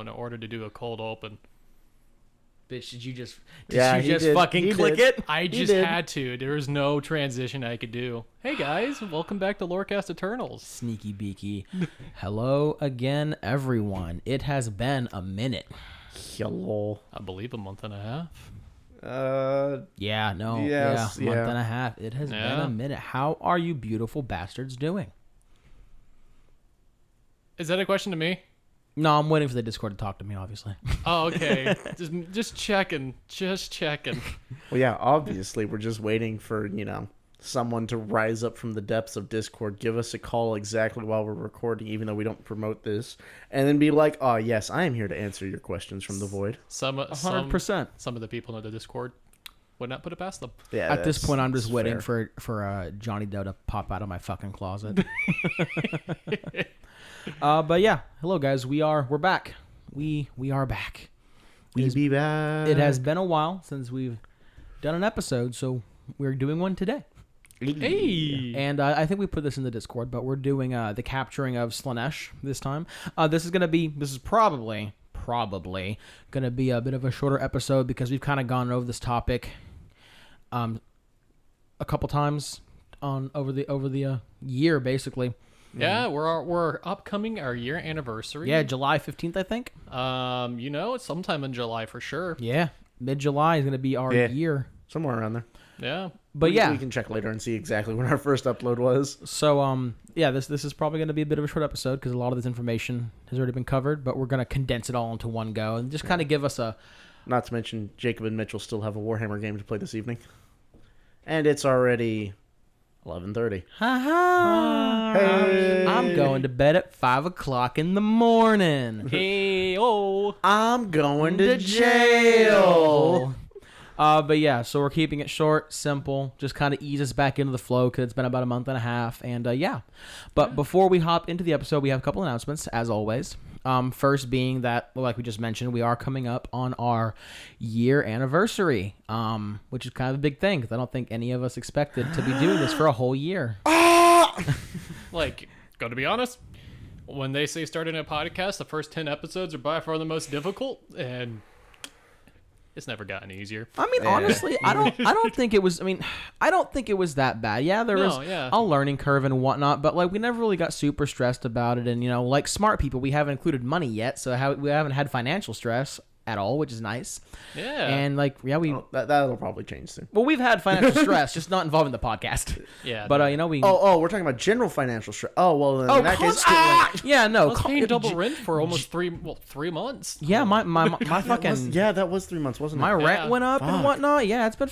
in order to do a cold open. Bitch, did you just did. fucking He click did. it? I just had to. There was no transition I could do. Hey guys, welcome back to Lorecast Eternals. Sneaky beaky. Hello again, everyone. It has been a minute. Hello. I believe a month and a half. Month Yes, and a half. It has been a minute. How are you beautiful bastards doing? Is that a question to me? No, I'm waiting for the Discord to talk to me, obviously. Oh, okay. just checking. Just checking. Well, yeah, obviously, we're just waiting for, someone to rise up from the depths of Discord, give us a call exactly while we're recording, even though we don't promote this, and then be like, oh, yes, I am here to answer your questions from the void. 100%. Some of the people in the Discord would not put it past them. Yeah, At this point, I'm just waiting fair. for Johnny Doe to pop out of my fucking closet. But yeah, hello guys. We're back. We are back. We be back. It has been a while since we've done an episode, so we're doing one today. Hey! And I think we put this in the Discord, but we're doing the capturing of Slaanesh this time. This is probably going to be a bit of a shorter episode because we've kind of gone over this topic a couple times over the year, basically. Yeah, we're upcoming our year anniversary. Yeah, July 15th, I think. It's sometime in July for sure. Yeah, mid-July is going to be our year. Somewhere around there. Yeah. But we can check later and see exactly when our first upload was. So, this is probably going to be a bit of a short episode because a lot of this information has already been covered, but we're going to condense it all into one go and just kind of give us a... Not to mention, Jacob and Mitchell still have a Warhammer game to play this evening. And it's already 11:30. Hey. I'm going to bed at 5 o'clock in the morning. Hey, oh. I'm going to jail. But yeah, so we're keeping it short, simple, just kind of ease us back into the flow because it's been about a month and a half. And But before we hop into the episode, we have a couple announcements, as always. First being that, like we just mentioned, we are coming up on our year anniversary, which is kind of a big thing because I don't think any of us expected to be doing this for a whole year. Like, gotta be honest, when they say starting a podcast, the first 10 episodes are by far the most difficult, and it's never gotten easier. I mean, honestly, I don't think it was. I mean, I don't think it was that bad. Yeah, there was a learning curve and whatnot, but like we never really got super stressed about it. And like smart people, we haven't included money yet, so we haven't had financial stress at all, which is nice. Yeah. And that'll probably change soon. Well, we've had financial stress, just not involving the podcast. Yeah. But we. We're talking about general financial stress. Oh well, then in that case, yeah, no. I was paying double rent for almost 3 months. Yeah, my fucking. that was 3 months, wasn't it? My rent went up and whatnot. Yeah, it's been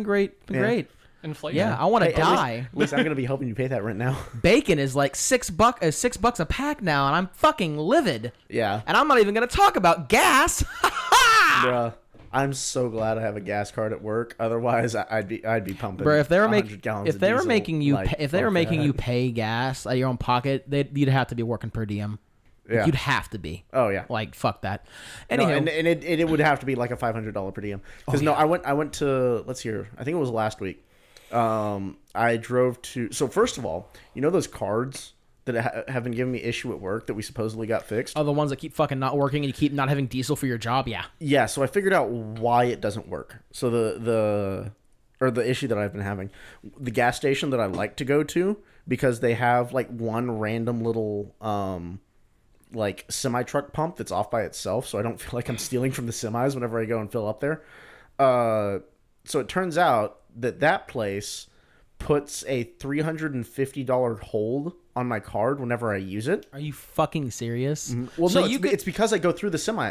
great. It's been great. Inflation. Yeah, I want to die. At least I'm gonna be helping you pay that rent now. Bacon is like $6 a pack now, and I'm fucking livid. Yeah. And I'm not even gonna talk about gas. Bruh, I'm so glad I have a gas card at work. Otherwise, I'd be pumping. Bro, if they were making you pay gas out of your own pocket, you'd have to be working per diem. Yeah. You'd have to be. Oh yeah. Like fuck that. Anyhow, No, and it would have to be like a $500 per diem. Because I went to, let's hear, I think it was last week. I drove to. So first of all, those cards that have been giving me issue at work that we supposedly got fixed. Oh, the ones that keep fucking not working and you keep not having diesel for your job. Yeah. Yeah. So I figured out why it doesn't work. So the issue that I've been having, the gas station that I like to go to, because they have like one random little like semi truck pump that's off by itself, so I don't feel like I'm stealing from the semis whenever I go and fill up there. So it turns out that place puts a $350 hold on my card whenever I use it. Are you fucking serious? Mm-hmm. Well, so no, it's because I go through the semi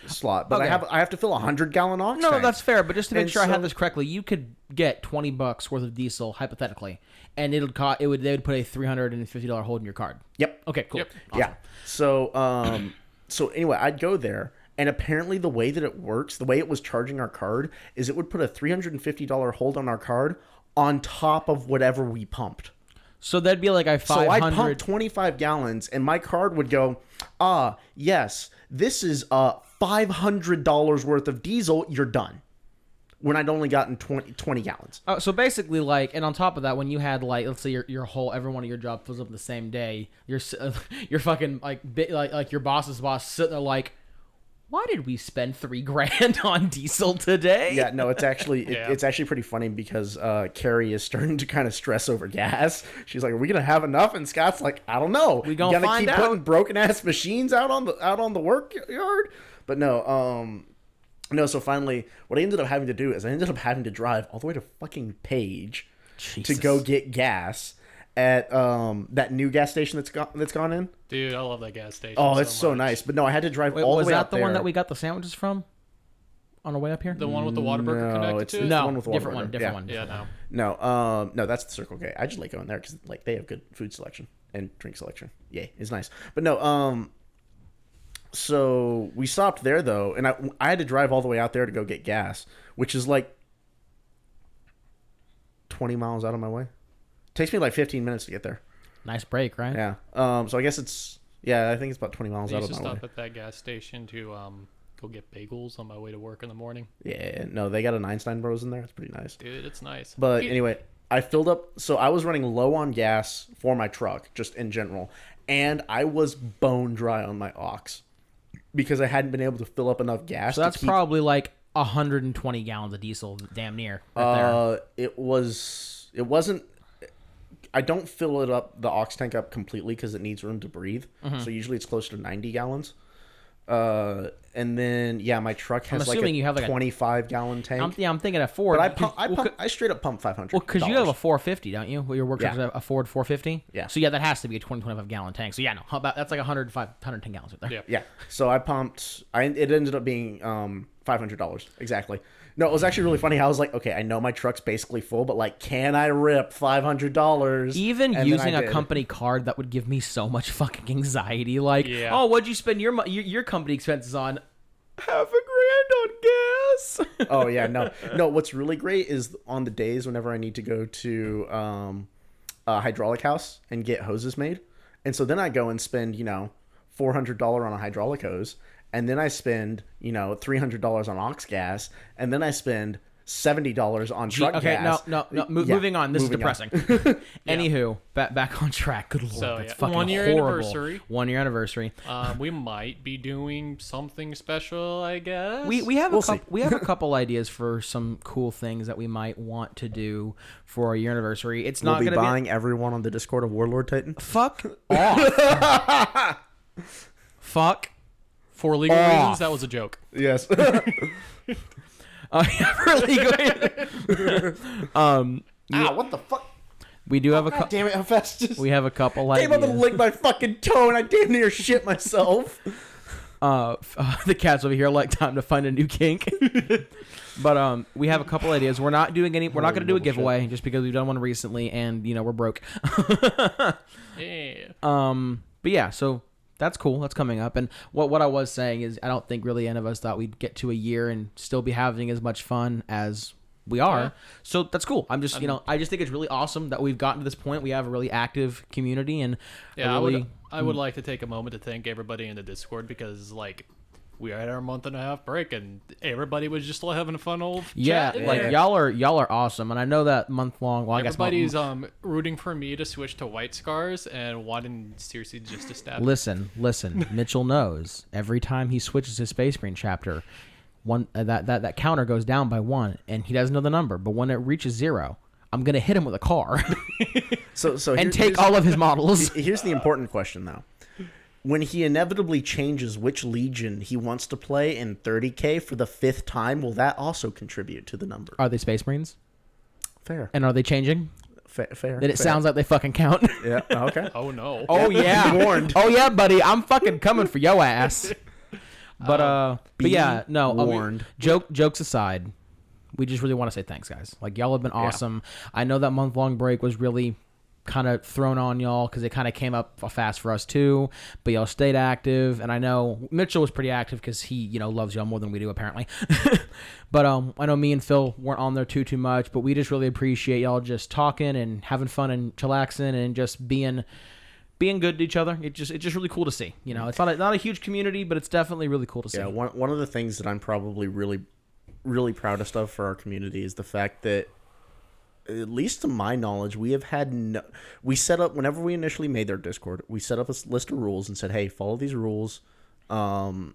slot, but okay. I have to fill 100-gallon octane. No, that's fair. But just to make sure I have this correctly, you could get $20 worth of diesel hypothetically, and they would put a $350 hold in your card. Yep. Okay. Cool. Yep. Awesome. Yeah. So anyway, I'd go there. And apparently the way that it works, the way it was charging our card, is it would put a $350 hold on our card on top of whatever we pumped. So that'd be like a 500... So I'd pump 25 gallons, and my card would go, yes, this is $500 worth of diesel, you're done. when I'd only gotten 20 gallons. Oh, so basically, like, and on top of that, when you had like, let's say your whole every one of your job fills up the same day, you're fucking like your boss's boss sitting there like, why did we spend $3,000 on diesel today? Yeah, no, it's actually it's actually pretty funny because Carrie is starting to kind of stress over gas. She's like, "Are we gonna have enough?" And Scott's like, "I don't know. We gonna find keep out. putting broken ass machines out on the work yard." But no, So finally, what I ended up having to do is I ended up having to drive all the way to fucking Page to go get gas at that new gas station that's gone in. Dude, I love that gas station. Oh, it's so nice. But no, I had to drive all the way out there. Was that the one that we got the sandwiches from on our way up here? The one with the Whataburger connected it's to it? the one with the different Whataburger. one. Yeah, no. No, that's the Circle K. I just like going there because like they have good food selection and drink selection. Yay, it's nice. But no, so we stopped there though, and I had to drive all the way out there to go get gas, which is like 20 miles out of my way. Takes me like 15 minutes to get there. Nice break, right? Yeah. So I guess I think it's about 20 miles out of my way. I used to stop at that gas station to go get bagels on my way to work in the morning. Yeah. No, they got an Einstein Bros in there. It's pretty nice. Dude, it's nice. But anyway, I filled up. So I was running low on gas for my truck, just in general, and I was bone dry on my aux because I hadn't been able to fill up enough gas. So that's probably like 120 gallons of diesel, damn near. Right there. It wasn't. I don't fill it up, the aux tank up completely because it needs room to breathe. Mm-hmm. So usually it's close to 90 gallons. And then my truck has like a 25 gallon tank. I'm thinking a Ford. But I straight up pump 500. Well, because you have a 450, don't you? Well, your work truck is a Ford 450. Yeah. So that has to be a 25 gallon tank. So that's like 110 gallons right there. Yeah. So I pumped. It ended up being $500 exactly. No, it was actually really funny. I was like, okay, I know my truck's basically full, but like, can I rip $500? Even using a company card, that would give me so much fucking anxiety. Like, oh, what'd you spend your company expenses on? $500 on gas. Oh yeah, no. What's really great is on the days whenever I need to go to a hydraulic house and get hoses made, and so then I go and spend $400 on a hydraulic hose. And then I spend, $300 on aux gas, and then I spend $70 on truck gas. No. Moving on. This is depressing. Anywho, back on track. Good lord, that's fucking 1 year horrible. anniversary. 1 year anniversary. We might be doing something special, I guess. We have a couple ideas for some cool things that we might want to do for our year anniversary. It's not going to be buying everyone on the Discord of Warlord Titan. Fuck off. Fuck. For legal reasons, that was a joke. Yes. For legal what the fuck? We do have a damn it, Hephaestus. We have a couple ideas. Came up and licked my fucking toe, and I damn near shit myself. The cat's over here like time to find a new kink. But we have a couple ideas. We're not doing we're not going to do a giveaway just because we've done one recently, and we're broke. Yeah. But yeah, so that's cool. That's coming up. And what I was saying is I don't think really any of us thought we'd get to a year and still be having as much fun as we are. Yeah. So that's cool. I just think it's really awesome that we've gotten to this point. We have a really active community, and I would like to take a moment to thank everybody in the Discord because we had our month and a half break and everybody was just having a fun old chat. Y'all are awesome, and I know that month long. Well, everybody's rooting for me to switch to White Scars and wanting seriously just to stab. Listen, Mitchell knows every time he switches his Space Marine chapter, that counter goes down by 1, and he doesn't know the number. But when it reaches 0, I'm gonna hit him with a car. and take all of his models. Here's the important question, though. When he inevitably changes which legion he wants to play in 30K for the 5th time, will that also contribute to the number? Are they Space Marines? Fair. And are they changing? Fair. Then it sounds like they fucking count. Yeah. Okay. Oh no. Oh yeah. Warned. Oh yeah, buddy. I'm fucking coming for your ass. But yeah, no. Warned. Jokes aside, we just really want to say thanks, guys. Like, y'all have been awesome. I know that month-long break was really kind of thrown on y'all because it kind of came up fast for us too, but y'all stayed active, and I know Mitchell was pretty active because he loves y'all more than we do apparently. But I know me and Phil weren't on there too much, but we just really appreciate y'all just talking and having fun and chillaxing and just being good to each other. It's just really cool to see. It's not a huge community, but it's definitely really cool to see. Yeah, one of the things that I'm probably really really proudest of for our community is the fact that, at least to my knowledge, we have had we set up, whenever we initially made their Discord, we set up a list of rules and said, hey, follow these rules, and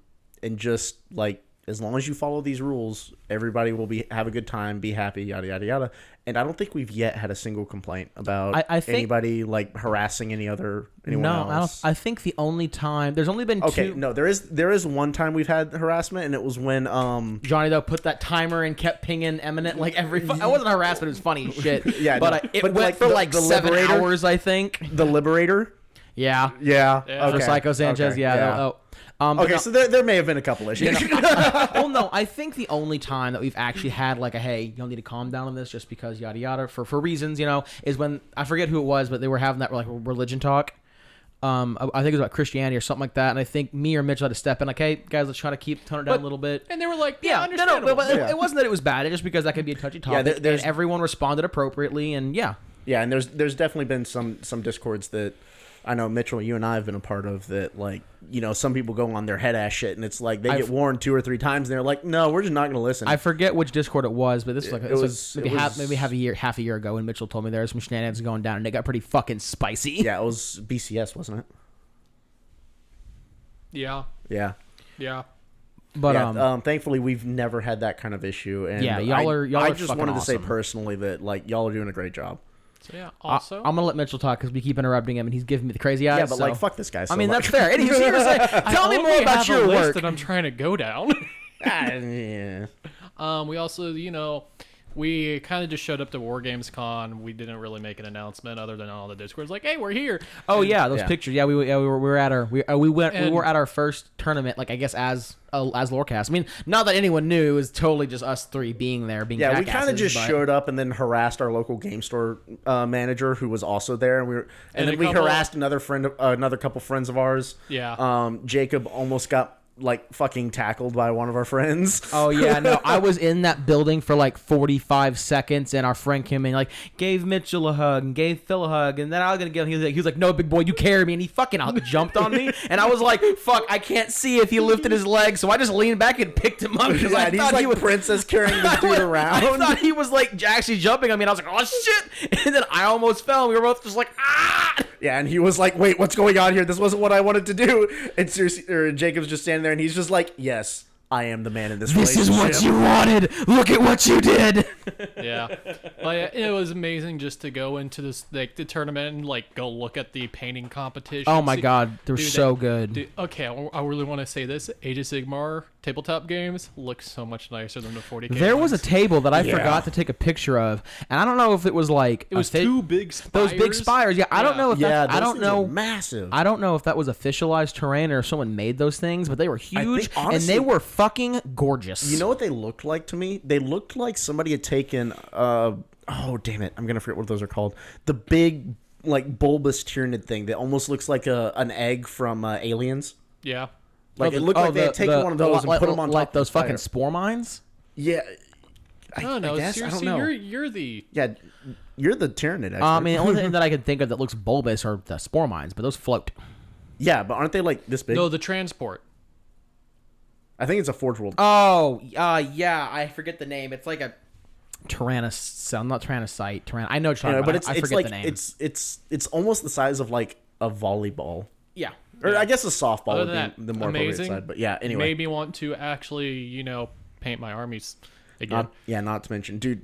just like, as long as you follow these rules, everybody will have a good time, be happy, yada yada yada. And I don't think we've yet had a single complaint about I think, anybody like harassing anyone else. I think the only time there's only been two. No, there is one time we've had harassment, and it was when Johnny though put that timer and kept pinging Eminent like every. It wasn't harassment; it was funny as shit. Yeah, but no, it but went like for the, like the 7 Liberator, hours, I think. The Liberator. Yeah. Yeah. For Psycho Sanchez. Okay. Yeah. Okay, so there may have been a couple issues. Well, no, I think the only time that we've actually had like a hey, you'll need to calm down on this just because yada yada for reasons, is when I forget who it was, but they were having that like religion talk. I think it was about Christianity or something like that, and I think me or Mitch had to step in like, hey guys, let's try to tone it down a little bit. And they were like, no, understandable. but it wasn't that it was bad. It just because that could be a touchy topic. And everyone responded appropriately, and yeah. Yeah, and there's definitely been some discords that I know, Mitchell, you and I have been a part of that, like, some people go on their head ass shit, and it's like they get warned 2 or 3 times, and they're like, no, we're just not going to listen. I forget which Discord it was, but this was maybe half a year ago when Mitchell told me there was some shenanigans going down, and it got pretty fucking spicy. Yeah, it was BCS, wasn't it? Yeah. But thankfully we've never had that kind of issue, and yeah, y'all are I just fucking wanted to say awesome. personally that like y'all are doing a great job. So yeah, also I'm gonna let Mitchell talk because we keep interrupting him and he's giving me the crazy eyes. Yeah, but like fuck this guy. So I mean much. that's fair. And he's here to say, tell me more about your work that I'm trying to go down. Yeah. We also, we kind of just showed up to War Games Con. We didn't really make an announcement other than on the Discord. It's like, hey, we're here. Oh yeah, those pictures. Yeah, we were at our we were at our first tournament. Like I guess as Lorecast. I mean, not that anyone knew. It was totally just us 3 being there. Yeah, we kind of just showed up and then harassed our local game store manager who was also there, and then we harassed another couple friends of ours. Yeah. Jacob almost got like fucking tackled by one of our friends. Oh yeah, no, I was in that building for like 45 seconds, and our friend came in, like gave Mitchell a hug and gave Phil a hug, and then I was gonna give him. He was like, "No, big boy, you carry me," and he fucking jumped on me, and I was like, "Fuck, I can't see if he lifted his leg," so I just leaned back and picked him up because I thought he was princess carrying the dude around. I thought he was like actually jumping on me, and I was like, "Oh shit!" And then I almost fell. And we were both just like, "Ah!" Yeah, and he was like, "Wait, what's going on here? This wasn't what I wanted to do." And Jacob's just standing there, and he's just like, "Yes, I am the man in this relationship. This is what you wanted. Look at what you did." Yeah, it was amazing just to go into this the tournament and like go look at the painting competition. Oh my god, they're so good. Dude, okay, I really want to say this: Age of Sigmar tabletop games look so much nicer than the 40K. There was a ones. table that I forgot to take a picture of, and I don't know if it was like it was 2 big spires. Those big spires. Yeah, I don't know if I don't know. Massive. I don't know if that was officialized terrain or if someone made those things, but they were huge honestly, and they were fucking gorgeous. You know what they looked like to me? They looked like somebody had taken oh damn it, I'm gonna forget what those are called. The big like bulbous Tyranid thing that almost looks like an egg from Aliens. Yeah. Like it looked like they had taken one of those and put them on top like of those the fire. fucking spore mines. Yeah. No, I guess, seriously, I don't know. you're the You're the Tyranid expert. I mean, the only thing that I can think of that looks bulbous are the spore mines, but those float. Yeah, but aren't they like this big? No, the transport. I think it's a Forge World. Oh, yeah, I forget the name. It's like a Tyrannosaurus, not Tyrannocyte. I know what you're talking about. But it's I forget like the name. it's almost the size of like a volleyball. Yeah. Or I guess a softball Other would than be the more amazing, appropriate side. But yeah, anyway. Made me want to actually, paint my armies again. Not to mention, dude,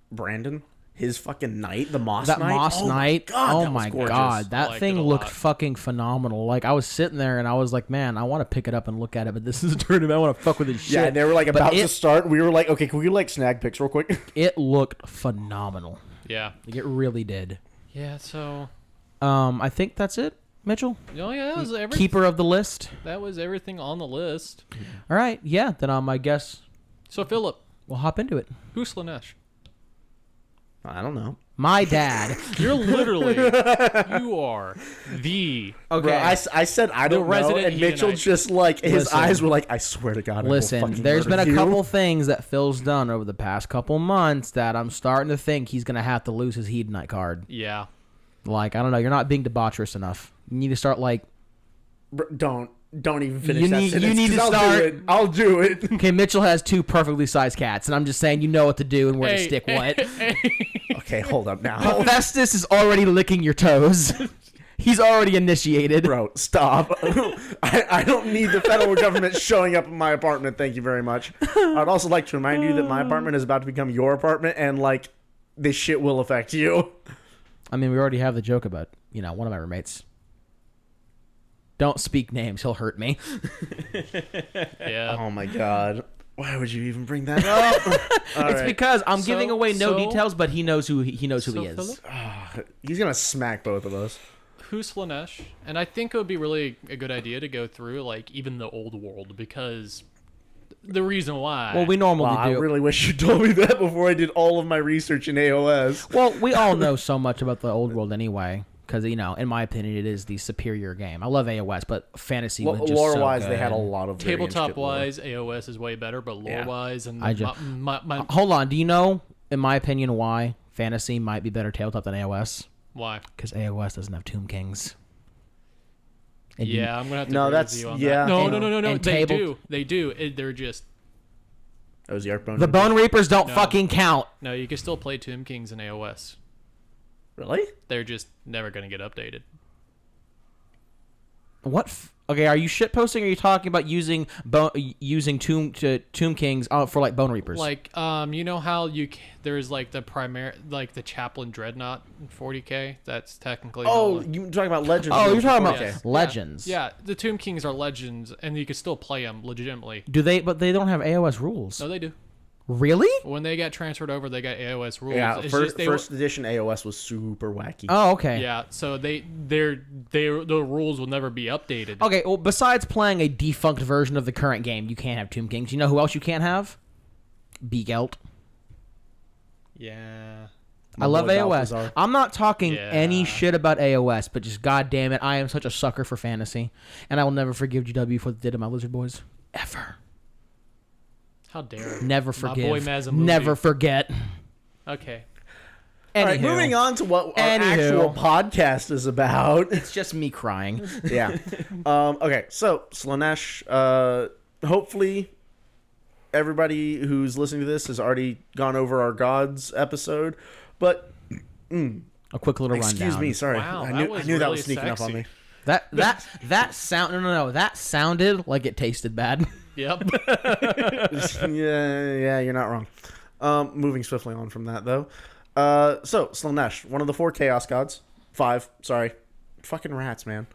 Brandon, his fucking knight, the Moss That Knight. Moss Knight. God, Oh my god, that thing looked fucking phenomenal. Like I was sitting there and I was like, man, I want to pick it up and look at it, but this is a tournament. I want to fuck with this shit. Yeah, and they were like about to start. We were like, okay, can we like snag pics real quick? It looked phenomenal. Yeah. Like it really did. Yeah, so I think that's it, Mitchell. oh yeah, that was everything. Keeper of the list. That was everything on the list. All right, yeah. Then I guess So Philip, We'll hop into it. who's Slaanesh? I don't know. My dad. You're literally you are the Okay. Bro, I said I don't know, resident and Mitchell Hedonite. just like his Listen. eyes were like, I swear to God, I will Listen, fucking there's been murder a you. couple things that Phil's done over the past couple months that I'm starting to think he's going to have to lose his Hedonite card. yeah. Like, I don't know. You're not being debaucherous enough. You need to start, like... Don't. Don't even finish You that need- you sentence, need to 'cause start- I'll do it. Okay, Mitchell has 2 perfectly sized cats, and I'm just saying you know what to do and where to Hey, stick what. Okay, hold up now. Hephaestus is already licking your toes. He's already initiated. Bro, stop. I don't need the federal government showing up in my apartment. Thank you very much. I'd also like to remind you that my apartment is about to become your apartment, and, like, this shit will affect you. I mean, we already have the joke about, one of my roommates. Don't speak names. He'll hurt me. Yeah. Oh, my God. Why would you even bring that up? All It's right. because I'm giving away no so- details, but he knows who he knows who he is. Philip, He's going to smack both of us. who's Slaanesh? And I think it would be really a good idea to go through, like, even the old world, because the reason why. Well, we normally Wow, I do. really wish you told me that before I did all of my research in AOS. Well, we all know so much about the old world anyway, because in my opinion, it is the superior game. I love AOS, but fantasy was just Lore so wise, good. they had a lot of very tabletop intricate lore. wise, AOS is way better, but lore wise, and I just- my Hold on, do you know, in my opinion, why fantasy might be better tabletop than AOS? why? Because AOS doesn't have Tomb Kings. And you- Yeah, I'm gonna have to No, agree that's- with you on yeah. that. No, And- no, no, no, no. and They table- do. They do. They're just That was the Arcbone. the Bone Reapers don't No. fucking count. no. You can still play Tomb Kings in AOS. Really? They're just never gonna get updated. What? Okay, are you shit posting? Or are you talking about using Tomb Kings for like Bone Reapers? Like, you know how there's like the primary, like the Chaplain Dreadnought in 40K. That's technically Oh, how- you talking about Legends? Oh, you're talking about Okay. Legends. Yeah, the Tomb Kings are legends, and you can still play them legitimately. Do they? But they don't have AOS rules. No, they do. Really? When they got transferred over, they got AOS rules. Yeah, It's first, just first edition AOS was super wacky. Oh, okay. Yeah, so the rules will never be updated. Okay. Well, besides playing a defunct version of the current game, you can't have Tomb Kings. You know who else you can't have? Beagelt. Yeah. I love boy AOS. Balthazar. I'm not talking Yeah. any shit about AOS, but just goddamn it, I am such a sucker for fantasy, and I will never forgive GW for what they did to my Lizard Boys. Ever. How dare? Never My forgive. boy Masamune. Never forget. Okay. All right, Anywho, moving on to what our Anywho. actual podcast is about. It's just me crying. Yeah. Okay, so Slaanesh, hopefully everybody who's listening to this has already gone over our gods episode, but A quick little rundown. excuse me, sorry. Wow, I that knew, was I knew that was really sneaking up on sexy. me. That sound no that sounded like it tasted bad. Yep. Yeah, you're not wrong. Moving swiftly on from that, though. So, Slaanesh, one of the 4 Chaos Gods. 5, sorry. Fucking rats, man.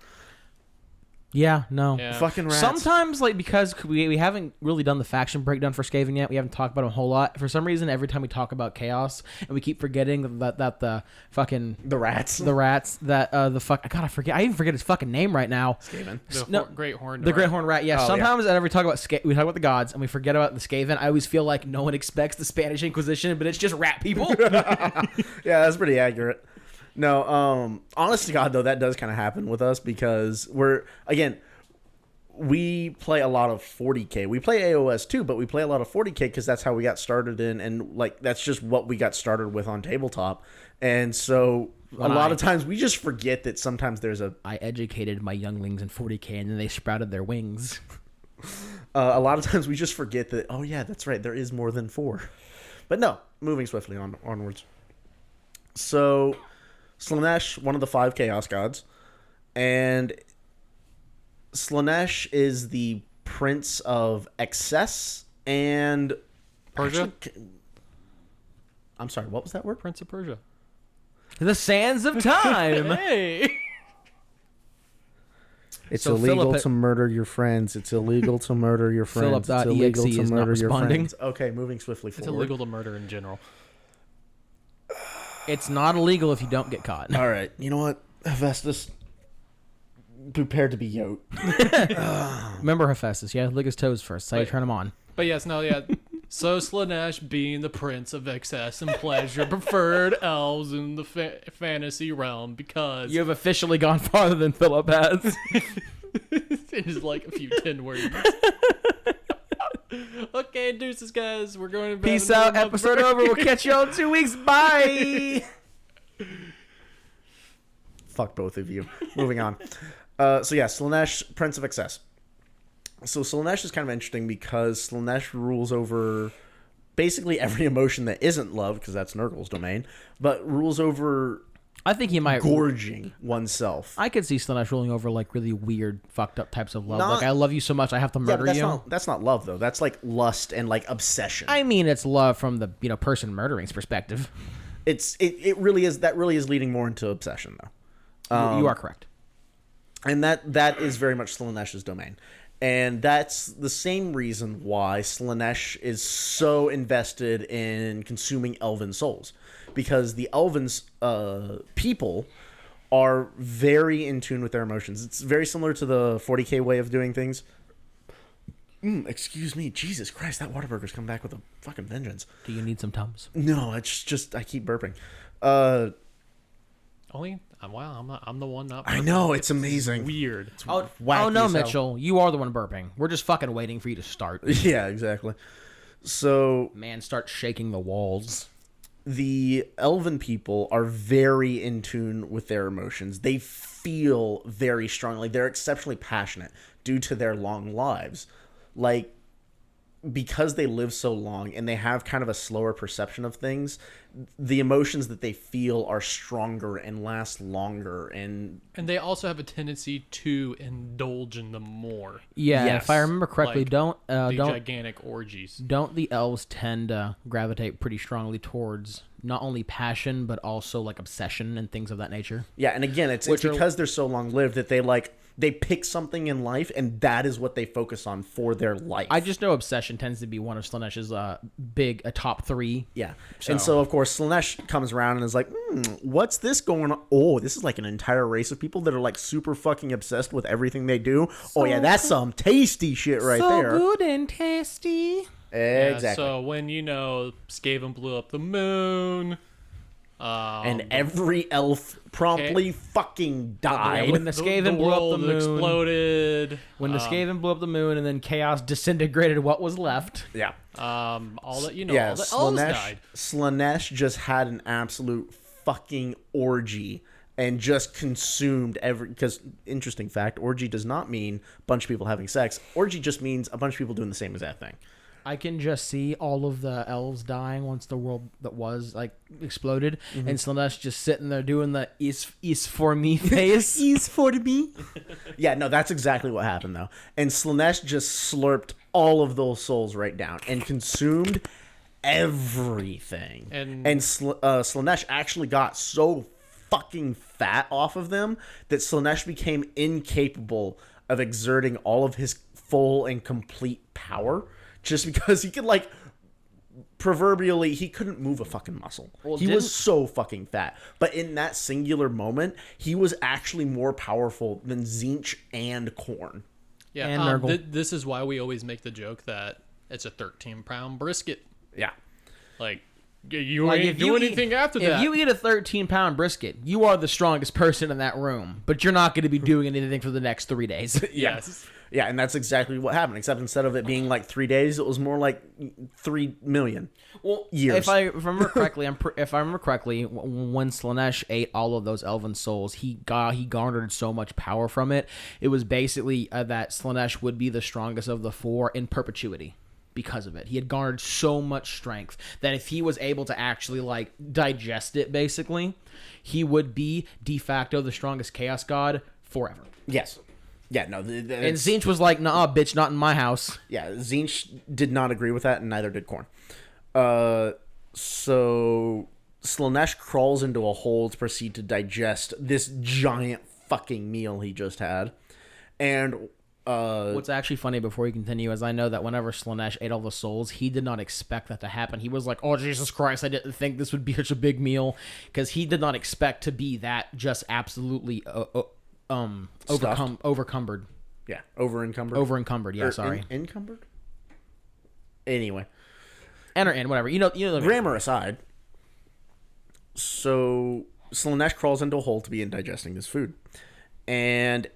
Yeah, no. Yeah. Fucking rats. Sometimes, like, because we haven't really done the faction breakdown for Skaven yet, we haven't talked about them a whole lot. For some reason, every time we talk about Chaos, and we keep forgetting that the fucking The rats. the rats that the fuck I forget. I even forget his fucking name right now. Skaven. The No, Great Horn. The Great Horn Rat. Yeah. Oh, Sometimes whenever we talk about we talk about the gods and we forget about the Skaven, I always feel like no one expects the Spanish Inquisition, but it's just rat people. Yeah, that's pretty accurate. No, honest to God, though, that does kind of happen with us because we play a lot of 40K. We play AOS too, but we play a lot of 40K because that's how we got started in, and like that's just what we got started with on tabletop. And so a lot of times we just forget that sometimes there's I educated my younglings in 40K, and then they sprouted their wings. a lot of times we just forget that, oh yeah, that's right, there is more than 4. But no, moving swiftly onwards. So Slaanesh, one of the 5 Chaos Gods, and Slaanesh is the Prince of Excess and Persia? I'm sorry, what was that word? Prince of Persia. The sands of time. Hey. It's So illegal Philip- to murder your friends. It's illegal to murder your friends. It's illegal Philip.exe to is not murder your responding. friends. Okay, moving swiftly It's forward. illegal to murder in general. It's not illegal if you don't get caught. All right, you know what, Hephaestus, prepare to be yoked. Remember Hephaestus? Yeah, lick his toes first. That's how you Wait. turn him on. But yes, no, yeah. So Slaanesh, being the prince of excess and pleasure, preferred elves in the fantasy realm because You have officially gone farther than Philip has. it is like a few 10 words. Okay, deuces, guys. We're going to bed. Peace out. Episode over. We'll catch you all in 2 weeks. Bye. Fuck both of you. Moving on. So yeah, Slaanesh, Prince of Excess. So Slaanesh is kind of interesting because Slaanesh rules over basically every emotion that isn't love, because that's Nurgle's domain, but rules over I think he might gorging oneself. I could see Slaanesh ruling over like really weird, fucked up types of love. Not- Like I love you so much, I have to murder but you. that's not love though. That's like lust and like obsession. I mean, it's love from the person murdering's perspective. It really is. That really is leading more into obsession though. You are correct. And that is very much Slaanesh's domain. And that's the same reason why Slaanesh is so invested in consuming elven souls. Because the elven's people are very in tune with their emotions. It's very similar to the 40k way of doing things. Excuse me. Jesus Christ, that Whataburger's come back with a fucking vengeance. Do you need some Tums? No, it's just I keep burping. I'm the one not. I know, it's amazing. Weird. It's Oh wacky no, as hell. Mitchell, you are the one burping. We're just fucking waiting for you to start. Yeah, exactly. So Man, start shaking the walls. the elven people are very in tune with their emotions. They feel very strongly. They're exceptionally passionate due to their long lives. Like, because they live so long and they have kind of a slower perception of things, the emotions that they feel are stronger and last longer. And they also have a tendency to indulge in them more. Yeah, Yes. if I remember correctly, Like don't gigantic orgies. the elves tend to gravitate pretty strongly towards not only passion but also like obsession and things of that nature? yeah, and again, it's Which are- because they're so long lived that they pick something in life and that is what they focus on for their life. I just know obsession tends to be one of Slaanesh's top 3. Yeah. And so, of course, Slaanesh comes around and is like, what's this going on? Oh, this is like an entire race of people that are like super fucking obsessed with everything they do. Oh, yeah, that's some tasty shit right there. good and tasty. Exactly. Yeah, so when Skaven blew up the moon, and every elf promptly fucking died. When the Skaven blew up the world moon. exploded. When the Skaven blew up the moon and then chaos disintegrated what was left. Yeah. All that Yeah, all the elves died. Slaanesh just had an absolute fucking orgy and just consumed because, interesting fact, orgy does not mean a bunch of people having sex. Orgy just means a bunch of people doing the same exact thing. I can just see all of the elves dying once the world that was like exploded, and Slaanesh just sitting there doing the is for me face. Is for me. Yeah, no, that's exactly what happened though. And Slaanesh just slurped all of those souls right down and consumed everything. And Slaanesh actually got so fucking fat off of them that Slaanesh became incapable of exerting all of his full and complete power. Just because he could, like, proverbially, he couldn't move a fucking muscle. Well, he was so fucking fat. But in that singular moment, he was actually more powerful than Tzeentch and Khorne. Yeah, And Nurgle. this is why we always make the joke that it's a 13-pound brisket. Yeah. Like, you Like, ain't doing anything after that. If you eat a 13-pound brisket, you are the strongest person in that room, but you're not going to be doing anything for the next 3 days. Yes. Yeah, and that's exactly what happened. Except instead of it being like 3 days, it was more like 3 million. Well, years. If I remember correctly, when Slaanesh ate all of those elven souls, he garnered so much power from it. It was basically that Slaanesh would be the strongest of the 4 in perpetuity because of it. He had garnered so much strength that if he was able to actually like digest it, basically, he would be de facto the strongest chaos god forever. Yes. Yeah, no. And Tzeentch was like, "Nah, bitch, not in my house." Yeah, Tzeentch did not agree with that, and neither did Khorne. So Slaanesh crawls into a hole to proceed to digest this giant fucking meal he just had. And What's actually funny before you continue is I know that whenever Slaanesh ate all the souls, he did not expect that to happen. He was like, "Oh, Jesus Christ, I didn't think this would be such a big meal," because he did not expect to be that just absolutely overcumbered. yeah, over-encumbered. Over-encumbered, yeah, Or sorry. encumbered? Anyway. Enter in, whatever. You know the Grammar aside, so Slaanesh crawls into a hole to begin digesting this food. And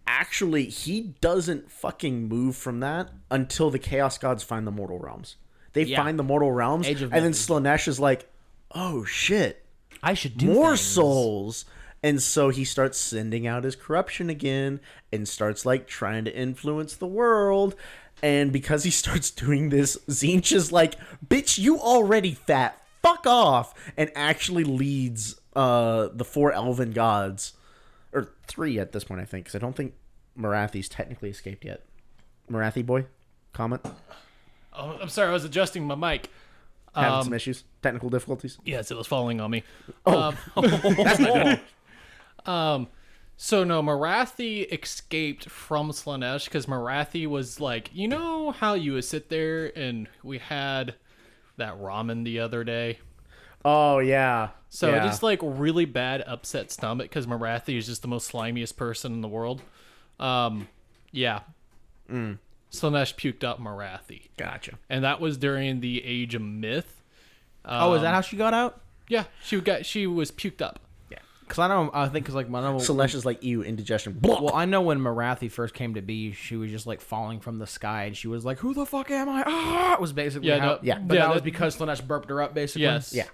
actually, he doesn't fucking move from that until the Chaos Gods find the Mortal Realms. They find the Mortal Realms, Age of and then Mythos. Slaanesh is like, oh shit, I should do more things. souls. And so he starts sending out his corruption again and starts like trying to influence the world. And because he starts doing this, Tzeentch is like, bitch, you already fat. Fuck off. And actually leads the 4 elven gods, or 3 at this point, I think, because I don't think Morathi's technically escaped yet. Morathi boy, comment? Oh, I'm sorry, I was adjusting my mic. Having some issues, technical difficulties. Yes, it was falling on me. Oh, that's not good. So no, Morathi escaped from Slaanesh because Morathi was like, you know how you would sit there and we had that ramen the other day. Oh yeah. So yeah. just like really bad upset stomach because Morathi is just the most slimiest person in the world. Yeah. Slaanesh puked up Morathi. Gotcha. And that was during the Age of Myth. Oh, is that how she got out? Yeah, she was puked up. Yeah. Because I think because like Slaanesh is like indigestion. Well, I know when Morathi first came to be, she was just like falling from the sky, and she was like, "Who the fuck am I?" Ah, it was basically Yeah, but that was because Slaanesh burped her up, basically. Yes. Yeah.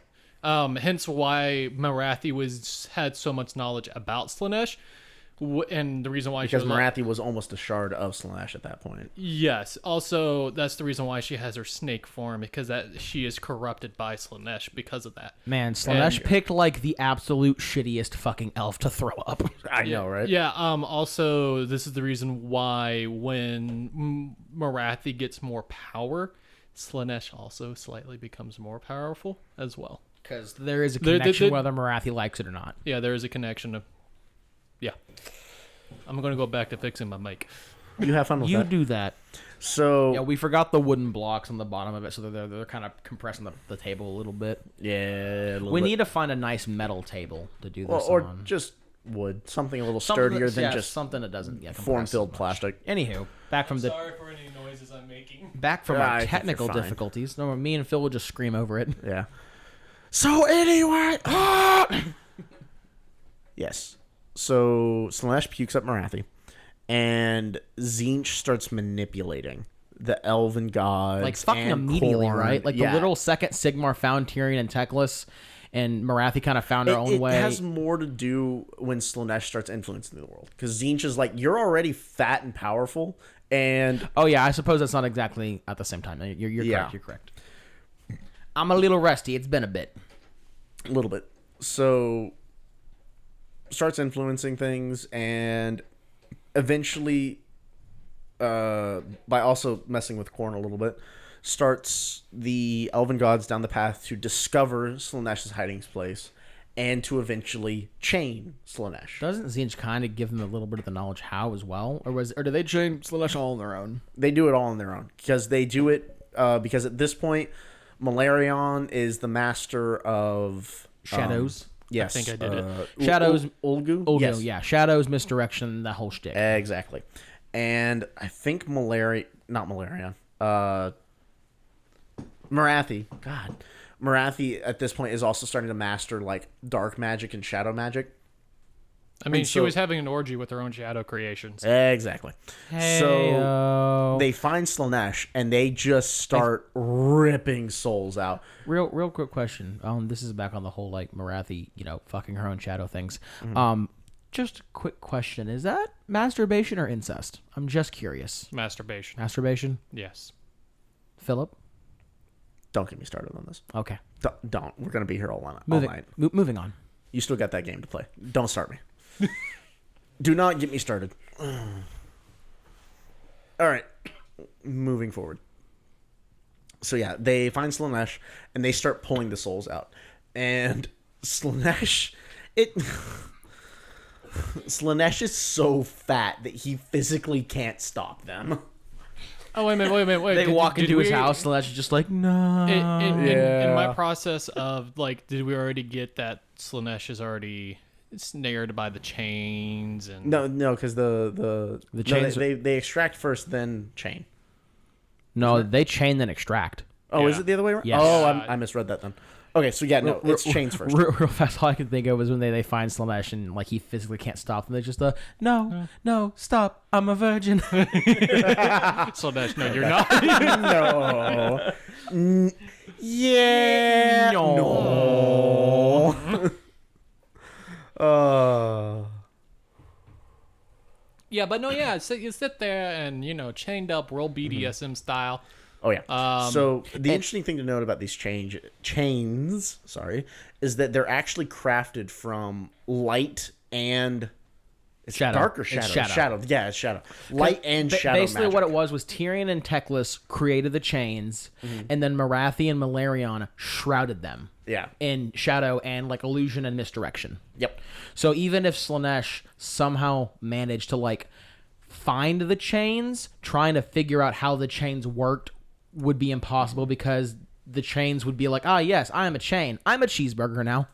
Hence why Morathi had so much knowledge about Slaanesh, and the reason why Because she was Morathi was almost a shard of Slaanesh at that point. Yes. Also, that's the reason why she has her snake form, because that she is corrupted by Slaanesh because of that. Man, Slaanesh picked like the absolute shittiest fucking elf to throw up. I know, right? Yeah. Also, this is the reason why when Morathi gets more power, Slaanesh also slightly becomes more powerful as well. Because there is a connection whether Morathi likes it or not. Yeah, there is a connection. Yeah. I'm going to go back to fixing my mic. You have fun with You that. do that. So Yeah, we forgot the wooden blocks on the bottom of it, so they're kind of compressing the table a little bit. yeah, We need to find a nice metal table to do this or on. just wood, something a little Something sturdier that's- than yeah, just something that doesn't compress form-filled so much. plastic. Anywho, back from Sorry for any noises I'm making. our I think technical you're fine. difficulties. No, me and Phil will just scream over it. Yeah. So anyway, yes. So Slaanesh pukes up Morathi, and Tzeentch starts manipulating the elven gods, Like fucking and immediately, Khorne. right? Like Yeah. the literal second Sigmar found Tyrion and Teclis, and Morathi kind of found her own It way. has more to do when Slaanesh starts influencing the world, because Tzeentch is like, you're already fat and powerful, and Oh yeah, I suppose that's not exactly at the same time. You're Yeah. correct. You're correct. I'm a little rusty. It's been a bit. a little bit. So starts influencing things, and eventually, by also messing with Khorne a little bit, starts the elven gods down the path to discover Slaanesh's hiding place and to eventually chain Slaanesh. Doesn't Tzeentch kind of give them a little bit of the knowledge how as well, or do they chain Slaanesh all on their own? They do it all on their own because they do it because at this point, Malarion is the master of Shadows. Yes, I think I did it. Shadows. Ulgu. Oh Yes. no, yeah, shadows, misdirection, that whole shtick. Exactly. And I think not Malarion. Morathi. God. Morathi at this point is also starting to master like dark magic and shadow magic. I mean, And she so- was having an orgy with her own shadow creations. Exactly. So they find Slaanesh and they just start ripping souls out. real quick question. This is back on the whole like Morathi, fucking her own shadow things. Just a quick question: is that masturbation or incest? I'm just curious. Masturbation. Masturbation, Yes. Philip. Don't get me started on this. Okay, Don't. We're gonna be here all night. moving on. You still got that game to play. Don't start me. Do not get me started. All right. Moving forward. So yeah, they find Slaanesh and they start pulling the souls out. And Slaanesh Slaanesh is so fat that he physically can't stop them. Oh, wait a minute. They walk into his house, and that's just like no. In my process of like, did we already get that Slaanesh is already snared by the chains and No, because the chains they extract first, then chain. No, they chain then extract. Oh, is Yeah. it the other way around? Yes. Oh, I misread that then. Okay, so yeah, no, it's chains first. Real fast, all I can think of is when they find Slaanesh and like he physically can't stop them. They just no, stop! I'm a virgin. Slaanesh? No, you're not. No. Yeah. No. Yeah, but no, yeah, so you sit there and, chained up, real BDSM style. Oh yeah. So the interesting thing to note about these chains, is that they're actually crafted from light and Shadow. dark or shadow? It's shadow. Yeah, it's shadow. Light and shadow. Basically, magic. what it was Tyrion and Teclis created the chains, and then Marathi and Malarion shrouded them. Yeah. In shadow and like illusion and misdirection. Yep. So even if Slaanesh somehow managed to like find the chains, trying to figure out how the chains worked would be impossible because the chains would be like, yes, I am a chain. I'm a cheeseburger now.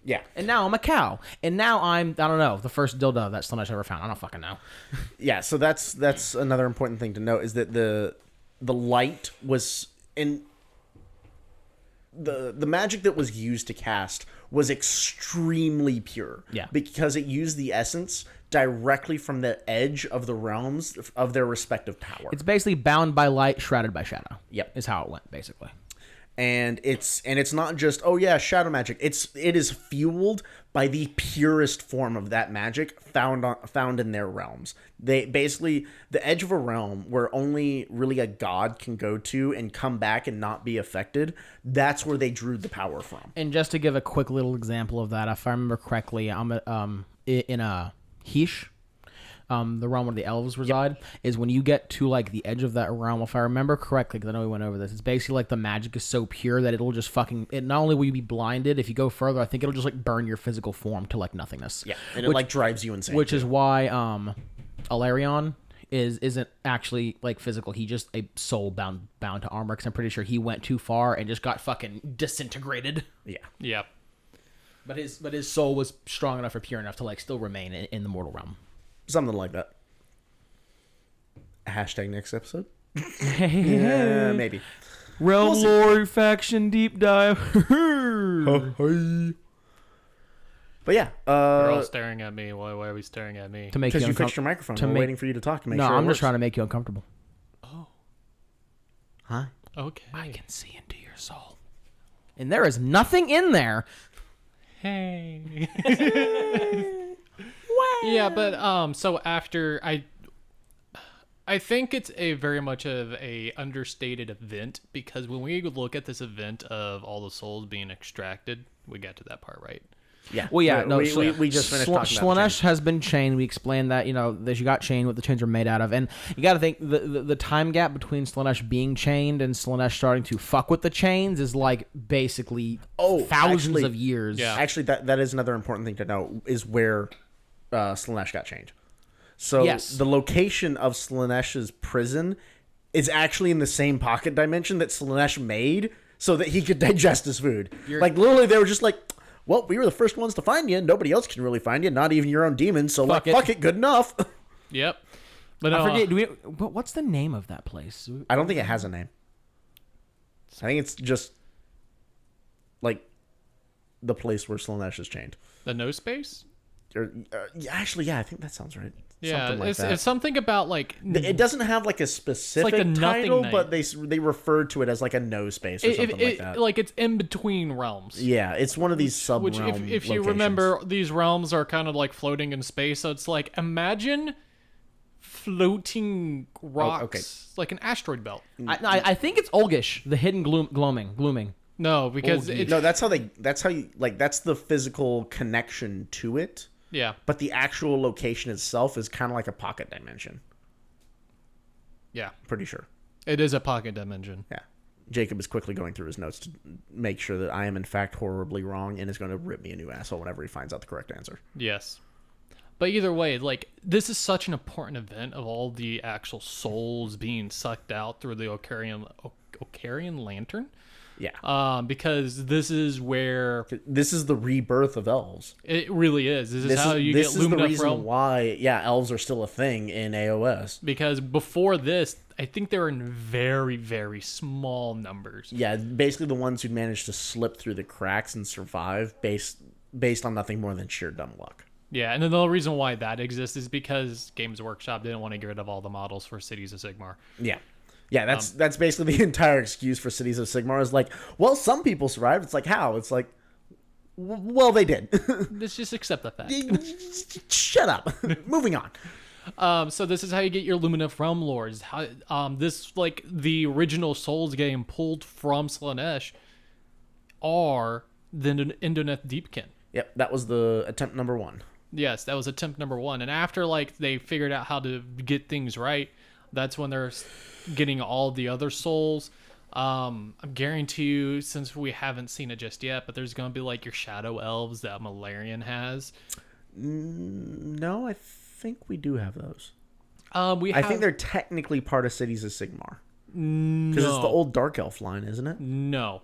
Yeah. And now I'm a cow. And now I don't know, the first dildo that Slaanesh ever found. I don't fucking know. Yeah, so that's another important thing to note is that the light was in the magic that was used to cast was extremely pure. Yeah. Because it used the essence directly from the edge of the realms of their respective power. It's basically bound by light, shrouded by shadow. Yep. Is how it went, basically. And it's not just shadow magic. It is fueled by the purest form of that magic found in their realms. They basically the edge of a realm where only really a god can go to and come back and not be affected. That's where they drew the power from. And just to give a quick little example of that, if I remember correctly, I'm in a Heesh. The realm where the elves reside, is when you get to like the edge of that realm. If I remember correctly, because I know we went over this, it's basically like the magic is so pure that it'll just it not only will you be blinded, if you go further, I think it'll just like burn your physical form to like nothingness. Yeah, and it like drives you insane. Which is why Alarion isn't actually like physical. He just a soul bound to armor. Because I'm pretty sure he went too far and just got fucking disintegrated. Yeah. Yeah. But his soul was strong enough or pure enough to like still remain in the mortal realm. Something like that. Hashtag next episode. Yeah, maybe. Realm lore faction deep dive. But yeah, You're all staring at me. Why are we staring at me? To make because you uncom- fixed your microphone. to We're make- waiting for you to talk to make No, sure I'm it just works. trying to make you uncomfortable. Huh? Okay. I can see into your soul, and there is nothing in there. Hey. Yeah, but so after I think it's a very much of a understated event, because when we look at this event of all the souls being extracted, we got to that part, right? Yeah. Well, yeah, no. We just finished talking about Slaanesh has been chained. We explained that that you got chained, what the chains are made out of, and you got to think the time gap between Slaanesh being chained and Slaanesh starting to fuck with the chains is like basically thousands of years. Yeah. Actually, that is another important thing to know is where Slaanesh got chained. So Yes. the location of Slaanesh's prison is actually in the same pocket dimension that Slaanesh made so that he could digest his food. Like literally, they were just like, well, we were the first ones to find you. Nobody else can really find you, not even your own demons. So Fuck fuck it, good enough. Yep. But I forget. What's the name of that place? I don't think it has a name. I think it's just like the place where Slaanesh is chained. the no space? Actually, I think that sounds right. Yeah, Something like that. it's something about like It doesn't have like a specific the nothing title, night. but they refer to it as like a no space or something like that. like it's in between realms. Yeah, it's one of these sub Which, realm. if you locations. remember, these realms are kind of like floating in space. So it's like, imagine floating rocks, okay. like an asteroid belt. I think it's Olgish, the hidden glooming. No, because it's No, that's how you like. That's the physical connection to it. yeah, But the actual location itself is kind of like a pocket dimension. yeah, Pretty sure. it is a pocket dimension. Yeah. Jacob is quickly going through his notes to make sure that I am in fact horribly wrong and is going to rip me a new asshole whenever he finds out the correct answer. Yes. But either way, like, this is such an important event of all the actual souls being sucked out through the Ocarian lantern. Yeah. Because this is where This is the rebirth of elves. it really is. This is how you this get is the Lumina reason from. why elves are still a thing in AOS. Because before this, I think they were in very, very small numbers. Yeah, basically the ones who managed to slip through the cracks and survive based on nothing more than sheer dumb luck. Yeah, and then the reason why that exists is because Games Workshop didn't want to get rid of all the models for Cities of Sigmar. Yeah. Yeah, that's basically the entire excuse for Cities of Sigmar is like, well, some people survived. It's like, how? It's like, well, they did. Let's just accept the fact. Shut up. Moving on. So this is how you get your Lumina from lords. How this like the original Souls game pulled from Slaanesh are the Indoneth Deepkin. Yep, that was the attempt number 1. Yes, that was attempt number 1. And after like they figured out how to get things right, that's when they're getting all the other souls. I guarantee you, since we haven't seen it just yet, but there's gonna be like your shadow elves that Malarian has. No, I think we do have those. I think they're technically part of Cities of Sigmar. No. Because it's the old Dark Elf line, isn't it? No.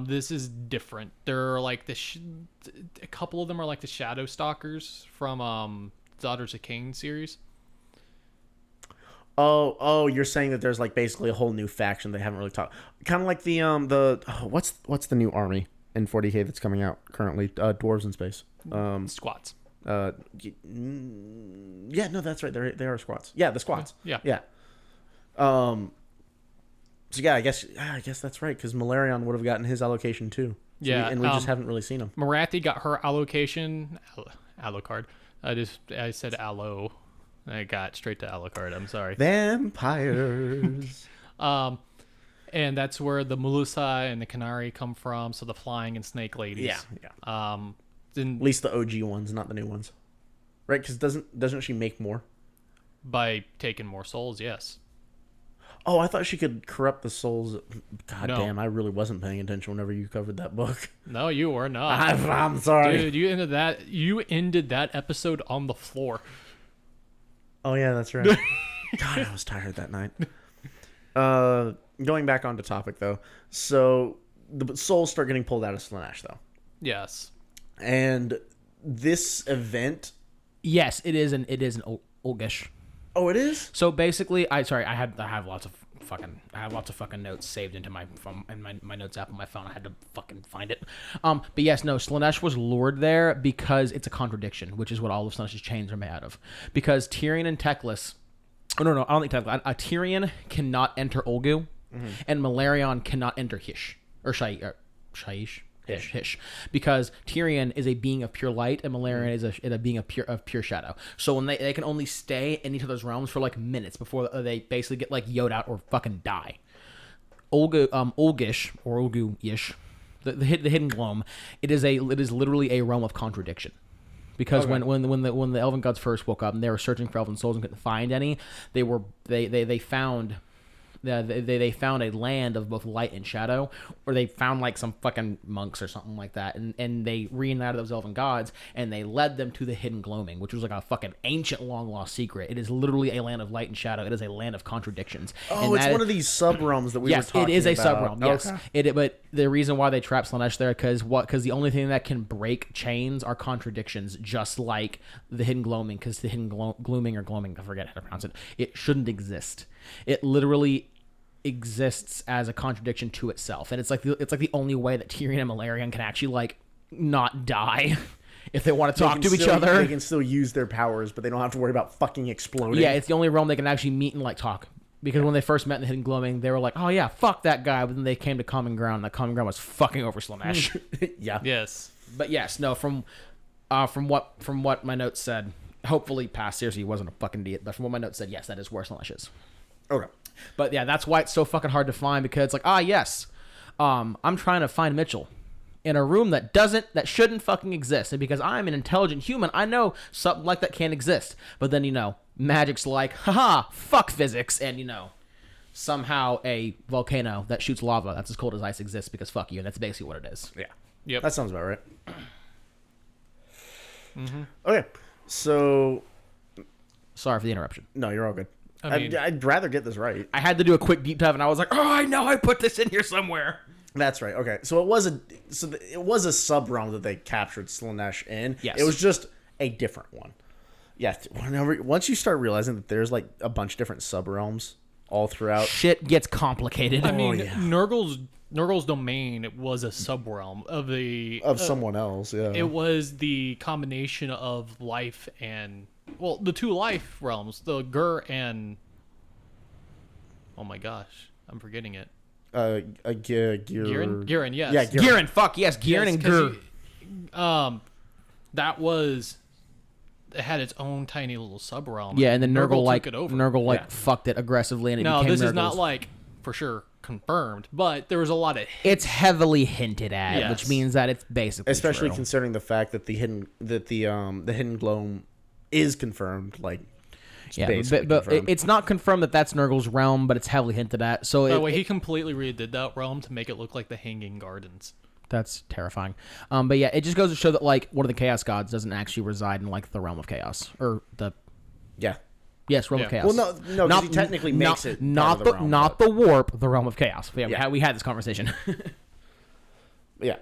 This is different. They're like a couple of them are like the Shadow Stalkers from Daughters of Cain series. Oh, you're saying that there's like basically a whole new faction they haven't really talked. Kind of like what's the new army in 40K that's coming out currently? Dwarves in Space. Squats. Yeah, no, that's right. They are squats. Yeah, the squats. Yeah. So yeah, I guess that's right because Malarion would have gotten his allocation too. So we just haven't really seen him. Marathi got her allocation. Alucard. I said allo. I got straight to Alucard. I'm sorry. Vampires. And that's where the Mulusai and the Canary come from. So the flying and snake ladies. Yeah. At At least the OG ones, not the new ones, right? Because doesn't she make more by taking more souls? Yes. Oh, I thought she could corrupt the souls. God No. damn, I really wasn't paying attention whenever you covered that book. No, you were not. I'm sorry. Dude, you ended that episode on the floor. Oh yeah, that's right. God, I was tired that night. Going back onto topic though, so the souls start getting pulled out of Slaanesh though, Yes. and this event. Yes, it is an Olgish. Oh, it is. So basically, I have lots of fucking notes saved into my notes app on my phone. I had to fucking find it. But yes, no, Slaanesh was lured there because it's a contradiction, which is what all of Slaanesh's chains are made out of. Because Tyrion and Teclis, oh no, I don't think Teclis. Tyrion cannot enter Olgu, and Malarion cannot enter Hish or Shaish. Hish, because Tyrion is a being of pure light and Malarian is a being of pure shadow. So when they can only stay in each other's realms for like minutes before they basically get like yo'd out or fucking die. Olgish or Olgu-ish, the hidden gloam, it is literally a realm of contradiction. Because when the elven gods first woke up and they were searching for elven souls and couldn't find any, they found a land of both light and shadow, or they found like some fucking monks or something like that, and they reunited those elven gods, and they led them to the hidden gloaming, which was like a fucking ancient long lost secret. It is literally a land of light and shadow. It is a land of contradictions. Oh, it's one of these sub-realms that we were talking about. Yes, it is a sub-realm, yes. Okay. But the reason why they trap Slaanesh there, because the only thing that can break chains are contradictions, just like the hidden gloaming, because the hidden gloaming or gloaming, I forget how to pronounce it, it shouldn't exist. It literally exists as a contradiction to itself, and it's like the only way that Tyrion and Malarian can actually like not die if they want to talk to each other. They can still use their powers, but they don't have to worry about fucking exploding. Yeah, it's the only realm they can actually meet and like talk. Because when they first met in the Hidden Gloaming, they were like, "Oh yeah, fuck that guy," but then they came to common ground. And that common ground was fucking over Slaanesh. Yeah. Yes. But yes, no. From what my notes said, hopefully past seriously he wasn't a fucking idiot. But from what my notes said, yes, that is where Slaanesh is. Okay. But yeah, that's why it's so fucking hard to find, because it's like, yes, I'm trying to find Mitchell in a room that shouldn't fucking exist. And because I'm an intelligent human, I know something like that can't exist. But then, magic's like, haha, fuck physics. And, somehow a volcano that shoots lava that's as cold as ice exists because fuck you. And that's basically what it is. Yeah. Yep. That sounds about right. Mm-hmm. Okay. So. Sorry for the interruption. No, you're all good. I'd rather get this right. I had to do a quick deep dive, and I was like, "Oh, I know, I put this in here somewhere." That's right. Okay, so it was a sub-realm that they captured Slaanesh in. Yes. It was just a different one. Yeah. Once you start realizing that there's like a bunch of different sub-realms all throughout, shit gets complicated. I mean, Nurgle's domain was a sub-realm of someone else. Yeah. It was the combination of life and. Well, the two life realms, the Gur and... Oh my gosh, I'm forgetting it. Ghirin, yes. Yeah, Ghirin, fuck, yes, Ghirin and Gur. That was... it had its own tiny little sub realm. Yeah, and then Nurgle took it over. fucked it aggressively, and it No, became this is Nurgle's. not like for sure confirmed, but there was a lot of It's heavily hinted at, Yes. which means that it's basically Especially true. considering the fact that the hidden glow is confirmed. Like, it's Yeah, basically but confirmed. it's not confirmed that that's Nurgle's realm, but it's heavily hinted at. So By the way, he completely redid that realm to make it look like the Hanging Gardens. that's terrifying. But yeah, it just goes to show that like one of the Chaos Gods doesn't actually reside in like the realm of chaos or the yeah. yes realm of Yeah. chaos. Well, no, because he technically makes it not part of the realm, not but- the warp, the realm of chaos. Yeah, Yeah. we had this conversation. Yeah.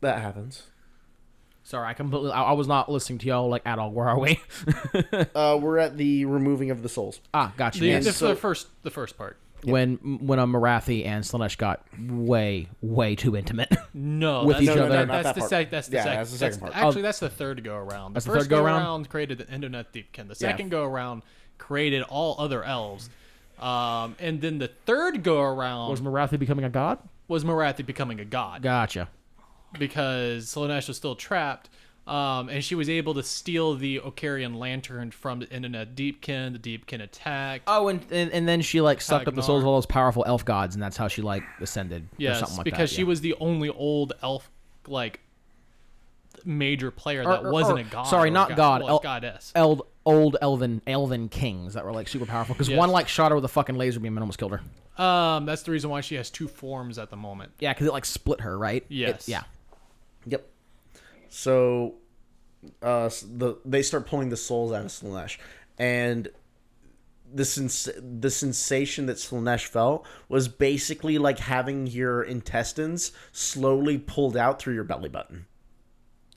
That happens. Sorry, I was not listening to y'all like at all. Where are we? We're at the removing of the souls. Gotcha. The, Yes. the first part. When a Marathi and Slaanesh got way too intimate. No, With that's, each no, other. no, Not that's that the part. second. That's the Yeah, second. that's the second part. Actually, that's the third go around. The That's the first third go around? created the Internet Deepkin. The Yeah. second go around created all other elves, and then the third go around Was Marathi becoming a god? was Marathi becoming a god Gotcha. because Slaanesh was still trapped. And she was able to steal the Okarian lantern from the Internet Deepkin. The Deepkin attacked. Oh, and then she like sucked up the souls of Tagnar. all those powerful elf gods, and that's how she like ascended or Yes, something like because that. she was the only old elf like major player that wasn't a god. Sorry, or not god. well, goddess. Old elven kings that were like super powerful. Because Yes. one like shot her with a fucking laser beam and almost killed her. That's the reason why she has two forms at the moment. Yeah, because it like split her, right? Yes. Yeah. Yep. So, they start pulling the souls out of Slaanesh, and the sensation that Slaanesh felt was basically like having your intestines slowly pulled out through your belly button.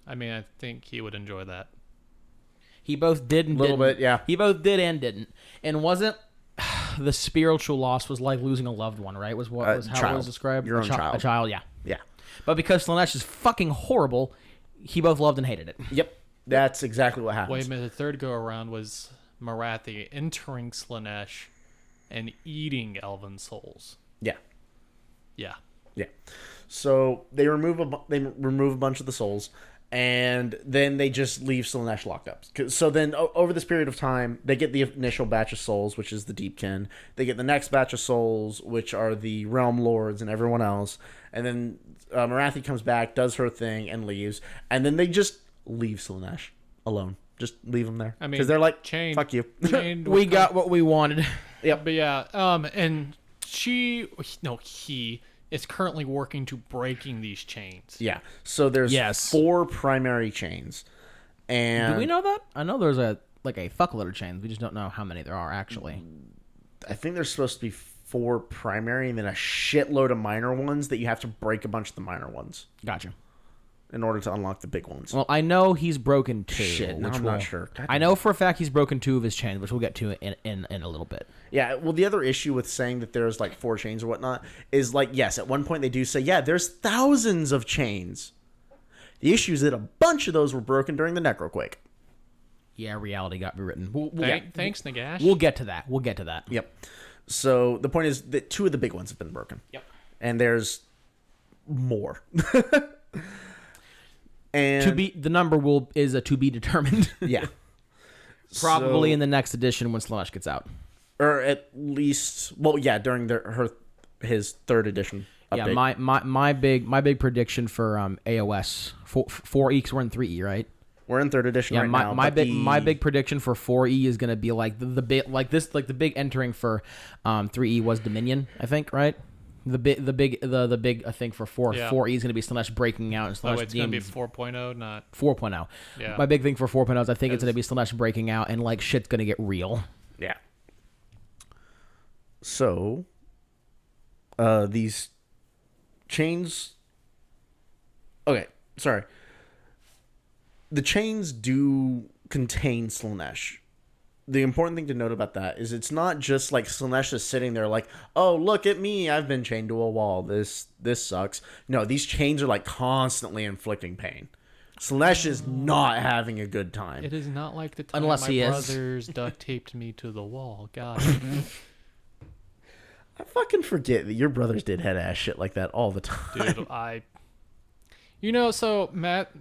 I mean, I think he would enjoy that. He both did and Little didn't. bit, yeah. He both did and didn't. And wasn't the spiritual loss was like losing a loved one, right? Was what was how it child. was described? Your own child. A child, yeah. Yeah. But because Slaanesh is fucking horrible, he both loved and hated it. Yep. That's exactly what happens. Wait a minute, the third go around was Marathi entering Slaanesh and eating elven souls. Yeah. Yeah. Yeah. So they remove a bunch of the souls, and then they just leave Slaanesh locked up. So then over this period of time, they get the initial batch of souls, which is the Deepkin. They get the next batch of souls, which are the Realm Lords and everyone else. And then Marathi comes back, does her thing, and leaves. And then they just leave Slaanesh alone. Just leave them there. I mean, because they're like, chained, fuck you. chained We with got what we wanted. Yep. But yeah, and he is currently working to breaking these chains. Yeah. So there's Yes. 4 primary chains. And Do we know that? I know there's a fuckload of chains. We just don't know how many there are actually. I think there's supposed to be 4 primary and then a shitload of minor ones that you have to break a bunch of the minor ones Gotcha. in order to unlock the big ones. Well, I know he's broken 2. Shit, now which I'm not sure. God I know for a fact he's broken 2 of his chains, which we'll get to in a little bit. Yeah, well, the other issue with saying that there's like 4 chains or whatnot is like, yes, at one point they do say, yeah, there's thousands of chains. The issue is that a bunch of those were broken during the Necroquake. Yeah, reality got rewritten. Thanks, Nagash. We'll get to that. We'll get to that. Yep. So the point is that 2 of the big ones have been broken. Yep. And there's more. And The number is a to be determined. yeah. Probably So- in the next edition when Slaanesh gets out. or at least, well, yeah, during his 3rd edition update. Yeah, my big prediction for AOS 4E, because we're in 3E, right? We're in 3rd edition Yeah, right my now. my but big the- my big prediction for 4E is gonna be like the big like the big entering for 3E was Dominion, I think, right? The big I think for 4E is gonna be Slaanesh breaking out and Oh, Slaanesh it's going to be demons 4.0, not 4.0. Yeah. My big thing for 4.0 is I think it's gonna be Slaanesh breaking out and like shit's gonna get real. Yeah. So, these chains. Okay, sorry. The chains do contain Slaanesh. The important thing to note about that is it's not just like Slaanesh is sitting there like, oh, look at me, I've been chained to a wall. This sucks. No, these chains are like constantly inflicting pain. Slaanesh is not having a good time. It is not like the time Unless my he is. brothers duct taped me to the wall. God. I fucking forget that your brothers did head ass shit like that all the time. Dude, so Matt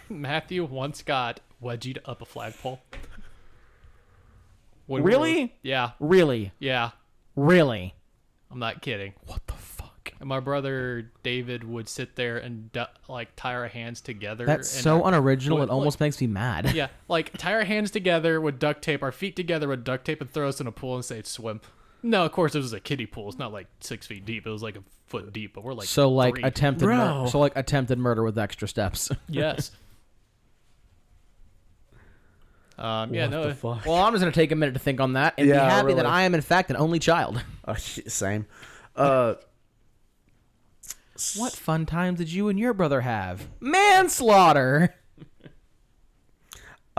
Matthew once got wedgied up a flagpole. Really? Yeah. Really? Yeah. Really? I'm not kidding. What the fuck? And my brother David would sit there and tie our hands together. That's and so unoriginal. would, It almost makes me mad. Yeah, like tie our hands together with duct tape, our feet together with duct tape, and throw us in a pool and say swim. No, of course it was a kiddie pool. It's not like 6 feet deep. It was like a foot deep, but we're like So like 3. attempted murder with extra steps. Yes. Yeah, What no. the fuck? Well, I'm just gonna take a minute to think on that and be Yeah, happy that really. I am in fact an only child. Same. What fun times did you and your brother have? Manslaughter. It's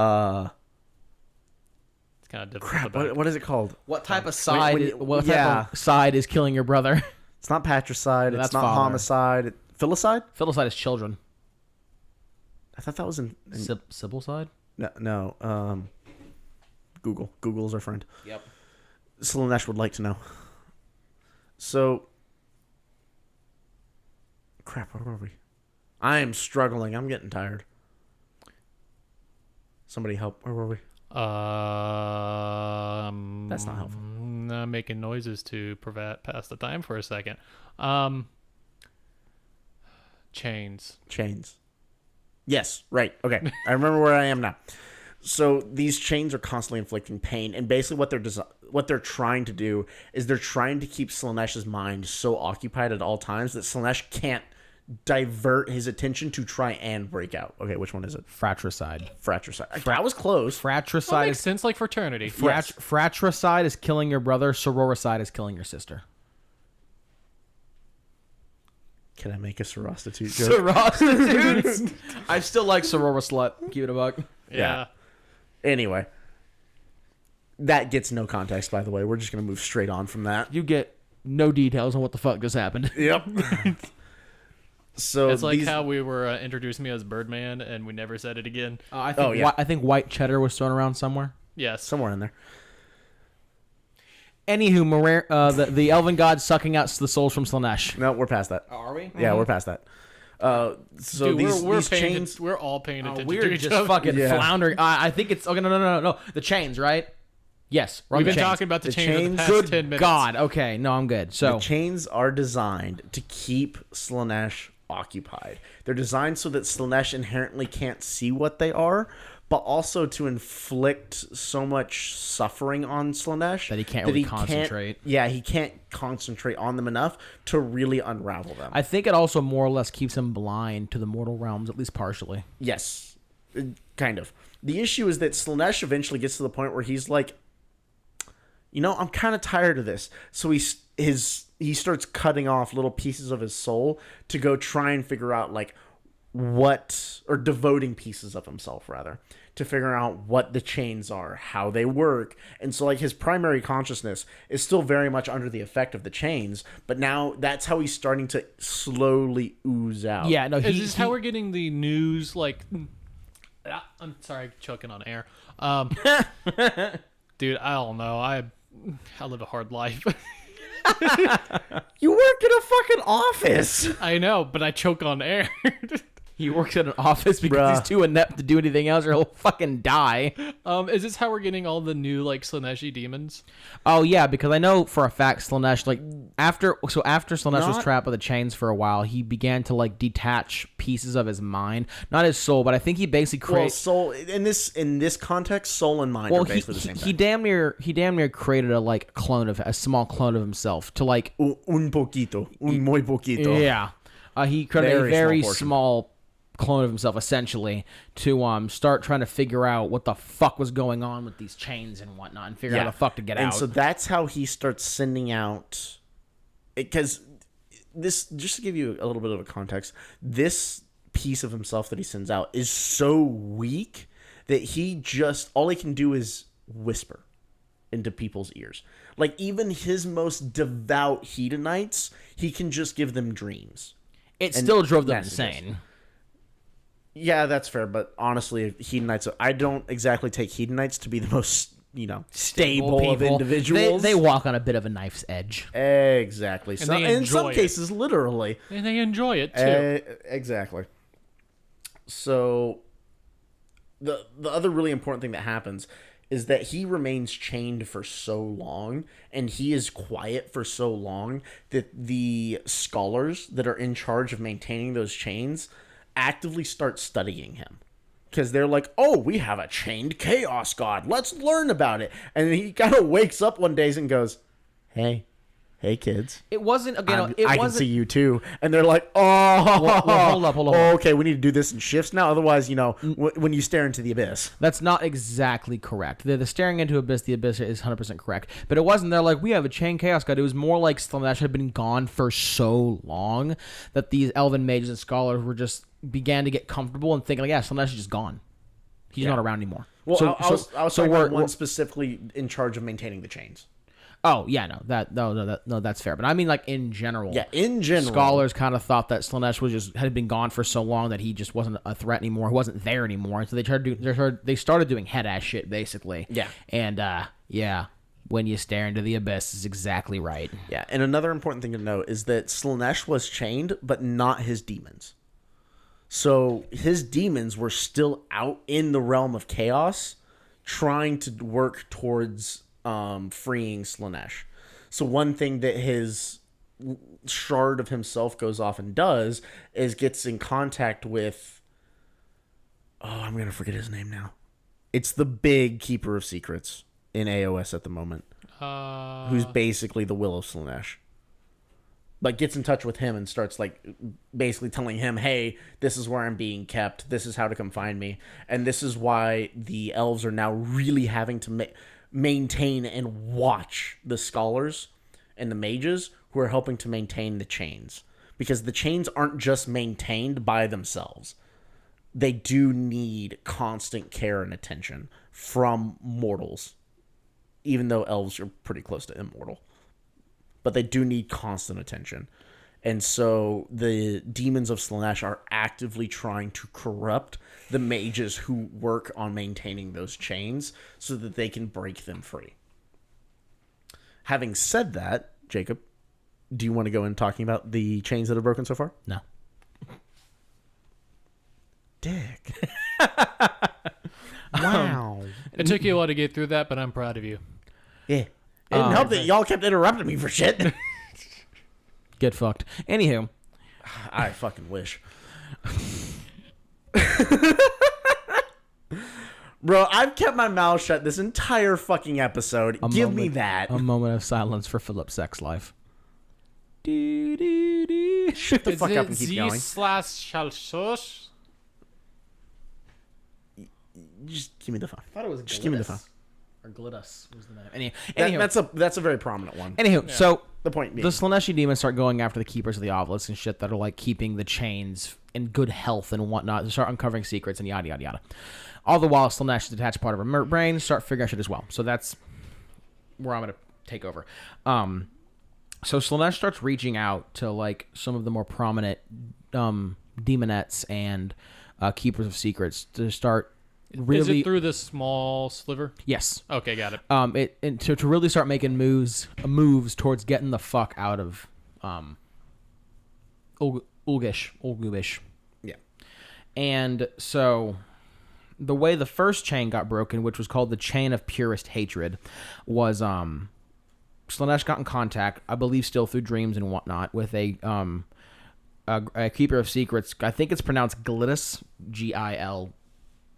kind of difficult. Crap. What is it called? What type of side? when you- what yeah. type of side is killing your brother? It's not patricide. That's It's not father. homicide. Filicide? Filicide is children. I thought that was in Sybilcide? no. Google. Google's our friend. Yep. Slaanesh would like to know. So, crap. Where were we? I am struggling. I'm getting tired. Somebody help. Where were we? That's not helpful. I'm making noises to pass the time for a second. Chains. Yes, right. Okay. I remember where I am now. So these chains are constantly inflicting pain, and basically what they're trying to do is they're trying to keep Slaanesh's mind so occupied at all times that Slaanesh can't divert his attention to try and break out. Okay, which one is it? Fratricide. Fratricide. I was close. That Fratricide makes is sense, like fraternity. Yes. fratricide is killing your brother. Sororicide is killing your sister. Can I make a sorostitute joke? Sororitudes. I still like sorora slut. Keep it a buck. Yeah. Anyway, that gets no context, by the way. We're just going to move straight on from that. You get no details on what the fuck just happened. Yep. So It's like how we were introducing me as Birdman, and we never said it again. I think yeah. I think white cheddar was thrown around somewhere. Yes. somewhere in there. Anywho, the elven god sucking out the souls from Slaanesh. No, we're past that. Are we? Yeah, we're past that. So Dude, these paying chains. we're all paying attention to We're each just other. fucking Yeah. floundering. I think it's okay. No. The chains, right? Yes. We're on We've the been chains. talking about the The chains for the chains- past Good 10 minutes. God. Okay. No, I'm good. So The chains are designed to keep Slaanesh occupied. They're designed so that Slaanesh inherently can't see what they are, but also to inflict so much suffering on Slaanesh That he can't really concentrate. He can't concentrate on them enough to really unravel them. I think it also more or less keeps him blind to the mortal realms, at least partially. Yes, kind of. The issue is that Slaanesh eventually gets to the point where he's like, I'm kind of tired of this. So he starts cutting off little pieces of his soul to go try and figure out or devoting pieces of himself rather to figure out what the chains are, how they work. And so his primary consciousness is still very much under the effect of the chains, but now that's how he's starting to slowly ooze out. Yeah. No. Is this how we're getting the news? I'm sorry, I'm choking on air. Dude, I don't know. I live a hard life. You work in a fucking office. I know, but I choke on air. He works at an office because Bruh. he's too inept to do anything else, or he'll fucking die. Is this how we're getting all the new Slaaneshi demons? Oh yeah, because I know for a fact Slaanesh, after Slaanesh was Not- trapped by the chains for a while, he began to detach pieces of his mind, not his soul, but I think he basically Well, created. soul in this context, soul and mind are basically the same he thing. damn near created a small clone of himself to Un poquito, un muy poquito. yeah. He created a Very very small portion. small clone of himself essentially to start trying to figure out what the fuck was going on with these chains and whatnot and figure out how the fuck to get and out. so that's how he starts sending out. Because this, just to give you a little bit of a context, this piece of himself that he sends out is so weak that all he can do is whisper into people's ears. Even his most devout hedonites, he can just give them dreams. it still drove them messages. insane. Yeah, that's fair, but honestly, hedonites, I don't exactly take hedonites to be the most, stable of people. individuals. They walk on a bit of a knife's edge. Exactly. And they in some enjoy it. cases, literally. And they enjoy it too. Exactly. So the other really important thing that happens is that he remains chained for so long, and he is quiet for so long that the scholars that are in charge of maintaining those chains actively start studying him. Because they're like, oh, we have a chained chaos god. Let's learn about it. And he kind of wakes up one day and goes, hey kids. It wasn't, again, I can see you too. And they're like, oh, well, hold up. okay, we need to do this in shifts now. Otherwise, when you stare into the abyss. That's not exactly correct. The staring into the abyss is 100% correct. But it wasn't, they're like, we have a chain chaos god. It was more like Slaanesh had been gone for so long that these elven mages and scholars began to get comfortable and thinking, like, yeah, Slaanesh is just gone. He's not around anymore. Well, I was talking about one specifically in charge of maintaining the chains. Oh yeah, no, that's fair. But I mean, like in general. Yeah, in general, scholars kind of thought that Slaanesh had been gone for so long that he just wasn't a threat anymore. He wasn't there anymore. So they started doing head ass shit basically. Yeah, and when you stare into the abyss is exactly right. Yeah, and another important thing to note is that Slaanesh was chained, but not his demons. So his demons were still out in the realm of chaos, trying to work towards freeing Slaanesh. So one thing that his shard of himself goes off and does is gets in contact with, I'm gonna forget his name now. It's the big keeper of secrets in AOS at the moment, who's basically the will of Slaanesh. Like, gets in touch with him and starts, like, basically telling him, hey, this is where I'm being kept. This is how to come find me. And this is why the elves are now really having to maintain and watch the scholars and the mages who are helping to maintain the chains. Because the chains aren't just maintained by themselves. They do need constant care and attention from mortals. Even though elves are pretty close to immortal. But they do need constant attention. And so the demons of Slaanesh are actively trying to corrupt the mages who work on maintaining those chains so that they can break them free. Having said that, Jacob, do you want to go in talking about the chains that have broken so far? No. Dick. Wow. It took you a while to get through that, but I'm proud of you. Yeah. It didn't help that y'all kept interrupting me for shit. Get fucked. Anywho. I fucking wish. Bro, I've kept my mouth shut this entire fucking episode. Give me that. A moment of silence for Philip's sex life. Shut the fuck up and keep going. Just give me the phone. I thought it was Just give me the phone. Or Glidus was the name. Anywho, that's a very prominent one. Anywho, so the point being, the Slaaneshi demons start going after the keepers of the obelisks and shit that are like keeping the chains in good health and whatnot. They start uncovering secrets and yada yada yada. All the while, Slaanesh, the detached part of her brain, start figuring out shit as well. So that's where I'm gonna take over. So Slaanesh starts reaching out to like some of the more prominent demonettes and keepers of secrets to start. Really, is it through this small sliver? Yes. Okay, got it. To really start making moves towards getting the fuck out of Ulgubish. Yeah. And so the way the first chain got broken, which was called the Chain of Purest Hatred, was Slaanesh got in contact, I believe still through dreams and whatnot, with a keeper of secrets. I think it's pronounced Glidus, GILTTUS.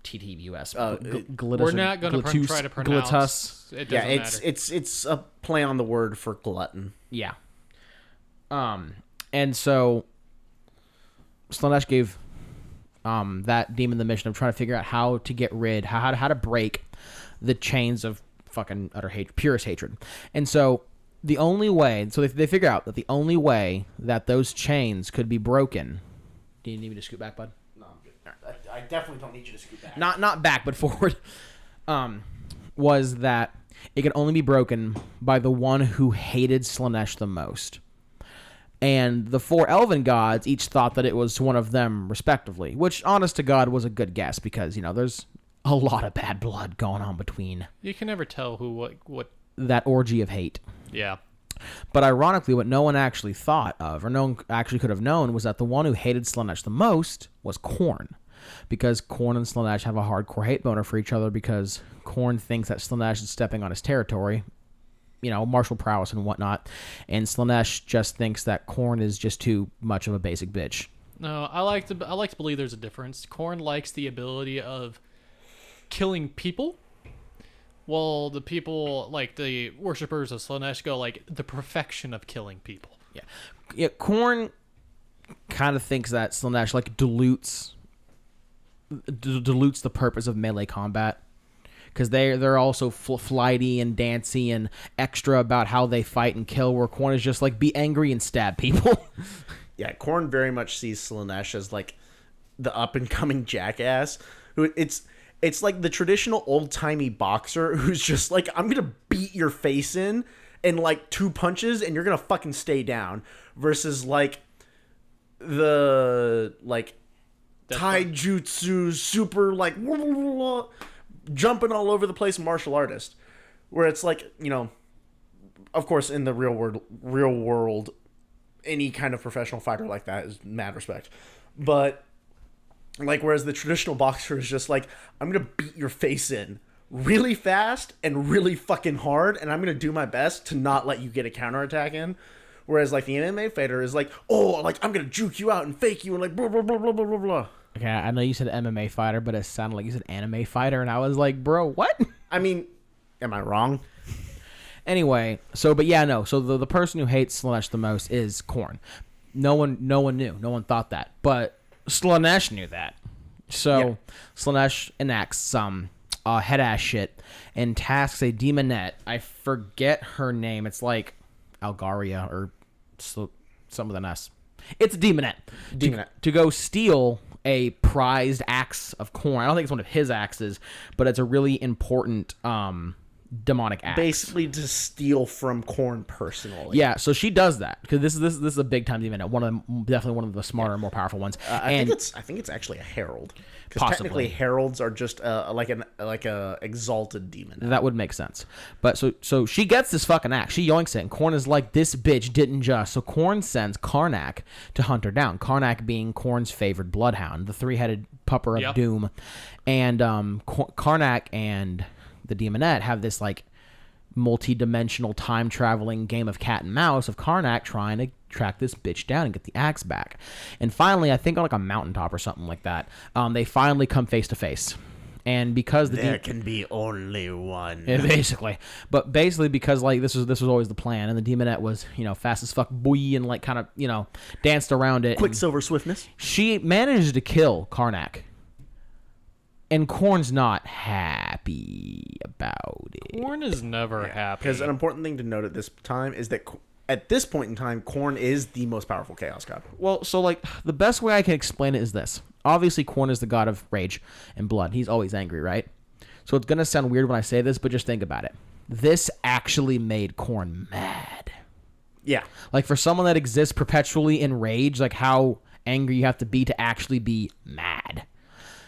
We're not going to try to pronounce. Glittus. It doesn't matter. It's a play on the word for glutton. Yeah. And so Slaanesh gave that demon the mission of trying to figure out how to get rid, how to break the chains of fucking utter hate, purest hatred. And so the only way, so they figure out that the only way that those chains could be broken. Do you need me to scoot back, bud? I definitely don't need you to scoot back. Not back, but forward. Was that it could only be broken by the one who hated Slaanesh the most. And the four elven gods each thought that it was one of them, respectively. Which, honest to God, was a good guess because, there's a lot of bad blood going on between. You can never tell who what. That orgy of hate. Yeah. But ironically, what no one actually thought of, or no one actually could have known, was that the one who hated Slaanesh the most was Khorne. because Korn and Slaanesh have a hardcore hate boner for each other because Korn thinks that Slaanesh is stepping on his territory, martial prowess and whatnot, and Slaanesh just thinks that Korn is just too much of a basic bitch. No, I like to believe there's a difference. Korn likes the ability of killing people, while the people, like the worshippers of Slaanesh, go like the perfection of killing people. Yeah. Korn kind of thinks that Slaanesh like dilutes the purpose of melee combat, because they're also flighty and dancy and extra about how they fight and kill, where Korn is just like be angry and stab people. Yeah, Korn very much sees Slaanesh as like the up and coming jackass. Who it's like the traditional old timey boxer who's just like, I'm gonna beat your face in like 2 punches and you're gonna fucking stay down, versus like the like taijutsu super like jumping all over the place martial artist, where it's like, of course in the real world any kind of professional fighter like that is mad respect, but like, whereas the traditional boxer is just like, I'm gonna beat your face in really fast and really fucking hard, and I'm gonna do my best to not let you get a counterattack in. Whereas like the MMA fighter is like, oh, like I'm gonna juke you out and fake you and like blah blah blah blah blah blah blah. Okay, I know you said MMA fighter, but it sounded like you said anime fighter, and I was like, bro, what? I mean, am I wrong? Anyway, so the person who hates Slaanesh the most is Korn. No one knew. No one thought that. But Slaanesh knew that. So Yep. Slaanesh enacts some head ass shit and tasks a demonette. I forget her name. It's like Algaria or some with an S. It's a demonette. To go steal a prized axe of Korn. I don't think it's one of his axes, but it's a really important demonic axe. Basically to steal from Korn personally. Yeah, so she does that because this is a big time demon. Definitely one of the smarter, more powerful ones. I think it's actually a herald. Because Possibly. technically heralds are just like a exalted demon. That would make sense. But so she gets this fucking axe. She yoinks it, and Korn is like, this bitch didn't just. So Korn sends Karnak to hunt her down. Karnak being Korn's favorite bloodhound, the 3-headed pupper of doom. And Karnak and the demonette have this like multi-dimensional time traveling game of cat and mouse of Karnak trying to track this bitch down and get the axe back. And finally, I think on like a mountaintop or something like that, they finally come face to face. And because there can be only one. Yeah, basically, because like this was always the plan, and the demonette was fast as fuck boy and like kind of danced around it. Quicksilver swiftness. She managed to kill Karnak. And Korn's not happy about it. Korn is never happy. Because an important thing to note at this time is that at this point in time, Korn is the most powerful Chaos God. Well, so like the best way I can explain it is this. Obviously, Korn is the god of rage and blood. He's always angry, right? So it's going to sound weird when I say this, but just think about it. This actually made Korn mad. Yeah. Like for someone that exists perpetually in rage, like how angry you have to be to actually be mad.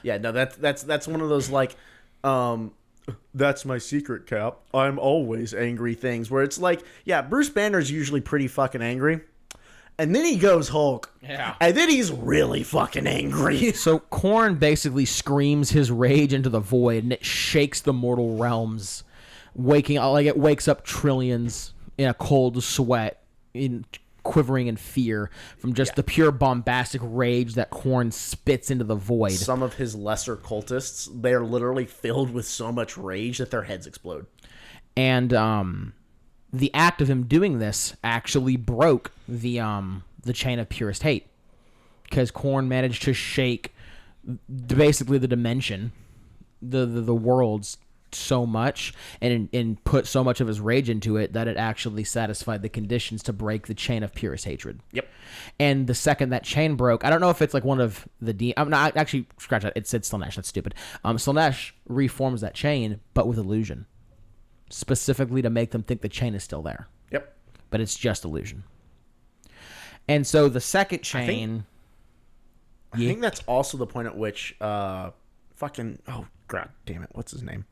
Yeah, no, that's one of those like, that's my secret, Cap. I'm always angry things where it's like, yeah, Bruce Banner's usually pretty fucking angry. And then he goes Hulk. Yeah. And then he's really fucking angry. So Korn basically screams his rage into the void, and it shakes the mortal realms, it wakes up trillions in a cold sweat, quivering in fear from just the pure bombastic rage that Korn spits into the void. Some of his lesser cultists, they are literally filled with so much rage that their heads explode. And the act of him doing this actually broke the chain of purest hate, because Korn managed to shake basically the dimension, the worlds so much and put so much of his rage into it that it actually satisfied the conditions to break the chain of purest hatred. Yep. And the second that chain broke, I don't know if it's like one of the I'm not actually scratch that. It said Slaanesh. That's stupid. Slaanesh reforms that chain, but with illusion, specifically to make them think the chain is still there. Yep. But it's just illusion. And so the second chain, I think that's also the point at which god damn it, what's his name?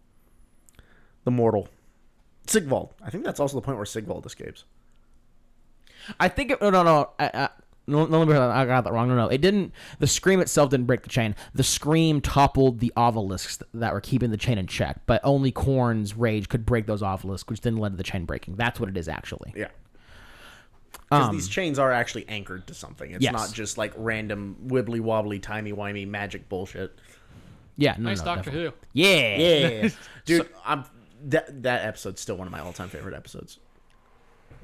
The mortal Sigvald. I think that's also the point where Sigvald escapes. I think no. No, I got that wrong. No, it didn't. The scream itself didn't break the chain. The scream toppled the obelisks that were keeping the chain in check. But only Korn's rage could break those obelisks, which then led to the chain breaking. That's what it is, actually. Yeah. Because these chains are actually anchored to something. It's Yes. not just like random wibbly wobbly, timey wimey magic bullshit. Yeah. Nice Doctor definitely. Who. Yeah. Yeah, dude. That episode's still one of my all-time favorite episodes.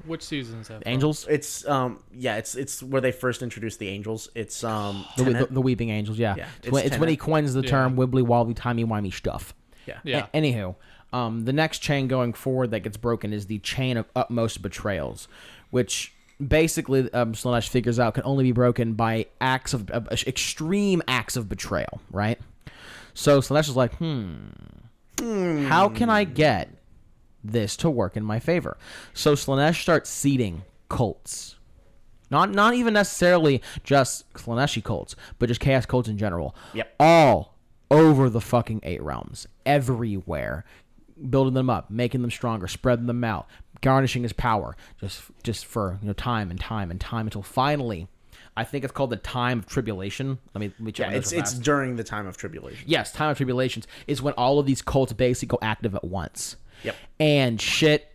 Which seasons have Angels. It's it's where they first introduced the angels. It's The Weeping Angels. Yeah. Yeah, It's when he coins the term wibbly wobbly timey wimey stuff. Yeah. Yeah. Anywho, the next chain going forward that gets broken is the chain of utmost betrayals, which basically Slaanesh figures out can only be broken by acts of extreme acts of betrayal, right? So Slaanesh is like, how can I get this to work in my favor? So Slaanesh starts seeding cults. Not even necessarily just Slaaneshi cults, but just chaos cults in general. Yep. All over the fucking 8 realms. Everywhere. Building them up, making them stronger, spreading them out, garnishing his power, just for time and time and time until finally, I think it's called the time of tribulation. Let me check. Yeah, it's during the time of tribulation. Yes, time of tribulations is when all of these cults basically go active at once. Yep. And shit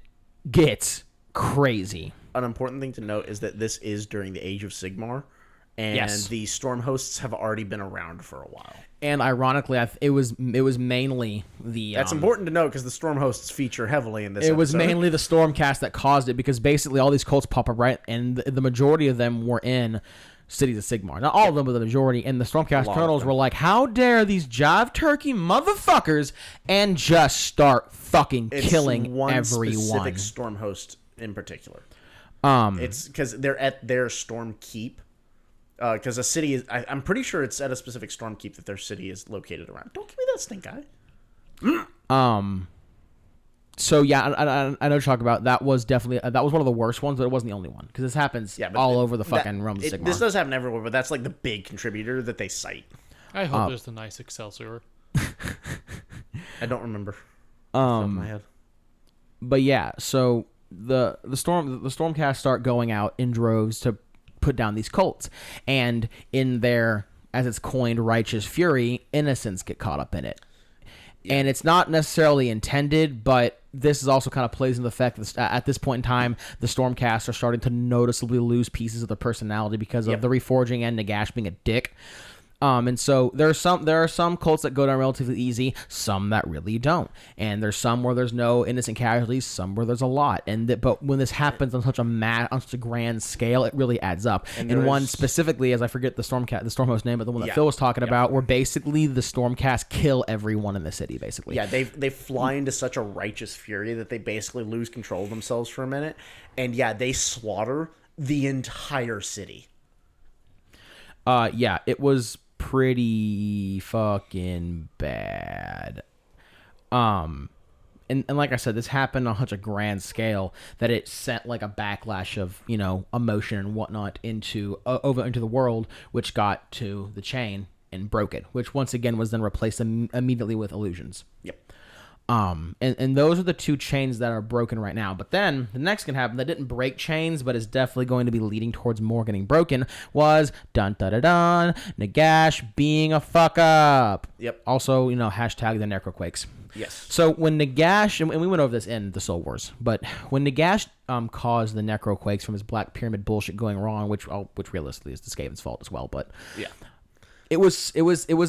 gets crazy. An important thing to note is that this is during the Age of Sigmar, and Yes. the storm hosts have already been around for a while. And ironically, it was mainly the. That's important to note because the storm hosts feature heavily in this. It was episode. mainly the Stormcast that caused it, because basically all these cults pop up, right? And the majority of them were in cities of Sigmar. Not all of them, but the majority. And the Stormcast colonels were like, how dare these jive turkey motherfuckers, and just start fucking killing one everyone. specific storm host in particular. It's because they're at their storm keep. Because a city is, I'm pretty sure it's at a specific storm keep that their city is located around. Don't give me that stink eye. So yeah, I know what you're talking about. That was definitely that was one of the worst ones, but it wasn't the only one, because this happens all over the fucking realm of Sigmar. This does happen everywhere, but that's like the big contributor that they cite. I hope there's the nice Excelsior. I don't remember. Off my head. But yeah, so the Stormcast start going out in droves to put down these cults, and in their, as it's coined, righteous fury, innocents get caught up in it. Yeah. And it's not necessarily intended, but this is also kind of plays into the fact that at this point in time, the Stormcast are starting to noticeably lose pieces of their personality because of the reforging and Nagash being a dick. And so there are some cults that go down relatively easy, some that really don't, and there's some where there's no innocent casualties, some where there's a lot. But when this happens on such a grand scale, it really adds up. And one specifically, as I forget the Stormhost name, but the one that Phil was talking about, where basically the Stormcast kill everyone in the city, basically. Yeah, they fly into such a righteous fury that they basically lose control of themselves for a minute, and they slaughter the entire city. Yeah, it was pretty fucking bad. And like I said, this happened on such a grand scale that it sent like a backlash of emotion and whatnot over into the world, which got to the chain and broke it, which once again was then replaced immediately with illusions. Yep. And those are the 2 chains that are broken right now. But then the next can happen that didn't break chains, but is definitely going to be leading towards more getting broken, was dun dun dun dun Nagash being a fuck up. Yep. Also, hashtag the Necroquakes. Yes. So when Nagash, and we went over this in the Soul Wars, but when Nagash caused the Necroquakes from his Black Pyramid bullshit going wrong, which realistically is the Skaven's fault as well, but it was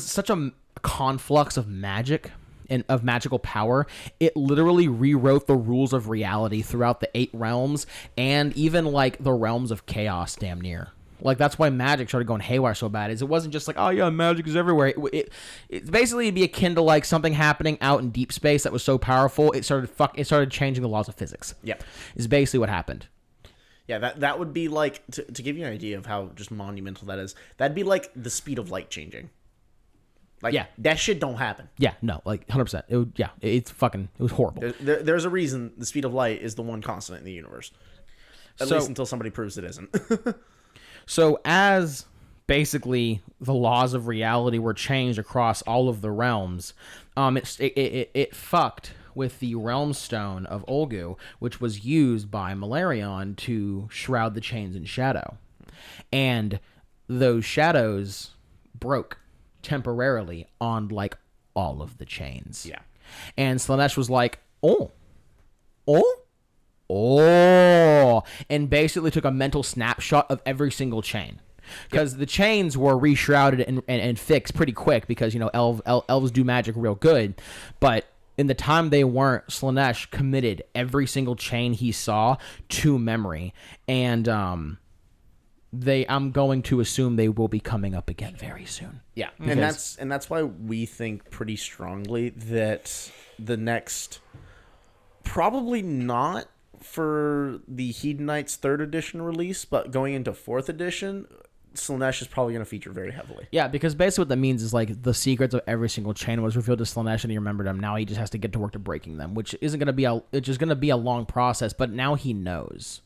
such a conflux of magic and of magical power. It literally rewrote the rules of reality throughout the 8 realms, and even like the realms of chaos, damn near. Like, that's why magic started going haywire so bad. Is it wasn't just like, oh yeah, magic is everywhere. It basically be akin to like something happening out in deep space that was so powerful it started changing the laws of physics. Yep. Is basically what happened. Yeah, that would be like, to give you an idea of how just monumental that is, that'd be like the speed of light changing. Like, that shit don't happen. Yeah, no, like 100%. It was horrible. There's a reason the speed of light is the one constant in the universe. At least until somebody proves it isn't. So as basically the laws of reality were changed across all of the realms, it fucked with the Realm Stone of Olgu, which was used by Malarion to shroud the chains in shadow. And those shadows broke temporarily on like all of the chains. Yeah. And Slaanesh was like, oh, and basically took a mental snapshot of every single chain. Because the chains were reshrouded and fixed pretty quick because, you know, elves do magic real good. But in the time they weren't, Slaanesh committed every single chain he saw to memory. And I'm going to assume they will be coming up again very soon. Yeah. And that's why we think pretty strongly that the next, probably not for the Hedonites 3rd edition release, but going into 4th edition, Slaanesh is probably going to feature very heavily. Yeah, because basically what that means is like the secrets of every single chain was revealed to Slaanesh and he remembered them. Now he just has to get to work to breaking them, which isn't going to be it's just going to be a long process, but now he knows.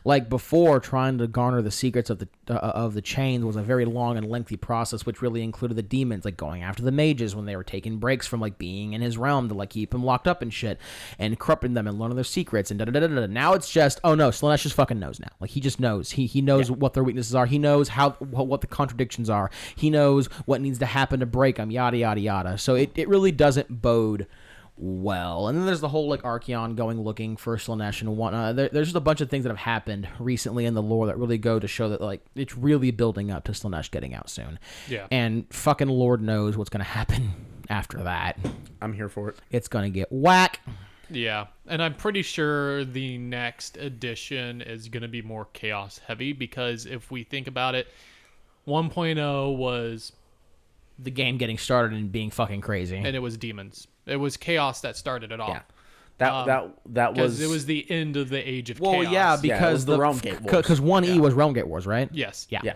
Like before, trying to garner the secrets of the chains was a very long and lengthy process, which really included the demons, like going after the mages when they were taking breaks from like being in his realm to like keep him locked up and shit, and corrupting them and learning their secrets and da da da da. Now it's just, oh no, Slaanesh just fucking knows now. Like he just knows. He knows what their weaknesses are. He knows what the contradictions are. He knows what needs to happen to break them. Yada yada yada. So it really doesn't bode well. And then there's the whole like Archeon going looking for Slaanesh and whatnot. There's just a bunch of things that have happened recently in the lore that really go to show that like it's really building up to Slaanesh getting out soon. Yeah. And fucking Lord knows what's gonna happen after that. I'm here for it. It's gonna get whack. Yeah, and I'm pretty sure the next edition is going to be more chaos heavy because if we think about it, 1.0 was The game getting started and being fucking crazy. and it was demons. It was chaos that started it all. Yeah. That Because was it was the end of the age of Well, chaos. yeah, it because was the Realm Gate Wars. Because 1E was Realm Gate Wars, right? Yes. Yeah. Yeah.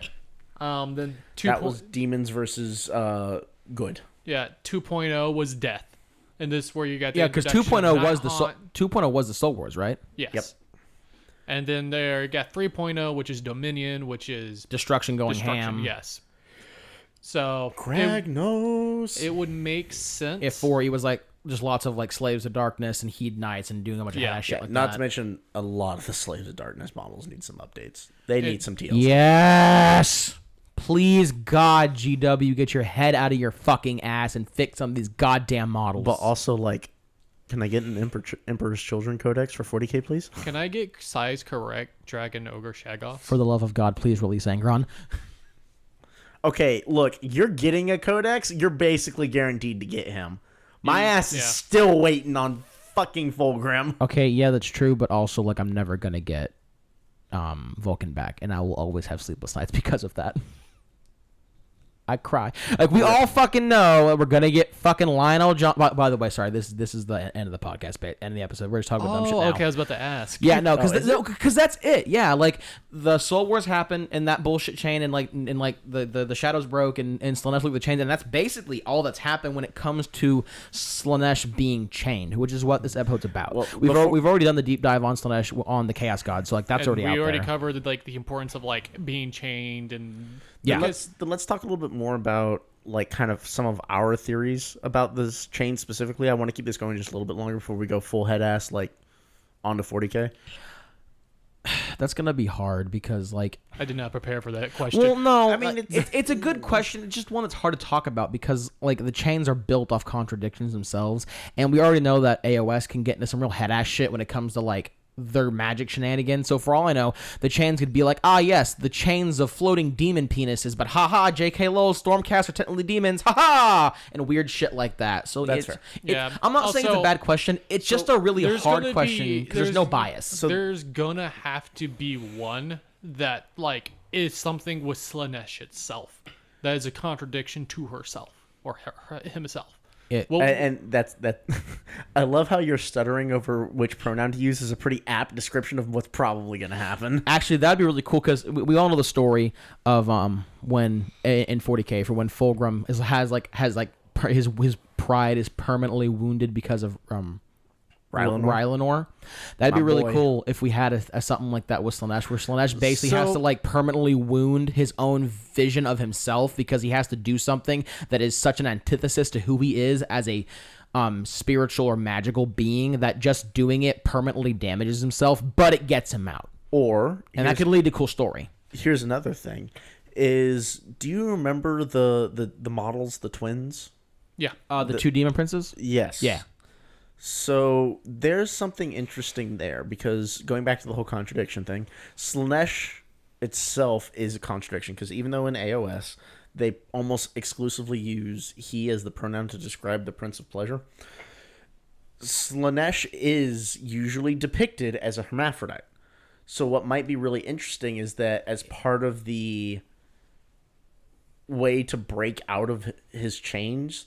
Then 2. That was demons versus good. Yeah, 2.0 was death. And this is where you got the Yeah, because introduction 2.0 of was the Nighthaunt. 2.0 was the Soul Wars, right? Yes. Yep. And then there you got 3.0, which is Dominion, which is Destruction going destruction. ham. Yes. So Greg knows. it would make sense If 4E was like just lots of like Slaves of Darkness and Heed Knights and doing a bunch of shit like Not that. to mention a lot of the Slaves of Darkness models need some updates. They need some TLC. Yes. Please, God, GW, get your head out of your fucking ass and fix some of these goddamn models. But also, like, can I get an Emperor's Children Codex for 40k, please? Can I get size correct Dragon Ogre Shagoth? For the love of God, please release Angron. Okay, look, you're getting a Codex. You're basically guaranteed to get him. My ass is yeah. still waiting on fucking Fulgrim. Okay, yeah, that's true, but also, like, I'm never going to get Vulcan back, and I will always have sleepless nights because of that. I cry. Like, we all fucking know that we're going to get fucking Lionel John. By the way, sorry, this is the end of the podcast, end of the episode. We're just talking about dumb shit now. Okay, I was about to ask. Yeah, no, is because that's it. Yeah, like the Soul Wars happened and that bullshit chain and the shadows broke and Slaanesh looked the chains, and that's basically all that's happened when it comes to Slaanesh being chained, which is what this episode's about. Well, we've already done the deep dive on Slaanesh on the Chaos God, so like that's And already out we already there. covered like the importance of like being chained and Yeah. Then let's talk a little bit more about like kind of some of our theories about this chain specifically. I want to keep this going just a little bit longer before we go full head ass like onto 40k. That's gonna be hard because like. I did not prepare for that question. Well, no, I mean, it's a good question. It's just one that's hard to talk about because like the chains are built off contradictions themselves, and we already know that AOS can get into some real head ass shit when it comes to like their magic shenanigans. So for all I know, the chains could be like, yes, the chains of floating demon penises, but haha, J.K. Lowell's Stormcast are technically demons, haha, and weird shit like that. So That's it's, fair. Yeah. I'm not saying it's a Also, bad question. It's just a really there's hard gonna question be- because there's no bias. there's gonna have to be one that like is something with Slaanesh itself that is a contradiction to herself or himself. Well, And that's that. I love how you're stuttering over which pronoun to use is a pretty apt description of what's probably going to happen. Actually, that'd be really cool because we all know the story of when in 40k for when Fulgrim has his pride is permanently wounded because of Rylanor. That'd be really cool if we had a something like that with Slaanesh, where Slaanesh basically has to like permanently wound his own vision of himself because he has to do something that is such an antithesis to who he is as a spiritual or magical being that just doing it permanently damages himself, but it gets him out. Or And that could lead to a cool story. Here's another thing: is do you remember the models, the twins? Yeah. The two demon princes. Yes. Yeah. So there's something interesting there because going back to the whole contradiction thing, Slaanesh itself is a contradiction because even though in AOS they almost exclusively use he as the pronoun to describe the Prince of Pleasure, Slaanesh is usually depicted as a hermaphrodite. So what might be really interesting is that as part of the way to break out of his chains,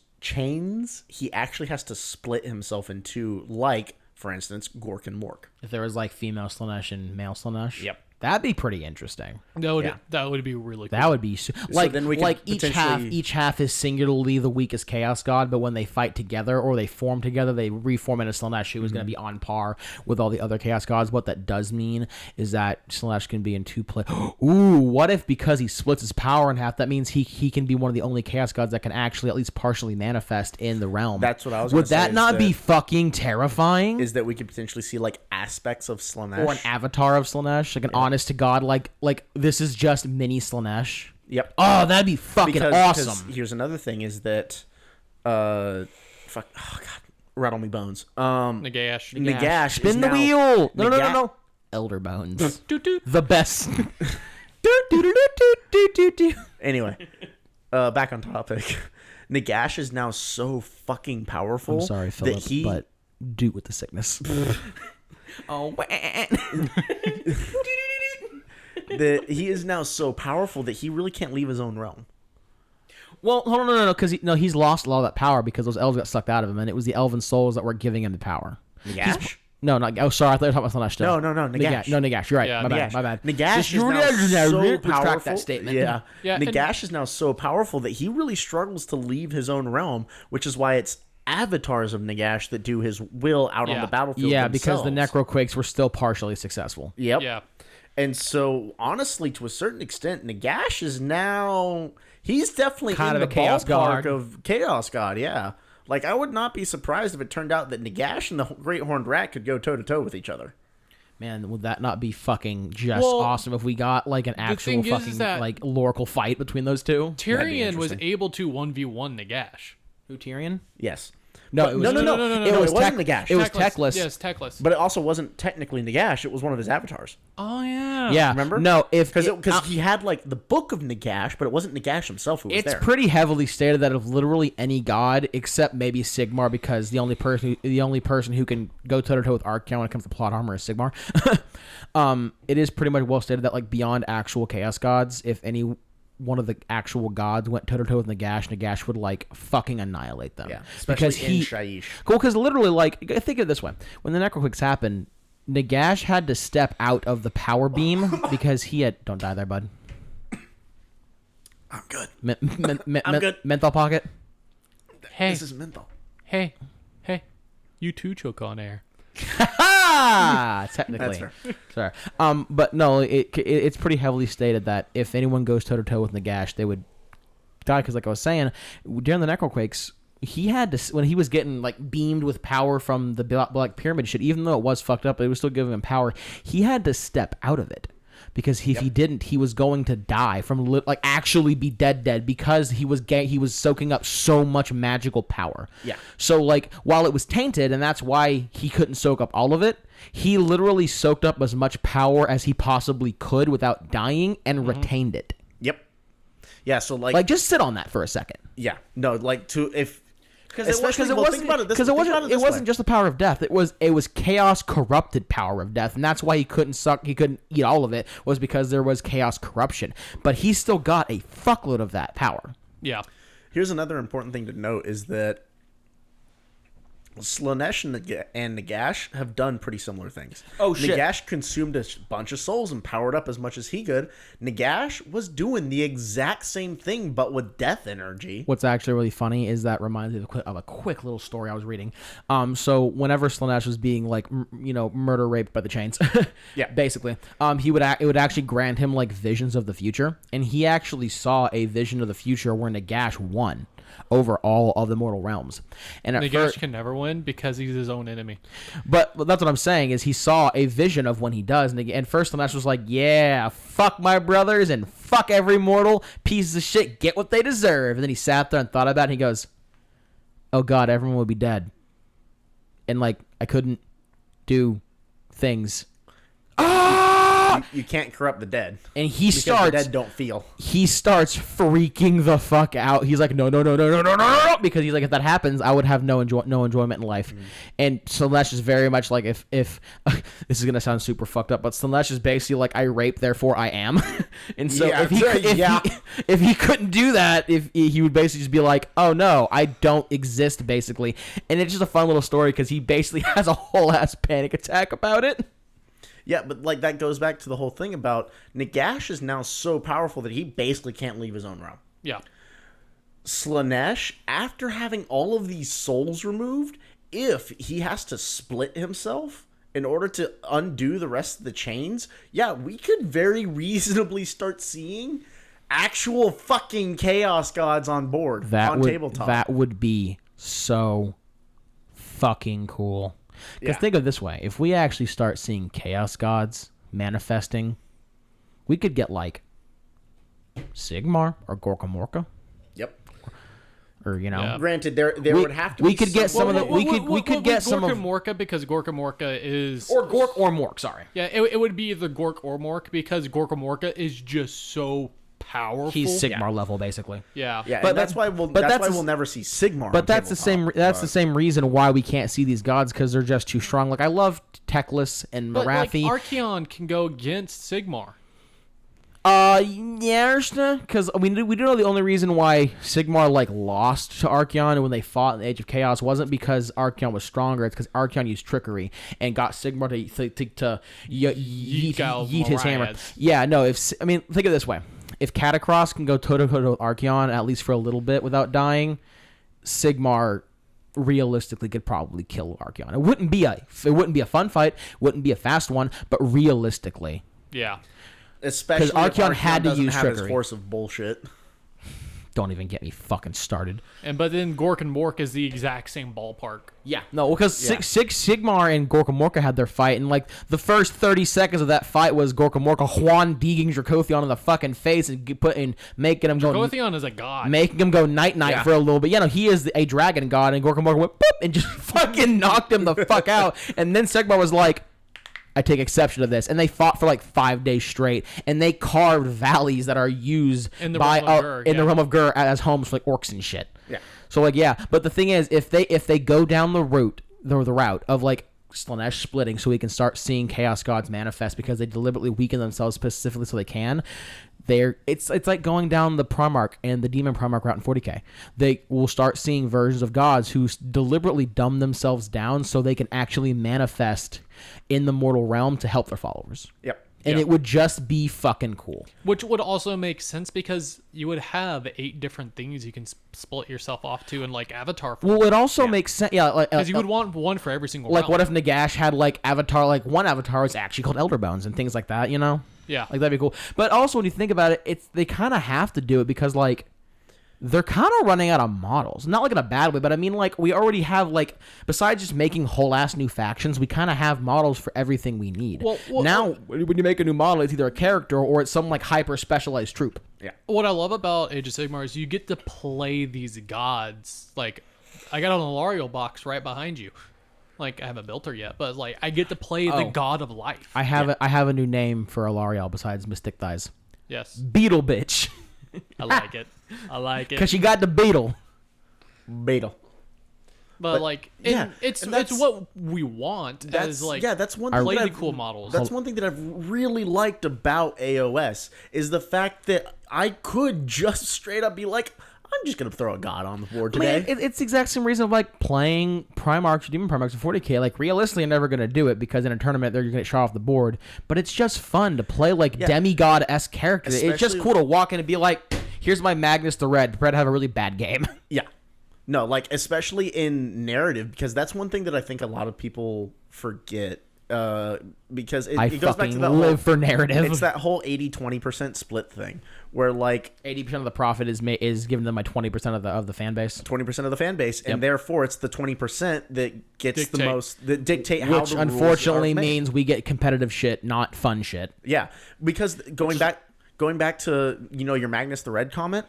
he actually has to split himself in two, like, for instance, Gork and Mork. If there was like female Slaanesh and male Slaanesh. Yep. That'd be pretty interesting. That would be really cool. That would be like then we could like each potentially- half is singularly the weakest chaos god, but when they fight together or they form together, they reform into Slaanesh, who is going to be on par with all the other chaos gods. What that does mean is that Slaanesh can be in two play. Ooh, what if because he splits his power in half, that means he can be one of the only chaos gods that can actually at least partially manifest in the realm? That's what I was. Would gonna say that is not be fucking terrifying? Is that we could potentially see like aspects of Slaanesh Or an avatar of Slaanesh, like an honest to god, like this is just mini Slaanesh. Yep. Oh, that'd be fucking awesome. Here's another thing: is that, oh god, rattle me bones. Nagash. Nagash. Spin the wheel. No. Elder Bones. Doot, doot. The best. Do. Anyway, back on topic. Nagash is now so fucking powerful. I'm sorry, Philip, but do with the sickness. Oh, that he is now so powerful that he really can't leave his own realm. well, hold on, no, because he's lost a lot of that power because those elves got sucked out of him, and it was the elven souls that were giving him the power. Nagash? No, not. Oh, sorry, I thought you were talking about Slaanesh still. No, Nagash. No, Nagash. You're right. Yeah, My Nagash. bad. Nagash is now so Retract powerful. that statement. Yeah. Yeah, Nagash is now so powerful that he really struggles to leave his own realm, which is why it's avatars of Nagash that do his will out on Yeah. the battlefield. Yeah, because the themselves. Necroquakes were still partially successful. Yep. Yeah. And so, honestly, to a certain extent, Nagash is now... He's definitely Kind in of the a Chaos ballpark God. of Chaos God, yeah. Like, I would not be surprised if it turned out that Nagash and the Great Horned Rat could go toe-to-toe with each other. Man, would that not be fucking just Well, awesome if we got like an actual thing is fucking that- like Loracle fight between those two? Tyrion was interesting. able to 1v1 Nagash. Who, Tyrion? Yes. No, But- it was no. It was wasn't Nagash. It was Teclis. Yes, Teclis. But it also wasn't technically Nagash. It was one of his avatars. Oh, yeah. Yeah, Remember? No, Because he had, like, the book of Nagash, but it wasn't Nagash himself who was it's there. pretty heavily stated that of literally any god except maybe Sigmar, because the only person who can go toe to toe with Archaon when it comes to plot armor is Sigmar. It is pretty much well stated that like beyond actual chaos gods, if any one of the actual gods went toe to toe with Nagash would like fucking annihilate them. Yeah, because especially in he Shaiish. cool. Because literally, like, think of it this way: when the Necroquakes happened, Nagash had to step out of the power beam because he had. Don't die there, bud. I'm good. I'm good. Menthol pocket. Hey, This is menthol. hey. You too choke on air. Technically. That's Sorry. But no, it's pretty heavily stated that if anyone goes toe to toe with Nagash, they would die. Because, like I was saying, during the Necroquakes, he had to, when he was getting like beamed with power from the Black Pyramid shit, even though it was fucked up, it was still giving him power. He had to step out of it. Because if he didn't, he was going to die from like actually be dead because he was soaking up so much magical power. Yeah. So like while it was tainted, and that's why he couldn't soak up all of it, he literally soaked up as much power as he possibly could without dying and retained it. Yep. Yeah, so Like just sit on that for a second. yeah. No, like Because Especially- it well, wasn't think about it this- because it think about wasn't it it this wasn't way. just the power of death. It was chaos corrupted power of death, and that's why he couldn't eat all of it, was because there was chaos corruption. But he still got a fuckload of that power. Yeah. Here's another important thing to note is that Slaanesh and Nagash have done pretty similar things. Oh, shit. Nagash consumed a bunch of souls and powered up as much as he could. Nagash was doing the exact same thing, but with death energy. What's actually really funny is that reminds me of a quick little story I was reading. So whenever Slaanesh was being like murder raped by the chains, Yeah. basically, it would actually grant him like visions of the future, and he actually saw a vision of the future where Nagash won. over all of the mortal realms. And at Nagash first, can never win because he's his own enemy. but that's what I'm saying is he saw a vision of when he does, and first Slaanesh was like, yeah, fuck my brothers and fuck every mortal, pieces of shit, get what they deserve. And then he sat there and thought about it, and he goes, oh god, everyone would be dead, and like I couldn't do things. You can't corrupt the dead. And he Because starts. the dead don't feel. He starts freaking the fuck out. He's like, no, because he's like, if that happens, I would have no enjoyment in life. And Slaanesh is very much like, if this is gonna sound super fucked up, but Slaanesh is basically like, I rape, therefore I am. And so if he couldn't do that, if he would basically just be like, oh no, I don't exist, basically. And it's just a fun little story because he basically has a whole ass panic attack about it. Yeah, but like that goes back to the whole thing about Nagash is now so powerful that he basically can't leave his own realm. Yeah. Slaanesh, after having all of these souls removed, if he has to split himself in order to undo the rest of the chains, yeah, we could very reasonably start seeing actual fucking chaos gods on board tabletop. That would be so fucking cool. Because think of it this way. If we actually start seeing chaos gods manifesting, we could get like Sigmar or Gorka Morka. Yep. Or, you know. Yeah. Granted, there would have to be... We could get some of the... We could get some of... Gorka Morka, because Gorka Morka is... Or Gork or Mork, sorry. Yeah, it would be either Gork or Mork, because Gorka Morka is just so powerful. He's Sigmar level, basically. Yeah. Yeah, But and that's why we'll never see Sigmar. But that's the same. That's the same reason why we can't see these gods, because they're just too strong. Like I love Teclis and But like, Marathi. Archeon can go against Sigmar. Yeah, because we do know the only reason why Sigmar like lost to Archeon when they fought in the Age of Chaos wasn't because Archeon was stronger. It's because Archeon used trickery and got Sigmar to yeet his hammer. Yeah, no. Think of it this way: if Catacross can go toe to toe with Archeon at least for a little bit without dying, Sigmar realistically could probably kill Archeon. It wouldn't be a fun fight, wouldn't be a fast one, but realistically, Yeah. Especially because Archeon if had to doesn't use have trickery. his horse of bullshit. Don't even get me fucking started. But then Gork and Mork is the exact same ballpark. Yeah, no, because Sigmar and Gorka Morka had their fight, and like the first 30 seconds of that fight was Gorka Morka Juan digging Dracothion in the fucking face and making him go. Dracothion is a god. Making him go night for a little bit. He is a dragon god, and Gorka Morka went boop and just fucking knocked him the fuck out. And then Sigmar was like, I take exception to this. And they fought for like 5 days straight, and they carved valleys that are used in the realm of Gur as homes for like orcs and shit. Yeah. So like but the thing is, if they go down the route of like Slaanesh splitting, so we can start seeing chaos gods manifest because they deliberately weaken themselves specifically so they can. It's like going down the Primarch and the Demon Primarch route in 40k. They will start seeing versions of gods who deliberately dumb themselves down so they can actually manifest in the mortal realm to help their followers. Yep. And it would just be fucking cool. Which would also make sense because you would have 8 different things you can split yourself off to in like Avatar form. Well, it also makes sense. Yeah, because you would want one for every single like realm. what if Nagash had like avatar, like one avatar was actually called Elder Bones and things like that, you know? Yeah. Like that'd be cool. But also when you think about it, they kind of have to do it because like they're kind of running out of models. Not like in a bad way, but I mean like we already have like, besides just making whole ass new factions, we kind of have models for everything we need. Well, now when you make a new model, it's either a character or it's some like hyper specialized troop. Yeah. What I love about Age of Sigmar is you get to play these gods. Like I got an Alariel box right behind you. Like I haven't built her yet, but like I get to play the god of life. I have a new name for Alariel besides Mystic Thighs. Yes. Beetle bitch. I like it. I like it. Because she got the beetle. Beetle. But like, it's what we want. That's that's one thing. Play the cool models. That's one thing that I've really liked about AOS is the fact that I could just straight up be like, I'm just gonna throw a god on the board today. It's the exact same reason of like playing Primarchs or Demon Primarchs in 40k. Like realistically, I'm never gonna do it because in a tournament they're gonna get shot off the board. But it's just fun to play like demigod-esque characters. It's just cool to walk in and be like, here's my Magnus the Red. Prepare to have a really bad game. Yeah. No, like especially in narrative, because that's one thing that I think a lot of people forget because I it goes back to fucking that live for narrative. It's that whole 80-20% split thing where like 80% of the profit is given them by 20% of the fan base. 20% of the fan base, and therefore it's the 20% that gets the most, that dictate how Which the rules unfortunately are made. means we get competitive shit, not fun shit. Yeah, because going back to your Magnus the Red comment.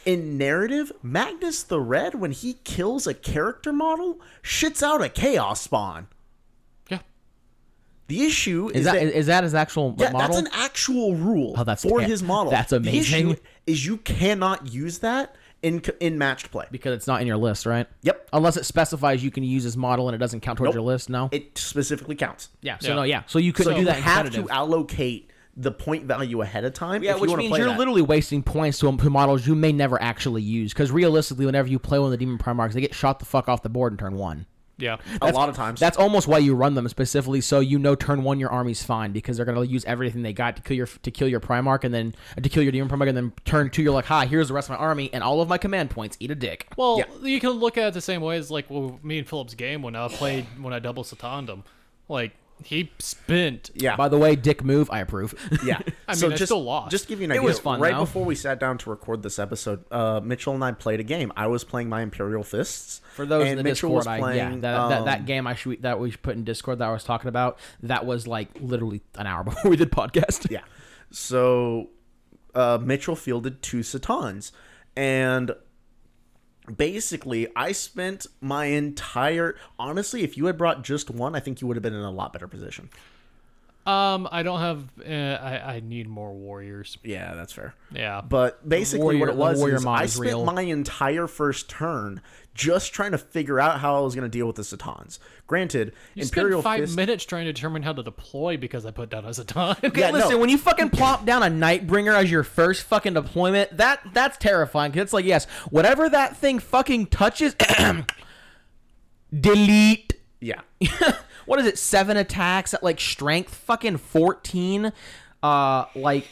In narrative, Magnus the Red, when he kills a character model, shits out a chaos spawn. Yeah. The issue Is that his actual model? That's an actual rule for his model. That's amazing. The issue is you cannot use that in matched play. Because it's not in your list, right? Yep. Unless it specifies you can use his model and it doesn't count towards your list, no? It specifically counts. Yeah, so you couldn't do that in have competitive. to allocate the point value ahead of time. Yeah, if which you means you're literally wasting points to models you may never actually use. Because realistically, whenever you play one of the Demon Primarchs, they get shot the fuck off the board in turn 1. Yeah. A lot of times. That's almost why you run them specifically, so turn 1 your army's fine, because they're going to use everything they got to kill your Primarch, and then to kill your Demon Primarch, and then turn 2 you're like, hi, here's the rest of my army, and all of my command points, eat a dick. Well, you can look at it the same way as like me and Philip's game when I double Satan'd him. Like, he spent. Yeah. By the way, dick move, I approve. Yeah. I mean, I still lost. Just to give you an idea. It was fun, right though. before we sat down to record this episode, Mitchell and I played a game. I was playing my Imperial Fists. For those and in the Mitchell Discord, was playing, that game that we put in Discord that I was talking about, that was like literally an hour before we did podcast. Yeah. So Mitchell fielded 2 Satans, and basically I spent my entire, honestly, if you had brought just one, I think you would have been in a lot better position. I don't have. I need more warriors. Yeah, that's fair. Yeah, but basically what it was is I spent real. my entire first turn just trying to figure out how I was going to deal with the Satans. Granted, you Imperial spent 5 Fist, minutes trying to determine how to deploy because I put down a Satan. Okay, Yeah, listen, no. when you fucking plop down a Nightbringer as your first fucking deployment, that's terrifying. Cause it's like, yes, whatever that thing fucking touches, delete. yeah. What is it? 7 attacks at like strength fucking 14, AP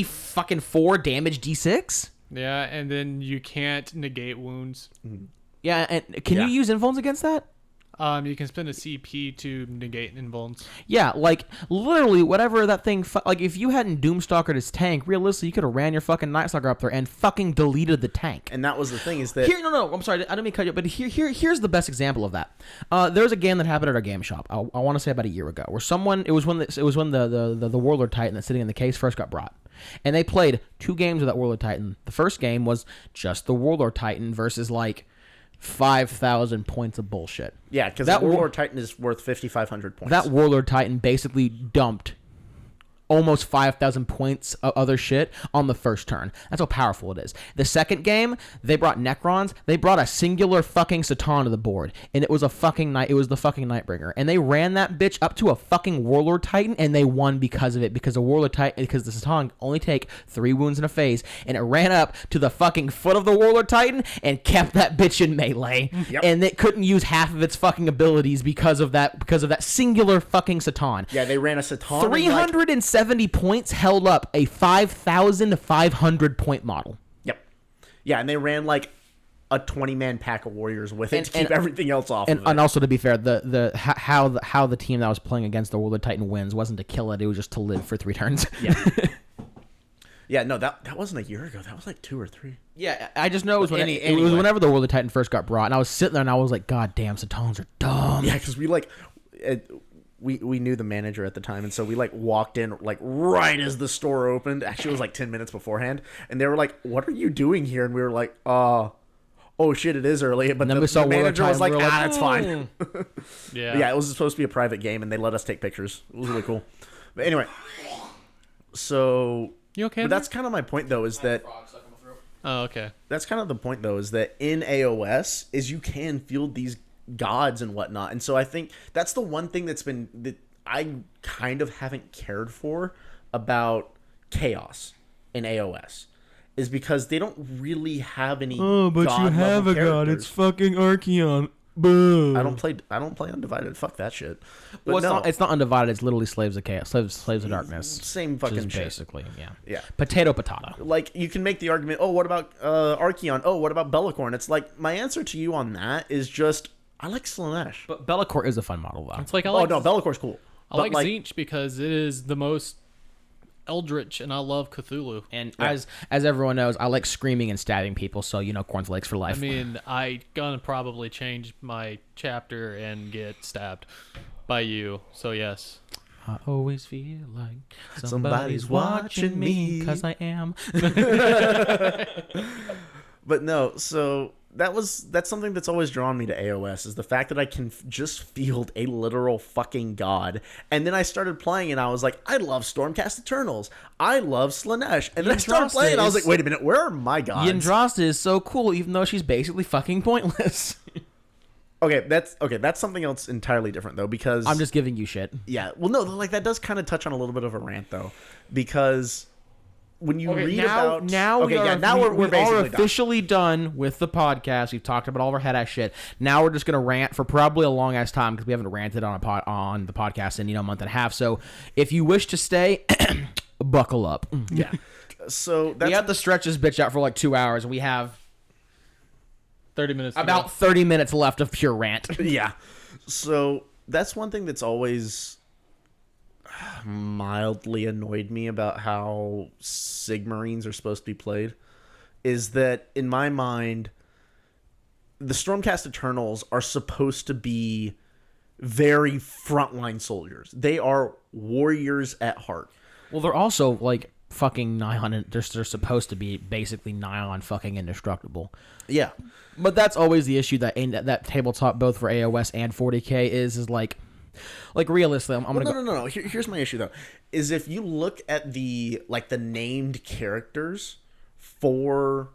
fucking 4, damage D6. Yeah, and then you can't negate wounds. Yeah, and can you use invulns against that? You can spend a CP to negate invulns. Yeah, like literally whatever that thing. Like if you hadn't Doomstalkered his tank, realistically, you could have ran your fucking Nightstalker up there and fucking deleted the tank. And that was the thing is that No, I'm sorry, I didn't mean to cut you, but here's the best example of that. There's a game that happened at our game shop. I want to say about a year ago, where it was when the Warlord Titan that's sitting in the case first got brought. And they played 2 games with that Warlord Titan. The first game was just the Warlord Titan versus like 5,000 points of bullshit. yeah, because that Warlord Titan is worth 5,500 points. That Warlord Titan basically dumped almost 5,000 points of other shit on the first turn. That's how powerful it is. The second game, they brought Necrons. They brought a singular fucking Satan to the board, and it was the fucking Nightbringer. And they ran that bitch up to a fucking Warlord Titan, and they won because of it. Because the Satan only take 3 wounds in a phase, and it ran up to the fucking foot of the Warlord Titan and kept that bitch in melee. Yep. And it couldn't use half of its fucking abilities because of that singular fucking Satan. yeah, they ran a Satan. 370 points held up a 5,500 point model. Yep. Yeah, and they ran like a 20-man pack of warriors with it to keep everything else off of it. And also, to be fair, how the team that was playing against the Warlord Titan wins wasn't to kill it; it was just to live for 3 turns. Yeah. Yeah, no, that wasn't a year ago. That was like 2 or 3. Yeah, I just know it was Anyway. it was whenever the Warlord Titan first got brought, and I was sitting there and I was like, God damn, Satans are dumb. Yeah, because we knew the manager at the time, and so we like walked in like right as the store opened. Actually, it was like 10 minutes beforehand, and they were like, "What are you doing here?" And we were like, "Oh shit, it is early." But the manager was like, "It's fine." Yeah. Yeah, it was supposed to be a private game, and they let us take pictures. It was really cool. But anyway, so You okay? But that's kind of my point, though, is that Oh, okay. that's kind of the point, though, is that in AOS is you can field these gods and whatnot, and so I think that's the one thing that I kind of haven't cared for about chaos in AOS is because they don't really have any. Oh, but you have a god. It's fucking Archeon. Boo. I don't play Undivided. Fuck that shit. But Well, no, it's not Undivided. It's literally Slaves of Chaos, Slaves of Darkness. same fucking Just shit. basically, yeah. Yeah. Potato, potato. Like, you can make the argument, oh, what about Archeon? Oh, what about Bellicorn? It's like, my answer to you on that is just I like Slaanesh. But Bellacore is a fun model, though. It's like I Oh like no, Bellacore's cool. I like Tzeentch because it is the most eldritch, and I love Cthulhu. And as everyone knows, I like screaming and stabbing people, so cornflakes for life. I mean, I gonna probably change my chapter and get stabbed by you. So yes. I always feel like Somebody's watching me. because I am. But no, so that's something that's always drawn me to AOS is the fact that I can just field a literal fucking god. And then I started playing and I was like, I love Stormcast Eternals. I love Slaanesh. And then I started playing and I was like, wait a minute, where are my gods? Yndrasta is so cool, even though she's basically fucking pointless. Okay, that's something else entirely different though, because I'm just giving you shit. Yeah. Well, no, like that does kind of touch on a little bit of a rant though, because when you read about we're basically officially done with the podcast. We've talked about all of our head ass shit. Now we're just gonna rant for probably a long ass time because we haven't ranted on the podcast in a month and a half. So if you wish to stay, buckle up. Yeah. So we have to stretch this bitch out for like 2 hours, and we have 30 minutes. About 30 minutes left of pure rant. Yeah. So that's one thing that's always mildly annoyed me about how Sigmarines are supposed to be played is that in my mind the Stormcast Eternals are supposed to be very frontline soldiers. They are warriors at heart. Well, they're also like fucking nigh on. They're supposed to be basically nigh on fucking indestructible. Yeah, but that's always the issue that tabletop both for AOS and 40k is like realistically. I'm gonna no. Here's my issue though: is if you look at the named characters for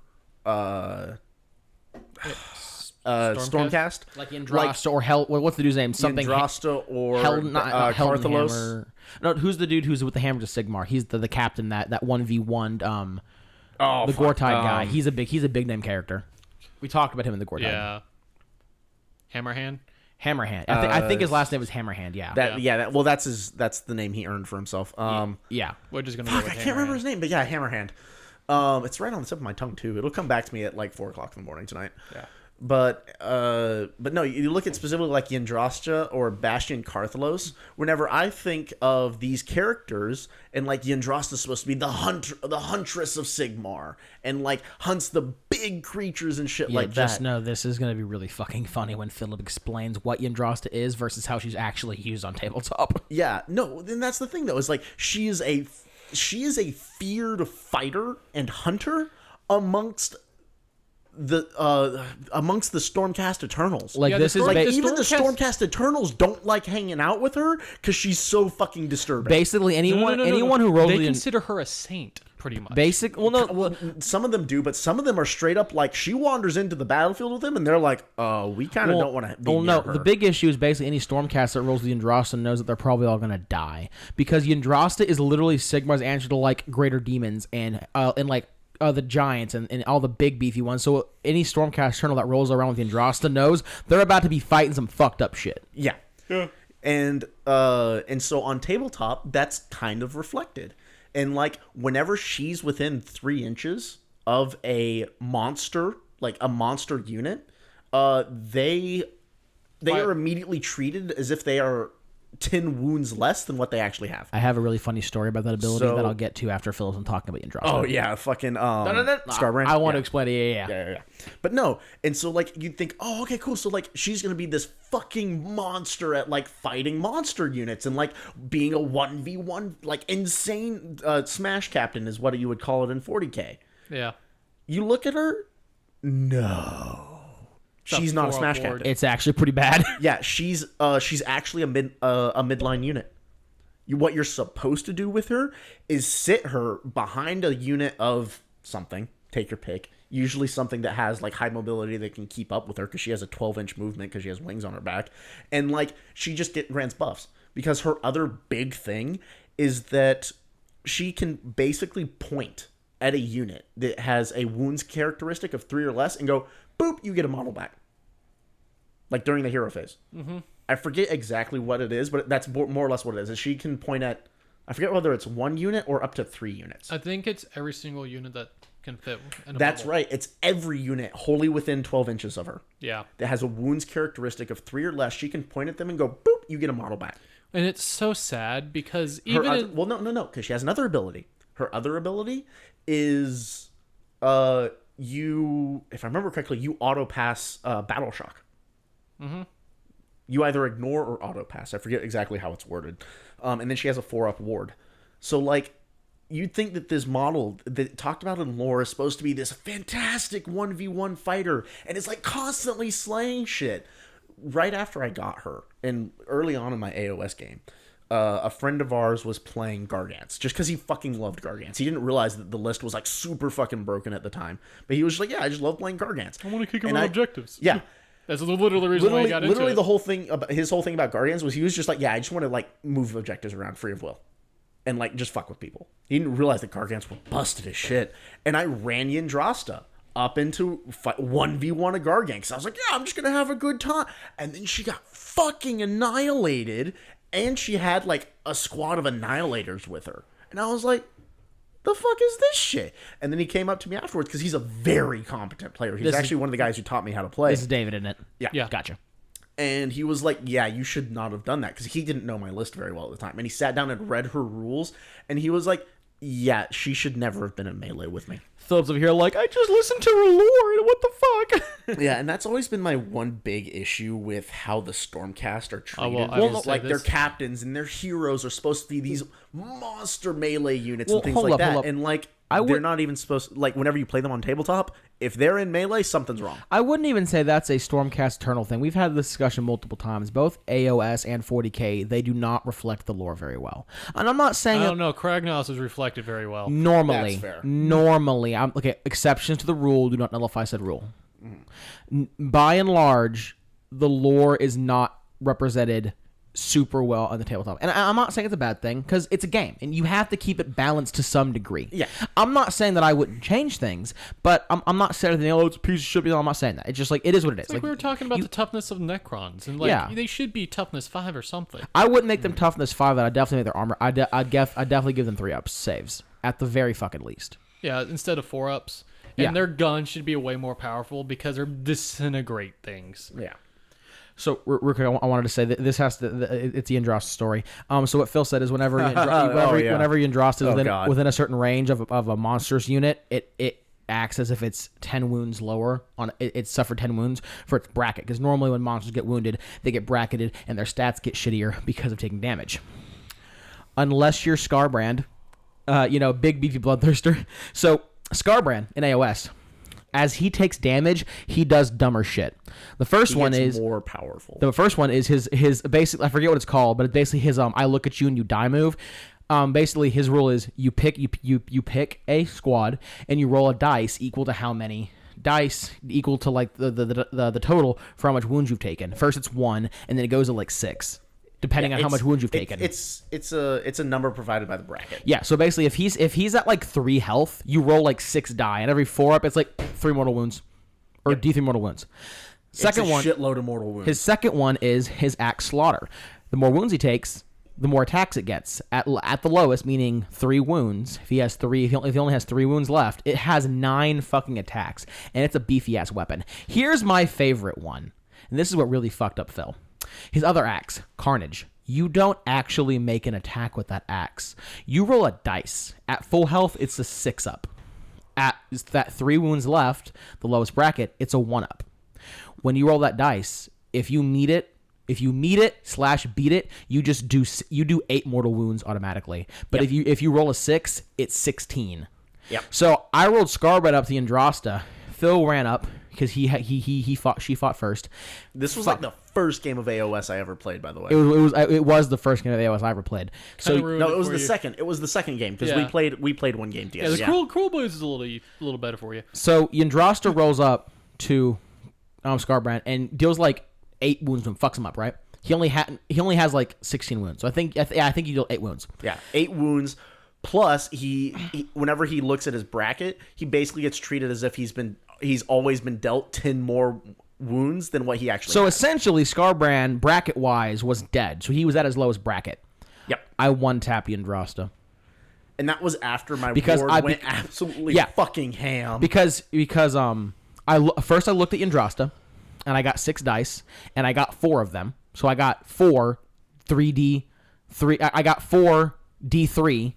Stormcast, like Yndrasta or Hell. What's the dude's name? Something Yndrasta or not Carthalos. No, who's the dude who's with the hammer to Sigmar? He's the captain that 1v1'd the Gortide guy. He's a big name character. We talked about him in the Gortide. Yeah. Hammerhand. I think his last name was Hammerhand. Yeah. Well, that's the name he earned for himself. Yeah. We're just gonna. Fuck, I can't remember his name, but yeah, Hammerhand. It's right on the tip of my tongue too. It'll come back to me at like 4:00 in the morning tonight. Yeah. But no, you look at specifically like Yndrasta or Bastion Carthalos. Whenever I think of these characters, and like Yndrasta is supposed to be the huntress of Sigmar, and like hunts the big creatures and shit like that. Just know this is gonna be really fucking funny when Philip explains what Yndrasta is versus how she's actually used on tabletop. Yeah, no, then that's the thing though. Is like she is a feared fighter and hunter amongst the Stormcast Eternals. Like, this is like even the Stormcast Eternals don't like hanging out with her because she's so fucking disturbing. Basically, anyone who rolls they consider her a saint, pretty much. Some of them do, but some of them are straight up like she wanders into the battlefield with them, and they're like, we kind of don't want to. Be near her. The big issue is basically any Stormcast that rolls with Yndrasta knows that they're probably all gonna die because Yndrasta is literally Sigmar's answer to like greater demons and like. The giants and all the big beefy ones. So any Stormcast Eternal that rolls around with Yndrasta knows they're about to be fighting some fucked up shit. Yeah. And so on tabletop, that's kind of reflected. And like whenever she's within 3 inches of a monster, like a monster unit, they are immediately treated as if they are 10 wounds less than what they actually have. I have a really funny story about that ability that I'll get to after Phil's and talking about Yndrasta. Oh yeah, fucking Scarbrand. I want to explain it. Yeah. But no, and so like you'd think, oh okay, cool. So like she's gonna be this fucking monster at like fighting monster units and like being a 1v1 like insane smash captain is what you would call it in 40k. Yeah. You look at her, no. She's not a smash captain. It's actually pretty bad. Yeah, she's actually a midline unit. What you're supposed to do with her is sit her behind a unit of something. Take your pick. Usually something that has like high mobility that can keep up with her because she has a 12-inch movement because she has wings on her back, and like she just grants buffs because her other big thing is that she can basically point at a unit that has a wounds characteristic of 3 or less and go, boop, you get a model back. Like during the hero phase. Mm-hmm. I forget exactly what it is, but that's more or less what it is. She can point at, I forget whether it's 1 unit or up to 3 units. I think it's every single unit that can fit in a That's bubble. right. It's every unit wholly within 12 inches of her Yeah. that has a wounds characteristic of 3 or less. She can point at them and go, boop, you get a model back. And it's so sad because Her even other, well, no, because she has another ability. Her other ability is, you, if I remember correctly, you auto pass battle shock. Mm-hmm. You either ignore or auto pass. I forget exactly how it's worded. And then she has a 4-up ward. So like, you'd think that this model that talked about in lore is supposed to be this fantastic 1v1 fighter, and it's like constantly slaying shit. Right after I got her, and early on in my AOS game, a friend of ours was playing Gargants just because he fucking loved Gargants. He didn't realize that the list was like super fucking broken at the time, but he was just like, "Yeah, I just love playing Gargants. I want to kick And around objectives." Yeah, That's literally the reason why I got into literally it. the whole thing about his whole thing about Guardians was he was just like, yeah, I just want to like move objectives around free of will, and like just fuck with people. He didn't realize that Guardians were busted as shit, and I ran Yndrasta up into 1v1 a Gargank. So I was like, yeah, I'm just gonna have a good time, and then she got fucking annihilated, and she had like a squad of annihilators with her, and I was like, the fuck is this shit? And then he came up to me afterwards because he's a very competent player. He's actually one of the guys who taught me how to play. This is David, isn't it? Yeah. Gotcha. And he was like, yeah, you should not have done that, because he didn't know my list very well at the time. And he sat down and read her rules, and he was like, yeah, she should never have been in melee with me. Phillips over here like, I just listened to her lore, and what the fuck? Yeah, and that's always been my one big issue with how the Stormcast are treated. well, I will say like, their this. captains and their heroes are supposed to be these monster melee units Well, and things hold like up, hold that. up. And, like, would- they're not even supposed to, like, whenever you play them on tabletop, if they're in melee, something's wrong. I wouldn't even say that's a Stormcast Eternal thing. We've had this discussion multiple times. Both AOS and 40K, they do not reflect the lore very well. And I'm not saying I don't know. Kragnos is reflected very well. normally. That's fair. Normally, I'm okay. Exceptions to the rule do not nullify said rule. By and large, the lore is not represented super well on the tabletop, and I'm not saying it's a bad thing because it's a game, and you have to keep it balanced to some degree. Yeah. I'm not saying that I wouldn't change things, but I'm not saying that, oh, it's a piece of shit. I'm not saying that. It's just like it is what it is. It's like we were talking about the toughness of Necrons, and like Yeah. they should be toughness 5 or something. I wouldn't make them toughness 5, but I'd definitely make their armor. I'd definitely give them 3-ups saves at the very fucking least. Yeah, instead of 4-ups. And Yeah. their guns should be way more powerful because they disintegrate things. Yeah. So, real quick, I wanted to say that this has to. It's the Yndrasta story. So, what Phil said is whenever whenever Yndrasta is within a certain range of a monster's unit, it acts as if it's 10 wounds lower on it suffered 10 wounds for its bracket, because normally when monsters get wounded, they get bracketed and their stats get shittier because of taking damage. Unless you're Scarbrand, big beefy bloodthirster. So, Scarbrand in AOS. As he takes damage, he does dumber shit. The first one is more powerful. The first one is his basically, I forget what it's called, but it's basically his I look at you and you die move. Basically his rule is you pick a squad and you roll a dice equal to how many dice equal to like the total for how much wounds you've taken. First it's 1 and then it goes to like 6. Depending on how much wounds you've taken. It's a number provided by the bracket. Yeah, so basically if he's at like 3 health, you roll like 6 die, and every 4-up it's like 3 mortal wounds. Or D3 mortal wounds. Second one, shitload of mortal wounds. his second one is his axe slaughter. The more wounds he takes, the more attacks it gets. At the lowest, meaning 3 wounds. If he only has 3 wounds left, it has 9 fucking attacks, and it's a beefy ass weapon. Here's my favorite one, and this is what really fucked up Phil. His other axe, Carnage. You don't actually make an attack with that axe. You roll a dice. At full health, it's a 6-up. At that 3 wounds left, the lowest bracket, it's a 1-up. When you roll that dice, if you meet it / beat it, you do 8 mortal wounds automatically. But if you roll a 6, it's 16. Yep. So I rolled Scarbrand up to Yndrasta. Phil ran up because she fought first. This was like the first game of AOS I ever played, by the way. It was the first game of AOS I ever played. So No, it was the second. It was the second game because Yeah. we played one game together. Yeah, the Cruel Blades is a little better for you. So Yndrasta rolls up to Scarbrand and deals like 8 wounds to him, fucks him up, right? He only has like 16 wounds. So I think he dealt 8 wounds. Yeah, 8 wounds. Plus, he whenever he looks at his bracket, he basically gets treated as if he's always been dealt 10 more wounds than what he actually. So has. essentially, Scarbrand bracket wise was dead. So he was at his lowest bracket. Yep. I one-tapped Yndrasta. And that was after my Because ward went absolutely fucking ham. Because first I looked at Yndrasta, and I got 6 dice, and I got 4 of them. So I got 4 3D3. I got 4 D3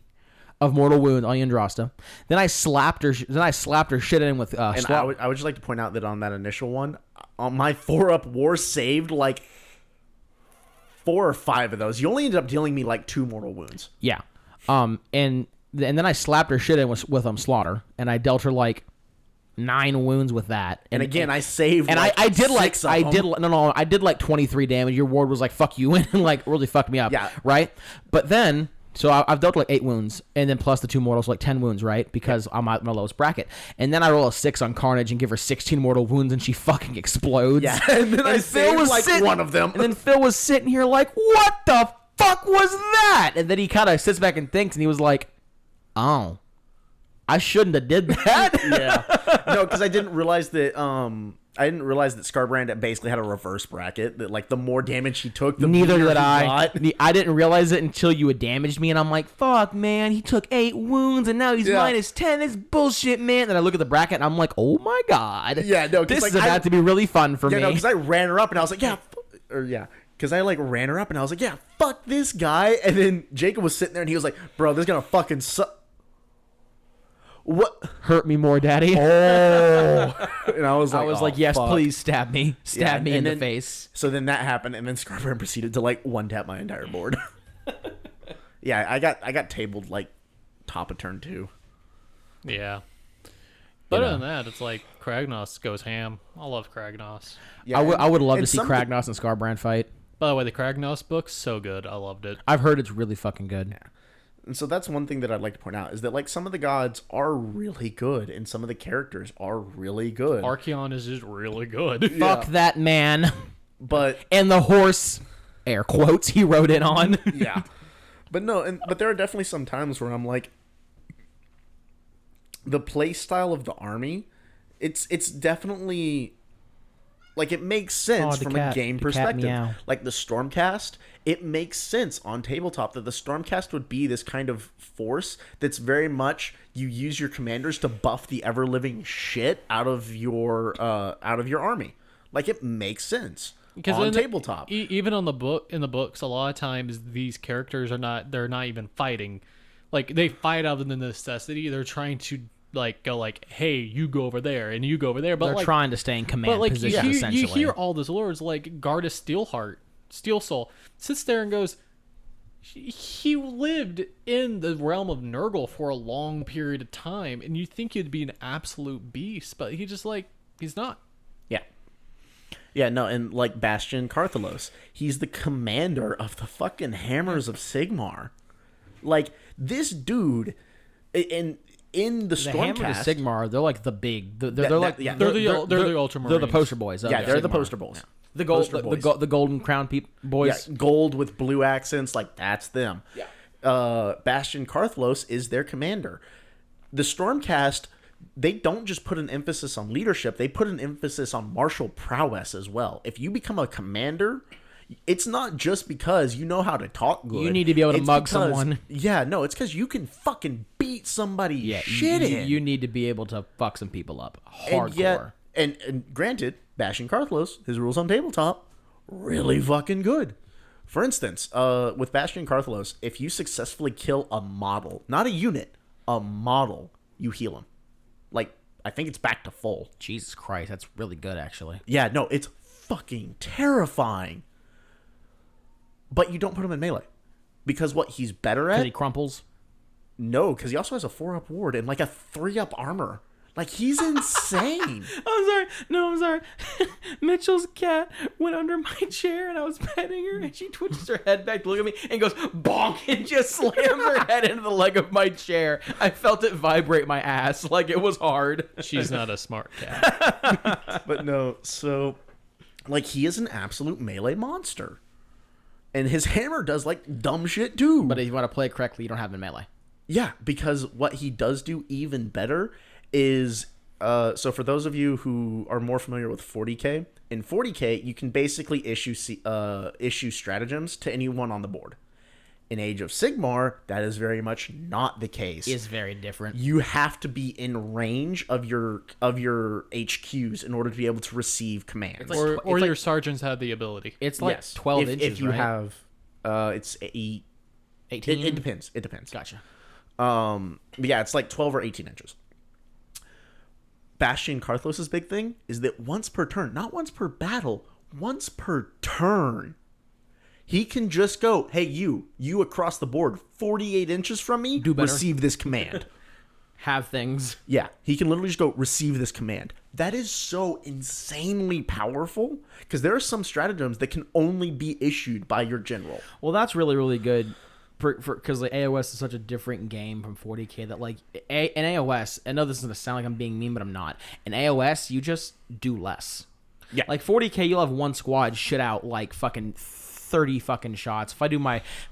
of mortal wound on Yndrasta. Then I slapped her. Shit in with. And I would just like to point out that on that initial one, on my 4-up war saved like 4 or 5 of those. You only ended up dealing me like 2 mortal wounds. Yeah. And then I slapped her shit in with Slaughter, and I dealt her like 9 wounds with that. And again, I saved. And like I did 6 like I did like 23 damage. Your ward was like fuck you and like really fucked me up. Yeah. Right. But then. So I've dealt like 8 wounds, and then plus the 2 mortals, like 10 wounds, right? Because I'm at my lowest bracket. And then I roll a 6 on Carnage and give her 16 mortal wounds, and she fucking explodes. Yeah, and then I saved like one of them. And then Phil was sitting here like, what the fuck was that? And then he kind of sits back and thinks, and he was like, oh, I shouldn't have did that. Yeah. No, because I didn't realize that Scarbrand basically had a reverse bracket. That like the more damage he took, the neither meaner did I. got. I didn't realize it until you had damaged me, and I'm like, fuck, man, he took 8 wounds, and now he's minus 10. It's bullshit, man. Then I look at the bracket, and I'm like, oh my god. Yeah, no, this is about to be really fun for me. No, because I ran her up, and I was like, because I like ran her up, and I was like, yeah, fuck this guy. And then Jacob was sitting there, and he was like, bro, this is gonna fucking suck. What hurt me more, daddy? Oh, and I was like, yes, fuck. Please stab me, me in the face. So then that happened, and then Scarbrand proceeded to like 1-tap my entire board. Yeah, I got tabled like top of turn 2. Yeah. But other than that, it's like Kragnos goes ham. I love Kragnos. Yeah, I would love to see Kragnos and Scarbrand fight. By the way, the Kragnos book's so good. I loved it. I've heard it's really fucking good. Yeah. And so that's one thing that I'd like to point out is that like some of the gods are really good and some of the characters are really good. Archeon is just really good. Fuck that man. But and the horse, air quotes, he wrote it on. Yeah. But there are definitely some times where I'm like, the play style of the army, it's definitely like it makes sense from a game perspective. Like the Stormcast, it makes sense on tabletop that the Stormcast would be this kind of force that's very much you use your commanders to buff the ever living shit out of your army. Like it makes sense. Because on tabletop, even on in the books, a lot of times these characters they're not even fighting. Like they fight out of the necessity. They're trying to like go like, hey, you go over there and you go over there. But they're like, trying to stay in command position. Essentially, you hear all these lords like Gardas Steel Soul sits there and goes, he lived in the realm of Nurgle for a long period of time, and you think he'd be an absolute beast, but he's not. Yeah. Yeah, no, and like Bastion Carthalos, he's the commander of the fucking Hammers of Sigmar. Like this dude, in the Stormcast, Hammers of Sigmar, they're like the big. They're the Ultramarines. They're the poster boys. Yeah, they're the Sigmar. poster boys. Yeah. The golden crown boys. Yeah, gold with blue accents, like that's them. Yeah. Bastion Carthalos is their commander. The Stormcast, they don't just put an emphasis on leadership, they put an emphasis on martial prowess as well. If you become a commander, it's not just because you know how to talk good. You need to be able to mug someone. Yeah, no, it's because you can fucking beat somebody shit in. You need to be able to fuck some people up hardcore. And granted, Bastion Carthalos, his rules on tabletop, really fucking good. For instance, with Bastion Carthalos, if you successfully kill a model, not a unit, a model, you heal him. Like, I think it's back to full. Jesus Christ, that's really good, actually. Yeah, no, it's fucking terrifying. But you don't put him in melee. Because what he's better at... Because he crumples? No, because he also has a 4-up ward and like a 3-up armor. Like, he's insane. I'm sorry. Mitchell's cat went under my chair and I was petting her and she twitches her head back to look at me and goes bonk and just slams her head into the leg of my chair. I felt it vibrate my ass like it was hard. She's not a smart cat. But no, so like he is an absolute melee monster. And his hammer does like dumb shit too. But if you want to play it correctly, you don't have him in melee. Yeah, because what he does do even better is so for those of you who are more familiar with 40k, in 40k you can basically issue stratagems to anyone on the board. In Age of Sigmar, that is very much not the case. Is very different. You have to be in range of your HQs in order to be able to receive commands. Or your sergeants have the ability. It's like 12 inches, if you right? have, it's 18. It depends. It depends. Gotcha. But yeah, it's like 12 or 18 inches. Bastion Karthlos' big thing is that once per turn, not once per battle, once per turn, he can just go, hey, you across the board, 48 inches from me, Do better. receive this command. Have things. Yeah, he can literally just go, receive this command. That is so insanely powerful, because there are some stratagems that can only be issued by your general. Well, that's really, really good. Because like AOS is such a different game from 40k that like in AOS, I know this is gonna sound like I'm being mean, but I'm not. In AOS, you just do less. Yeah. Like 40k, you'll have one squad shit out like fucking 30 fucking shots. If I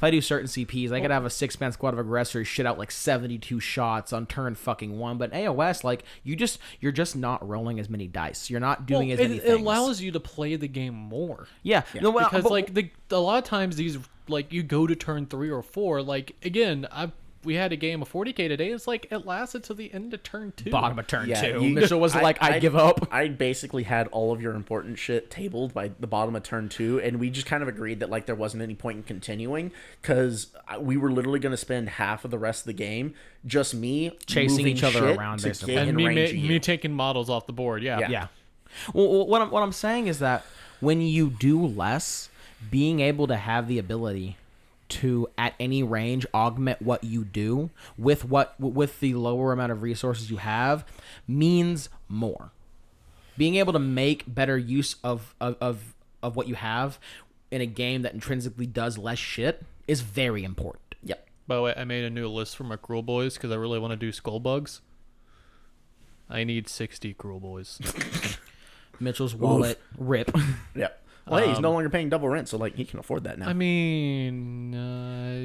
do certain CPs, I could have a 6-man squad of aggressors shit out like 72 shots on turn fucking 1. But AOS, like you're just not rolling as many dice. You're not doing as many things. It allows you to play the game more. Yeah. No, well, Because but- like a lot of times these, like, you go to turn 3 or 4. Like, again, we had a game of 40k today. It's like it lasted till the end of turn 2. bottom of turn 2. you- Mitchell was like, I give up. I basically had all of your important shit tabled by the bottom of turn 2, and we just kind of agreed that like there wasn't any point in continuing, because we were literally going to spend half of the rest of the game just me Chasing moving each other shit around, to basically. get And in range of me you. taking models off the board. Yeah. Yeah. Well, what I'm saying is that when you do less, being able to have the ability to at any range augment what you do with the lower amount of resources you have means more. Being able to make better use of what you have in a game that intrinsically does less shit is very important. Yep. By the way, I made a new list for my Cruel Boys because I really want to do Skull Bugs. I need 60 Cruel Boys. Mitchell's wallet rip. Yep. Well, hey, he's no longer paying double rent, so like he can afford that now. I mean,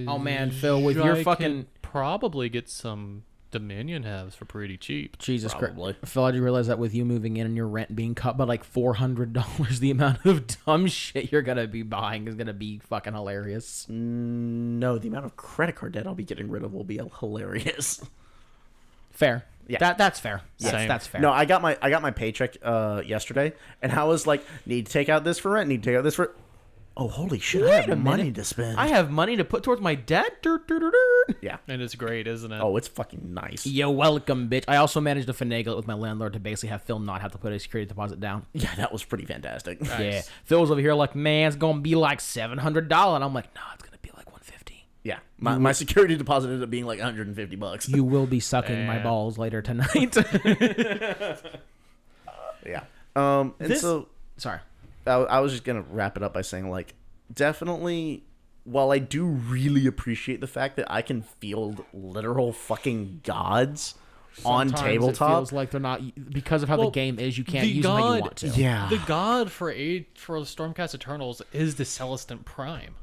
Oh, man, Phil, with your I fucking- can probably get some Dominion halves for pretty cheap. Jesus Probably. Christ. Phil, I just realized that with you moving in and your rent being cut by like $400, the amount of dumb shit you're going to be buying is going to be fucking hilarious. No, the amount of credit card debt I'll be getting rid of will be hilarious. Fair. Yeah. That's fair. Yes, Same. that's fair. No, I got my paycheck yesterday, and I was like, need to take out this for rent, need to take out this for. Oh, holy shit! I Wait a have money minute. to spend. I have money to put towards my debt. Yeah. And it's great, isn't it? Oh, it's fucking nice. You're welcome, bitch. I also managed to finagle it with my landlord to basically have Phil not have to put a security deposit down. Yeah, that was pretty fantastic. Yeah. Phil was over here like, man, it's going to be like $700. And I'm like, no, it's going to be like $150. Yeah, my security deposit ended up being like $150. You will be sucking my balls later tonight. Yeah. And This- so Sorry. I was just gonna wrap it up by saying, like, definitely, while I do really appreciate the fact that I can field literal fucking gods on Sometimes tabletop, it feels like they're not, because of how the Well, game is, you can't the use them how you god- want to. yeah, The god for Stormcast Eternals is the Celestant Prime.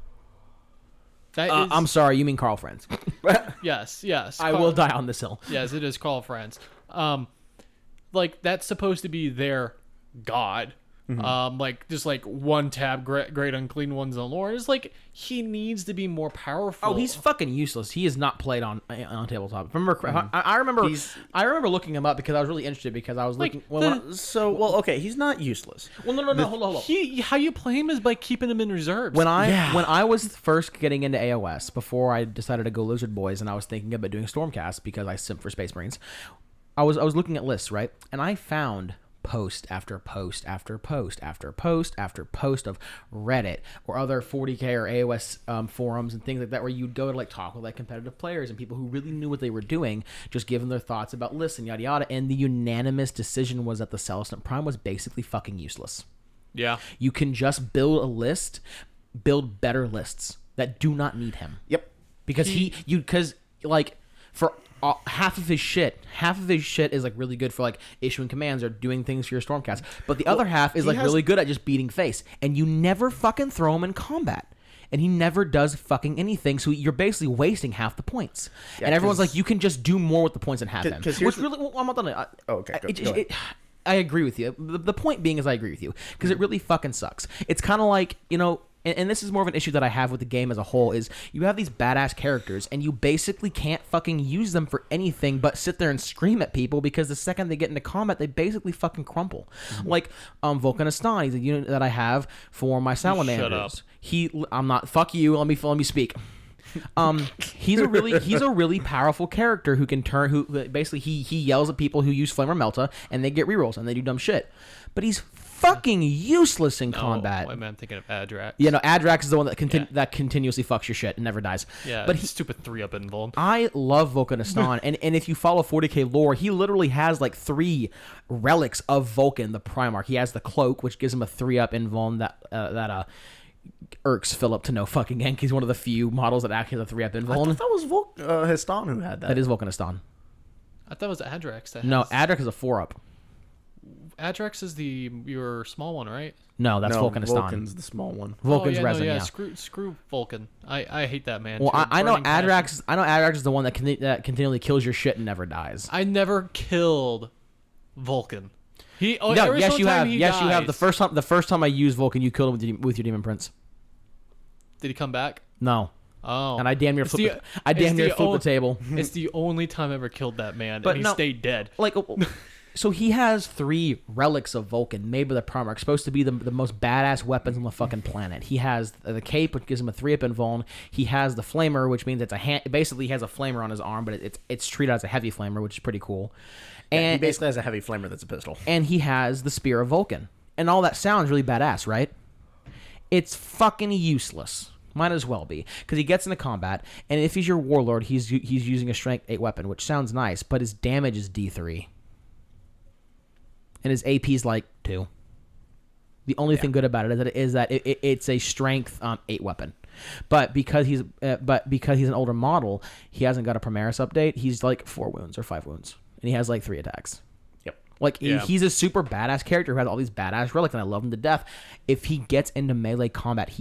That is, I'm sorry, you mean Carl Friends. yes. I will die on this hill. Yes, it is Carl Friends. Like that's supposed to be their god. Like just like one tab, great unclean ones in the lore. It's like he needs to be more powerful. Oh, he's fucking useless. He is not played on tabletop. I remember looking him up because I was really interested because I was Like, looking. okay, he's not useless. No. Hold on. How you play him is by keeping him in reserves. When I was first getting into AOS, before I decided to go Lizard Boys, and I was thinking about doing Stormcast because I simp for Space Marines, I was looking at lists, right? And I found post after post after post after post after post of Reddit or other 40k or AOS forums and things like that, where you'd go to like talk with like competitive players and people who really knew what they were doing, just giving their thoughts about lists and yada yada. And the unanimous decision was that the Celestant Prime was basically fucking useless. yeah, You can just build a list, build better lists that do not need him. Yep. Because for half of his shit is like really good for like issuing commands or doing things for your Stormcast, but the other half is he like has- really good at just beating face, and you never fucking throw him in combat, and he never does fucking anything, so you're basically wasting half the points. Yeah, And everyone's 'cause- like, you can just do more with the points and have him. 'cause Which here's really, well, I'm not done. Oh, okay, go ahead. I agree with you. The point being is I agree with you because it really fucking sucks. It's kind of like, and this is more of an issue that I have with the game as a whole, is you have these badass characters and you basically can't fucking use them for anything but sit there and scream at people, because the second they get into combat, they basically fucking crumple. Like Volcanistan, he's a unit that I have for my salamanders. I'm not. Fuck you. Let me speak. He's a really powerful character who can turn. Who basically he yells at people who use Flame or Melta, and they get rerolls and they do dumb shit. But he's fucking useless in combat. Wait, man, I'm thinking of Adrax. Yeah, no, Adrax is the one that continuously fucks your shit and never dies. Yeah, but he's stupid 3-up invuln. I love Volcanistan, and if you follow 40k lore, he literally has like 3 relics of Vulcan, the Primarch. He has the cloak, which gives him a 3-up invuln that irks Philip to no fucking end. He's one of the few models that actually has a 3-up invuln. I thought that was Histan who had that. That is Volcanistan. I thought it was Adrax. No, Adrax is a 4-up. Adrax is your small one, right? No, that's Volcanistan. Vulcan's the small one. Vulcan's resin, yeah. Screw Vulcan. I hate that man. Well, I know Adrax. I know Adrax is the one that continually kills your shit and never dies. I never killed Vulcan. Yes, you have. Yes, you have. The first time I used Vulcan, you killed him with your Demon Prince. Did he come back? No. Oh. And I damn near flipped the table. It's the only time I ever killed that man, but and he stayed dead. Like, so he has 3 relics of Vulcan made by the Primarch, supposed to be the most badass weapons on the fucking planet. He has the cape, which gives him a 3-up invuln. He has the flamer, which means it's basically he has a flamer on his arm, but it's treated as a heavy flamer, which is pretty cool. And he basically has a heavy flamer that's a pistol. And he has the Spear of Vulcan. And all that sounds really badass, right? It's fucking useless. Might as well be, because he gets into combat, and if he's your warlord, he's using a strength 8 weapon, which sounds nice, but his damage is D3. And his AP is like 2. The only thing good about it is that it's a strength 8 weapon. But because he's an older model, he hasn't got a Primaris update. He's like 4 wounds or 5 wounds, and he has like 3 attacks. Yep. Like he's a super badass character who has all these badass relics, and I love him to death. If he gets into melee combat, if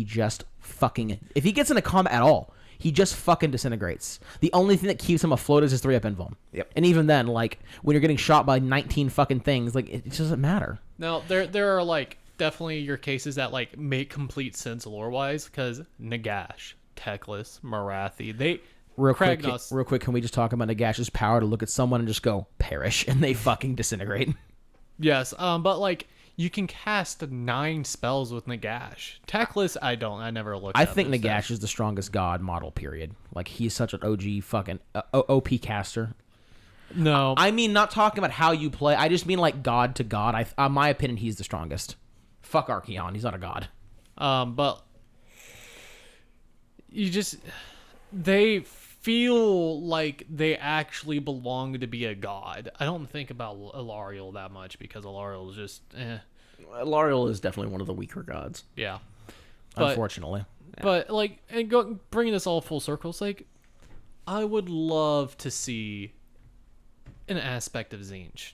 he gets into combat at all, he just fucking disintegrates. The only thing that keeps him afloat is his 3-up invuln. Yep. And even then, like, when you're getting shot by 19 fucking things, like, it just doesn't matter. Now, there are, like, definitely your cases that, like, make complete sense lore-wise, because Nagash, Teclis, Marathi, Real quick, can we just talk about Nagash's power to look at someone and just go, perish, and they fucking disintegrate? Yes, but, like, you can cast 9 spells with Nagash. Teclis, I never looked at I think Nagash is the strongest god model, period. Like, he's such an OG fucking OP caster. No. I mean, not talking about how you play. I just mean, like, god to god. My opinion, he's the strongest. Fuck Archeon. He's not a god. But they feel like they actually belong to be a god. I don't think about Alariel that much, because Alariel is just Alariel is definitely one of the weaker gods. Yeah. Unfortunately. But like, and bringing this all full circle, it's like, I would love to see an aspect of Tzeentch.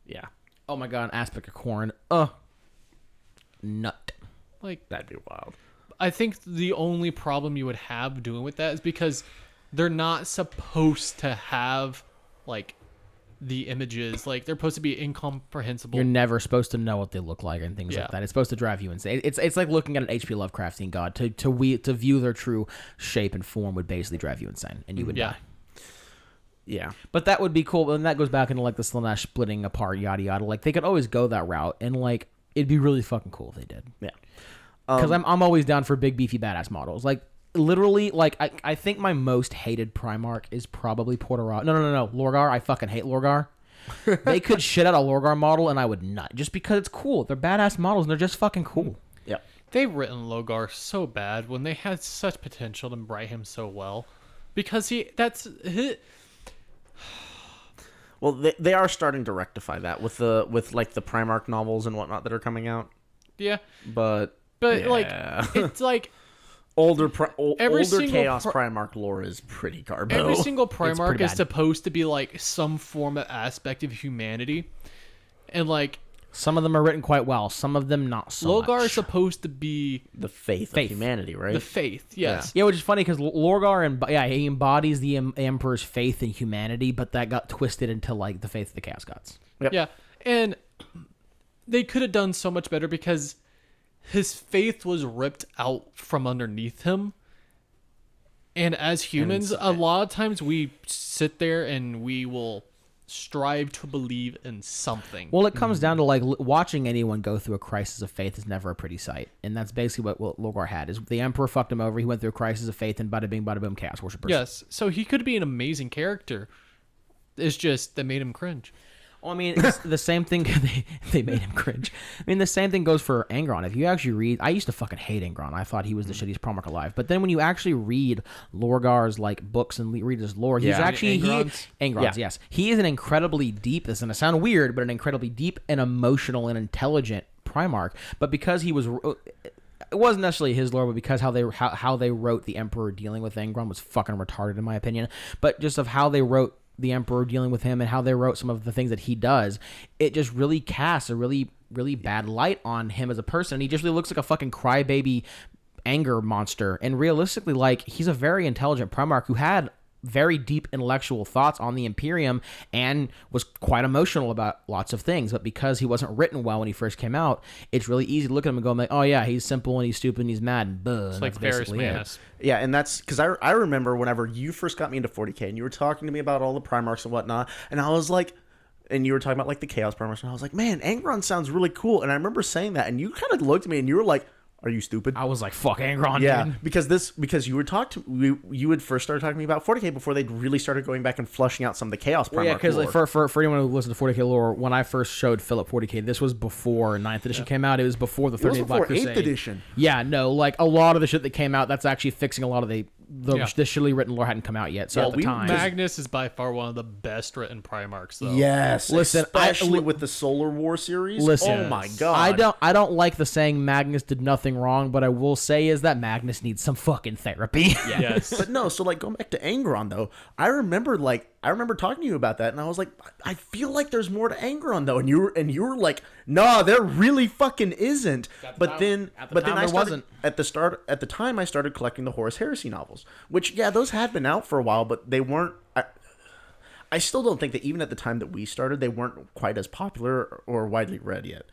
Yeah. Oh my god, an aspect of Corrin. Nut. Like, that'd be wild. I think the only problem you would have doing with that is because they're not supposed to have, like, the images. Like, they're supposed to be incomprehensible. You're never supposed to know what they look like and things like that. It's supposed to drive you insane. It's like looking at an H.P. Lovecraftian god. To view their true shape and form would basically drive you insane, and you would die. Yeah. But that would be cool, and that goes back into, like, the Slaanesh splitting apart, yada yada. Like, they could always go that route, and, like, it'd be really fucking cool if they did. Yeah. Because I'm always down for big, beefy, badass models. Like, literally, like, I think my most hated Primarch is probably Portera. No. Lorgar. I fucking hate Lorgar. They could shit out a Lorgar model, and I would not. Just because it's cool. They're badass models, and they're just fucking cool. Yeah. They've written Logar so bad when they had such potential to write him so well. Because well, they are starting to rectify that with the Primarch novels and whatnot that are coming out. Yeah. But like, it's like older Chaos Primarch lore is pretty garbo. Every single Primarch is bad. supposed to be like some form of aspect of humanity, and like some of them are written quite well, some of them not so Logar much. is supposed to be the faith of humanity, right? The faith, yes. Yeah, which is funny because Lorgar he embodies the Emperor's faith in humanity, but that got twisted into like the faith of the Chaos Gods. Yep. Yeah, and they could have done so much better because his faith was ripped out from underneath him. And as humans, a lot of times we sit there and we will strive to believe in something. Well, it comes down to like watching anyone go through a crisis of faith is never a pretty sight, and that's basically what Logar had. Is the Emperor fucked him over? He went through a crisis of faith, and bada bing, bada boom, chaos worshippers. Yes, so he could be an amazing character. It's just they made him cringe. Well, I mean, it's the same thing. They made him cringe. I mean, the same thing goes for Angron. If you actually read, I used to fucking hate Angron. I thought he was the shittiest Primarch alive. But then when you actually read Lorgar's like books and read his lore, he's actually Angron's. Yes, he is an incredibly deep. This is gonna sound weird, but an incredibly deep and emotional and intelligent Primarch. But because he was. It wasn't necessarily his lore, but because how they wrote the Emperor dealing with Angron was fucking retarded in my opinion. But just of how they wrote the Emperor dealing with him and how they wrote some of the things that he does, it just really casts a really, really bad light on him as a person. And he just really looks like a fucking crybaby anger monster. And realistically, like, he's a very intelligent Primarch who had very deep intellectual thoughts on the Imperium and was quite emotional about lots of things. But because he wasn't written well when he first came out, it's really easy to look at him and go like, oh yeah, he's simple and he's stupid and he's mad and buh. It's like Ferris Manus. Yeah, and that's because I remember whenever you first got me into 40k and you were talking to me about all the Primarchs and whatnot, and I was like, and you were talking about like the Chaos Primarchs, and I was like, man, Angron sounds really cool. And I remember saying that, and you kind of looked at me and you were like, are you stupid? I was like, fuck Angron, yeah, dude. because you would you would first start talking to me about 40k before they'd really started going back and flushing out some of the Chaos Primarch yeah, because lore. like, for anyone who listens to 40k lore, when I first showed Philip 40k, this was before 9th edition came out. It was before the 13th Black Crusade. 8th edition. Yeah, no, like a lot of the shit that came out, that's actually fixing a lot of the shittily written lore hadn't come out yet. So at the time, Magnus is by far one of the best written Primarchs, though. Yes, listen, especially with the Solar War series. Listen, oh my god, I don't like the saying Magnus did nothing wrong, but I will say is that Magnus needs some fucking therapy. Yes, but no. So like going back to Angron though, I remember talking to you about that, and I was like, I feel like there's more to Angron though, and you were like, nah, there really fucking isn't. But then I started at the time I started collecting the Horus Heresy novels, which those had been out for a while, but they weren't. I still don't think that even at the time that we started, they weren't quite as popular or widely read yet.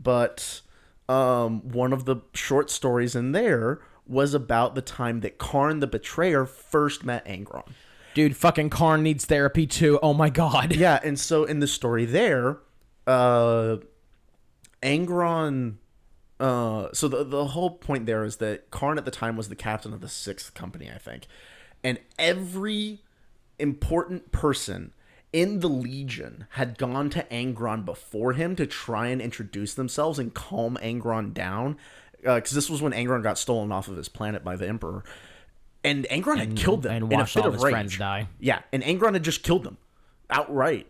But one of the short stories in there was about the time that Karn the Betrayer first met Angron. Dude, fucking Karn needs therapy too. Oh my god. Yeah, and so in the story there, Angron. So the whole point there is that Karn at the time was the captain of the 6th Company, I think, and every important person in the Legion had gone to Angron before him to try and introduce themselves and calm Angron down, because this was when Angron got stolen off of his planet by the Emperor. And Angron had killed them and in a watched fit all of his rage. friends die. Yeah, and Angron had just killed them outright.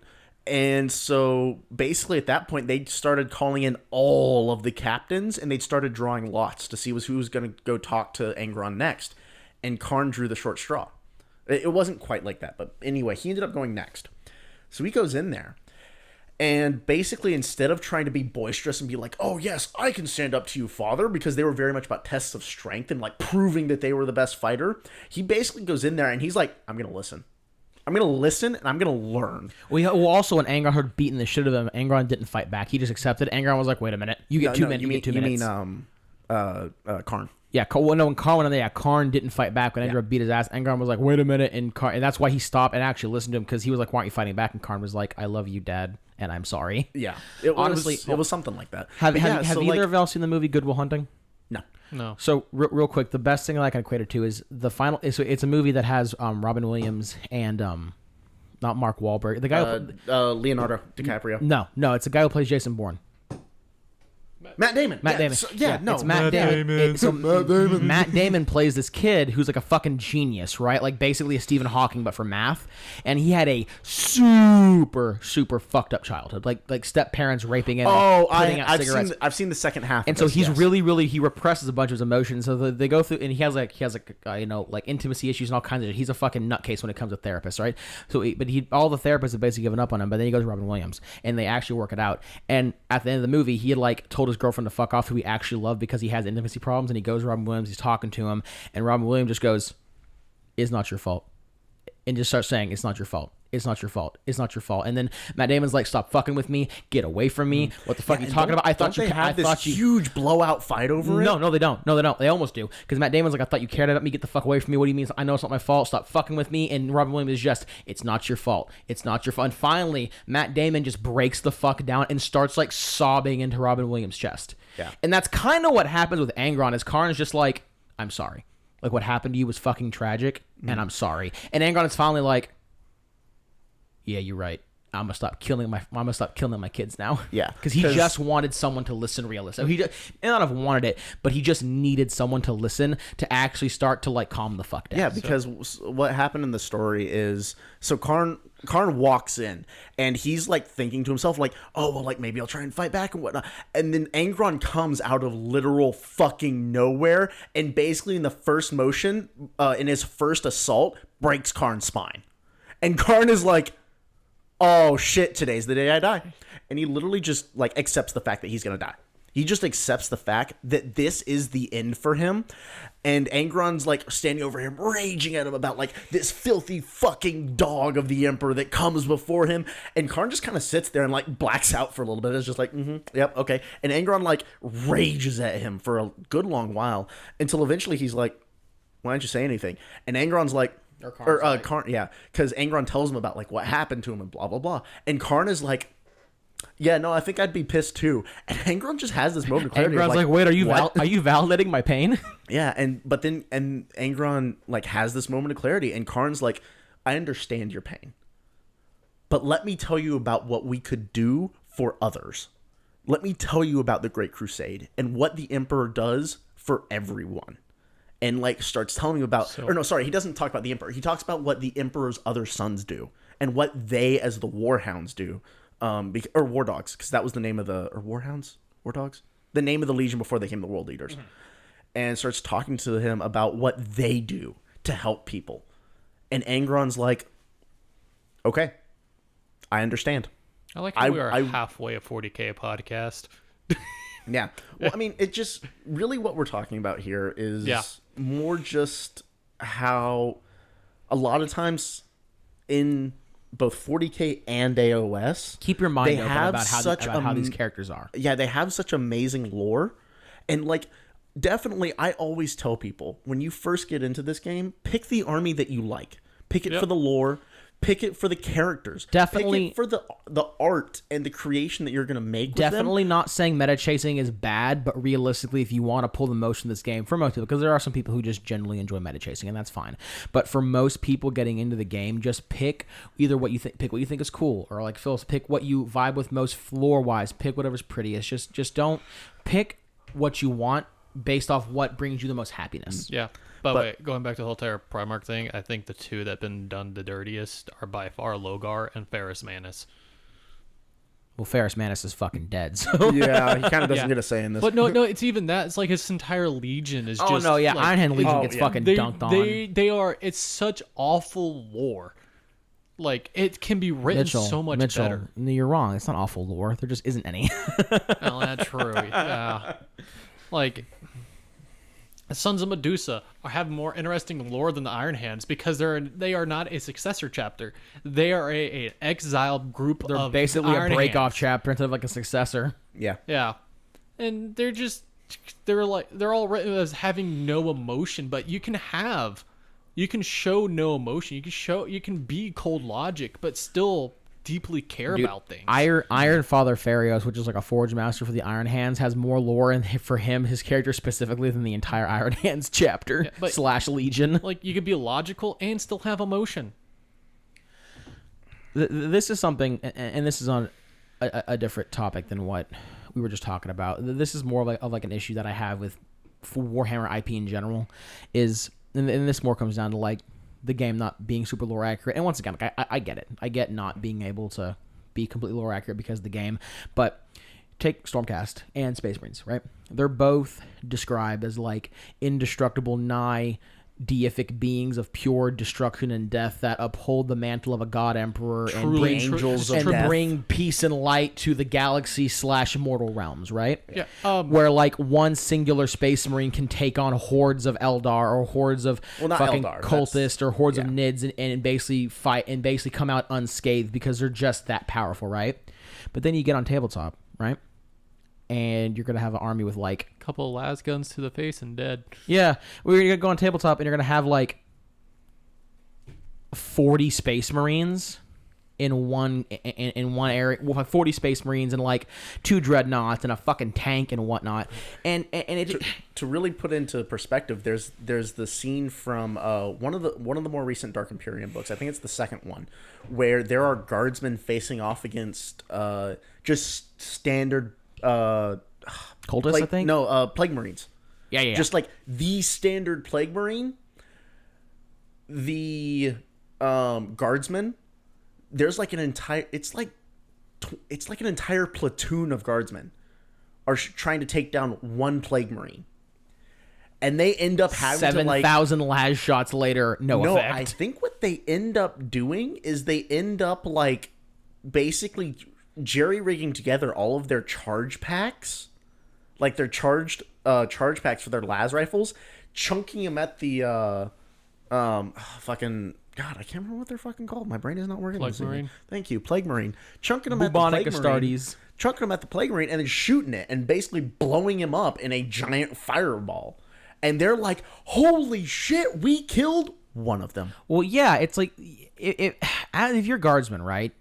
And so basically at that point, they started calling in all of the captains, and they started drawing lots to see who was going to go talk to Angron next. And Karn drew the short straw. It wasn't quite like that, but anyway, he ended up going next. So he goes in there. And basically, instead of trying to be boisterous and be like, oh, yes, I can stand up to you, father, because they were very much about tests of strength and like proving that they were the best fighter, he basically goes in there and he's like, I'm going to listen. I'm going to listen and I'm going to learn. Well, also, when Angron heard beating the shit out of him, Angron didn't fight back. He just accepted. Angron was like, wait a minute. You get 2 minutes. You get 2 minutes. You mean Karn. Yeah, when Karn went in there, Karn didn't fight back when Angron beat his ass. Angron was like, wait a minute. And that's why he stopped and actually listened to him, because he was like, why aren't you fighting back? And Karn was like, I love you, Dad, and I'm sorry. Yeah. Honestly, it was something like that. Have either of y'all seen the movie Good Will Hunting? No. So real quick, the best thing that I can equate it to is the final. It's a movie that has Robin Williams and not Mark Wahlberg. The guy Leonardo DiCaprio. No, it's the guy who plays Jason Bourne. Matt Damon. It's Matt Damon. Matt Damon plays this kid who's like a fucking genius, right? Like basically a Stephen Hawking, but for math. And he had a super fucked up childhood, like step parents raping him. Oh, putting out cigarettes. I've seen the second half. And so he's really he represses a bunch of his emotions. So they go through, and he has like intimacy issues and all kinds of shit. He's a fucking nutcase when it comes to therapists, right? So all the therapists have basically given up on him. But then he goes to Robin Williams, and they actually work it out. And at the end of the movie, he had like told his girlfriend to fuck off, who he actually loved, because he has intimacy problems. And he goes to Robin Williams, he's talking to him, and Robin Williams just goes, it's not your fault, and just starts saying, it's not your fault. It's not your fault. It's not your fault. And then Matt Damon's like, stop fucking with me. Get away from me. What the fuck are you talking about? I thought you had this huge blowout fight over it. No, they don't. No, they don't. They almost do. Because Matt Damon's like, I thought you cared about me. Get the fuck away from me. What do you mean? I know it's not my fault. Stop fucking with me. And Robin Williams is just, it's not your fault. It's not your fault. And finally, Matt Damon just breaks the fuck down and starts like sobbing into Robin Williams' chest. Yeah. And that's kind of what happens with Angron. Is Karn's just like, I'm sorry. Like, what happened to you was fucking tragic, and I'm sorry. And Angron is finally like, yeah, you're right. I'm gonna stop killing my kids now. Yeah, because he just wanted someone to listen realistically. He not have wanted it, but he just needed someone to listen to actually start to like calm the fuck down. Yeah, because what happened in the story is so Karn walks in and he's like thinking to himself like, oh well, like maybe I'll try and fight back and whatnot. And then Angron comes out of literal fucking nowhere and basically in the first motion, in his first assault, breaks Karn's spine. And Karn is like, oh shit, today's the day I die. And he literally just like accepts the fact that he's gonna die. He just accepts the fact that this is the end for him. And Angron's like standing over him, raging at him about like this filthy fucking dog of the Emperor that comes before him. And Karn just kind of sits there and like blacks out for a little bit. It's just like, yep, okay. And Angron like rages at him for a good long while until eventually he's like, why didn't you say anything? And Angron's like, Karn, yeah, because Angron tells him about like what happened to him and blah blah blah, and Karn is like, yeah, no, I think I'd be pissed too. And Angron just has this moment of clarity. Angron's like, wait, are you validating my pain? Yeah, and Angron like has this moment of clarity, and Karn's like, I understand your pain, but let me tell you about what we could do for others. Let me tell you about the Great Crusade and what the Emperor does for everyone. And like starts telling him about, he doesn't talk about the Emperor. He talks about what the Emperor's other sons do and what they, as the Warhounds, do, or War Dogs, because that was the name of the Warhounds, War Dogs, the name of the Legion before they became the World Leaders, and starts talking to him about what they do to help people. And Angron's like, okay, I understand. I like how we are halfway a 40K podcast. Yeah. Well, I mean, it just really what we're talking about here is more just how a lot of times in both 40K and AOS, keep your mind open about how these characters are. Yeah, they have such amazing lore. And like, definitely, I always tell people when you first get into this game, pick the army that you like. Pick it for the lore. Pick it for the characters. Definitely. Pick it for the art and the creation that you're going to make with Definitely them. not saying meta chasing is bad, but realistically, if you want to pull the motion of this game, for most people, because there are some people who just generally enjoy meta chasing, and that's fine. But for most people getting into the game, just pick either what you think is cool, or like Phil's, pick what you vibe with most floor-wise. Pick whatever's prettiest. Just don't pick what you want based off what brings you the most happiness. Yeah. But wait, going back to the whole entire Primarch thing, I think the two that have been done the dirtiest are by far Logar and Ferrus Manus. Well, Ferrus Manus is fucking dead, so... Yeah, he kind of doesn't get a say in this. But no, it's even that. It's like his entire Legion is just... Oh, no, yeah, like, Iron Hand Legion gets fucking dunked on. They are... It's such awful lore. Like, it can be written so much better. No, you're wrong. It's not awful lore. There just isn't any. Well, that's true. Yeah. Like... Sons of Medusa have more interesting lore than the Iron Hands because they are not a successor chapter. They are a exiled group. They're of basically Iron a break-off Hands. chapter instead of like a successor. Yeah. Yeah, and they're all written as having no emotion, but you can show no emotion. You can be cold logic, but still deeply care about things. Iron Father Farios, which is like a Forge Master for the Iron Hands, has more lore for him, his character specifically, than the entire Iron Hands chapter / Legion. Like, you could be logical and still have emotion. This is something, and this is on a different topic than what we were just talking about. This is more of like an issue that I have with Warhammer IP in general, and this more comes down to like the game not being super lore accurate. And once again, like, I get it. I get not being able to be completely lore accurate because of the game. But take Stormcast and Space Marines, right? They're both described as like indestructible, nigh deific beings of pure destruction and death that uphold the mantle of a god emperor and Truly, bring angels of and death. bring peace and light to the galaxy / mortal realms, right? Yeah. Where like one singular space marine can take on hordes of Eldar or hordes of Well, not fucking Eldar, cultists or hordes of yeah. Nids and basically fight and basically come out unscathed because they're just that powerful, right? But then you get on tabletop, right? And you're gonna have an army with like, couple of las guns to the face and dead. yeah, we're gonna go on tabletop and you're gonna have like 40 space marines in one area. We'll have 40 space marines and like 2 dreadnoughts and a fucking tank and whatnot. And it To really put into perspective, there's the scene from one of the more recent Dark Imperium books. I think it's the second one, where there are guardsmen facing off against just standard cultists, I think. No, plague marines. Yeah. Just like the standard plague marine. The guardsmen. There's like an entire. It's like an entire platoon of guardsmen are trying to take down one plague marine. And they end up having 7,000 las shots later, no effect. I think what they end up doing is they end up like basically jerry-rigging together all of their charge packs, like their charge packs for their las rifles, chunking them at the fucking God, I can't remember what they're fucking called. My brain is not working. Plague Marine. Thank you, Plague Marine. Chunking them Bubonic at the Plague Marine, Astartes. chunking them at the Plague Marine, and then shooting it and basically blowing him up in a giant fireball. And they're like, "Holy shit, we killed one of them." Well, yeah, it's like if you're a guardsman, right,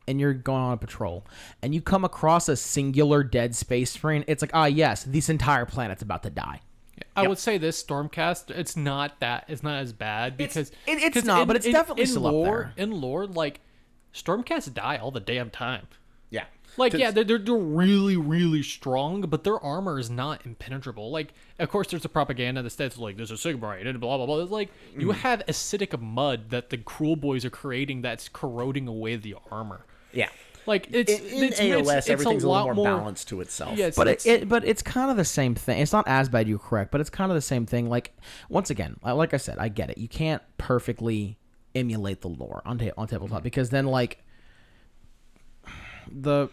and you're going on a patrol, and you come across a singular dead space marine, it's like, yes, this entire planet's about to die. I would say this Stormcast, it's not as bad because It's not, but it's definitely still up there. In lore, like Stormcasts die all the damn time. Yeah. Like, yeah, they're really, really strong, but their armor is not impenetrable. Like, of course, there's a propaganda that says, like, there's a Sigmarine and blah, blah, blah. It's like, you have acidic mud that the Cruel Boys are creating that's corroding away the armor. Yeah. Like, In AOS, everything's a little more balanced to itself. Yeah, But it's kind of the same thing. It's not as bad, you're correct, but it's kind of the same thing. Like, once again, like I said, I get it. You can't perfectly emulate the lore on tabletop because then, like, the